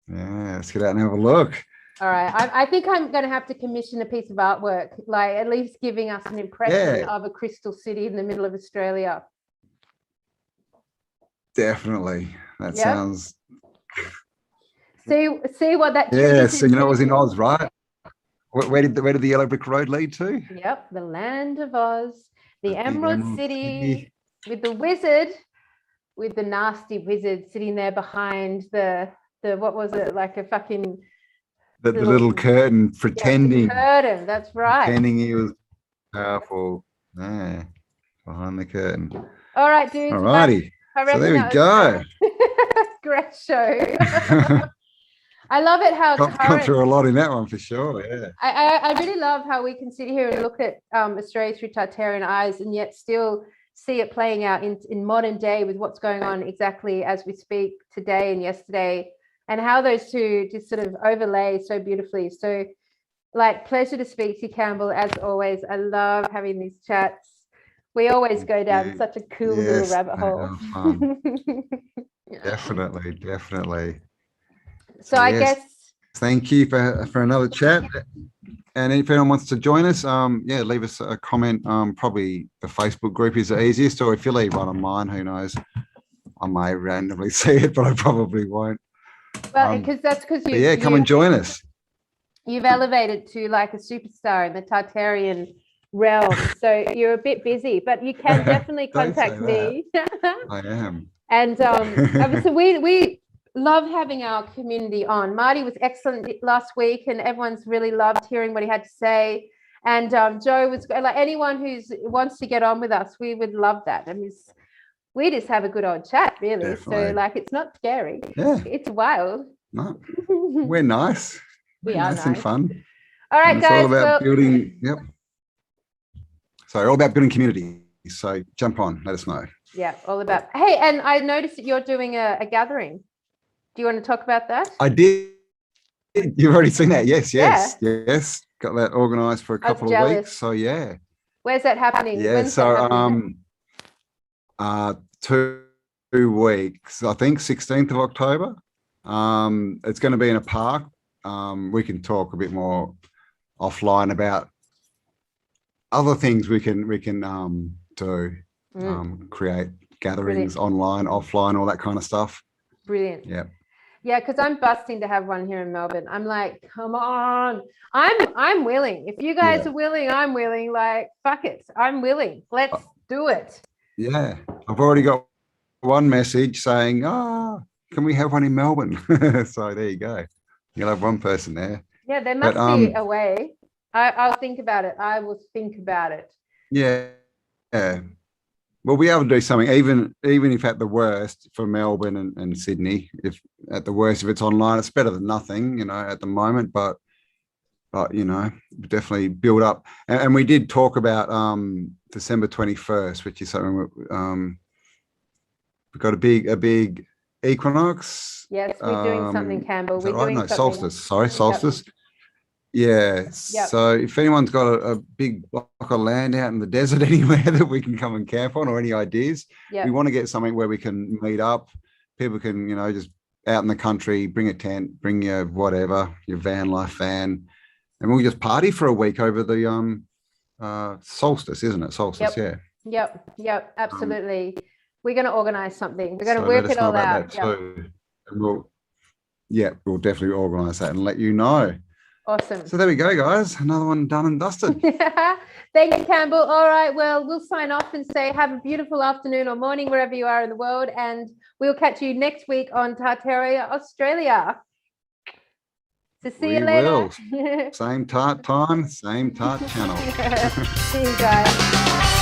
Speaker 2: Yeah, let's get out and have a look.
Speaker 1: All right. I think I'm going to have to commission a piece of artwork, like at least giving us an impression of a crystal city in the middle of Australia.
Speaker 2: Definitely. That sounds...
Speaker 1: See what that...
Speaker 2: Yeah, so you know it was in Oz, right? Where did the yellow brick road lead to?
Speaker 1: Yep, the land of Oz, the Emerald City, with the wizard, with the nasty wizard sitting there behind the what was it, like a fucking... The
Speaker 2: little curtain, pretending.
Speaker 1: Curtain, that's right.
Speaker 2: Pretending he was powerful. Yeah, behind the curtain.
Speaker 1: All right, dudes.
Speaker 2: All righty. So there we go.
Speaker 1: Great show. I love it how
Speaker 2: come through a lot in that one for sure. Yeah.
Speaker 1: I really love how we can sit here and look at Australia through Tartarian eyes and yet still see it playing out in modern day with what's going on exactly as we speak today and yesterday, and how those two just sort of overlay so beautifully. So, like, pleasure to speak to you, Cambell, as always. I love having these chats. We always go down such a cool little rabbit hole.
Speaker 2: Definitely.
Speaker 1: So I guess...
Speaker 2: Thank you for another chat. And if anyone wants to join us, leave us a comment. Probably the Facebook group is the easiest, or if you leave one on mine, who knows? I may randomly see it, but I probably won't.
Speaker 1: Well, that's because you...
Speaker 2: come and join us.
Speaker 1: You've elevated to like a superstar in the Tartarian realm, so you're a bit busy, but you can definitely contact me.
Speaker 2: I am.
Speaker 1: And obviously we love having our community on. Marty was excellent last week and everyone's really loved hearing what he had to say. And Joe was like, anyone who wants to get on with us, we would love that. I mean, we just have a good old chat, really. Definitely. So like, it's not scary. Yeah. It's wild.
Speaker 2: No, we're nice.
Speaker 1: We are nice
Speaker 2: and fun.
Speaker 1: All right, guys.
Speaker 2: All about building. Yep. So all about building community. So jump on, let us know.
Speaker 1: Yeah, all about. Hey, and I noticed that you're doing a gathering. Do you want to talk about that?
Speaker 2: I did. You've already seen that. Yes. Got that organised for a couple of weeks. So yeah.
Speaker 1: Where's that happening?
Speaker 2: Yeah.
Speaker 1: When's
Speaker 2: so 2 weeks. I think 16th of October. It's going to be in a park. We can talk a bit more offline about other things we can do. Create gatherings online, offline, all that kind of stuff.
Speaker 1: Brilliant.
Speaker 2: Yeah,
Speaker 1: because I'm busting to have one here in Melbourne. I'm like, come on. I'm willing. If you guys are willing, I'm willing. Like, fuck it. I'm willing. Let's do it.
Speaker 2: Yeah. I've already got one message saying, can we have one in Melbourne? So there you go. You'll have one person there.
Speaker 1: Yeah, there must be a way. I'll think about it. I will think about it.
Speaker 2: Yeah. We'll be able to do something, even if at the worst for Melbourne and Sydney, if at the worst, if it's online, it's better than nothing, at the moment, but definitely build up. And we did talk about December 21st, which is something we've got a big equinox.
Speaker 1: Yes, we're doing something, Cambell. We're doing something.
Speaker 2: Solstice. Sorry, solstice. Yeah.
Speaker 1: Yep.
Speaker 2: So if anyone's got a big block of land out in the desert anywhere that we can come and camp on, or any ideas,
Speaker 1: Yep.
Speaker 2: we want to get something where we can meet up. People can, just out in the country, bring a tent, bring your whatever, your van life van, and we'll just party for a week over the solstice, isn't it? Solstice,
Speaker 1: Yep.
Speaker 2: yeah.
Speaker 1: Yep. Absolutely. We're going to organize something. We're going to
Speaker 2: So
Speaker 1: work
Speaker 2: let us
Speaker 1: it
Speaker 2: know
Speaker 1: all
Speaker 2: about
Speaker 1: out.
Speaker 2: that too. And we'll definitely organise that and let you know.
Speaker 1: Awesome.
Speaker 2: So there we go, guys. Another one done and dusted.
Speaker 1: Thank you, Campbell. All right. Well, we'll sign off and say have a beautiful afternoon or morning wherever you are in the world. And we'll catch you next week on Tartaria, Australia. So see you later.
Speaker 2: Same tart time, same tart channel.
Speaker 1: See you guys.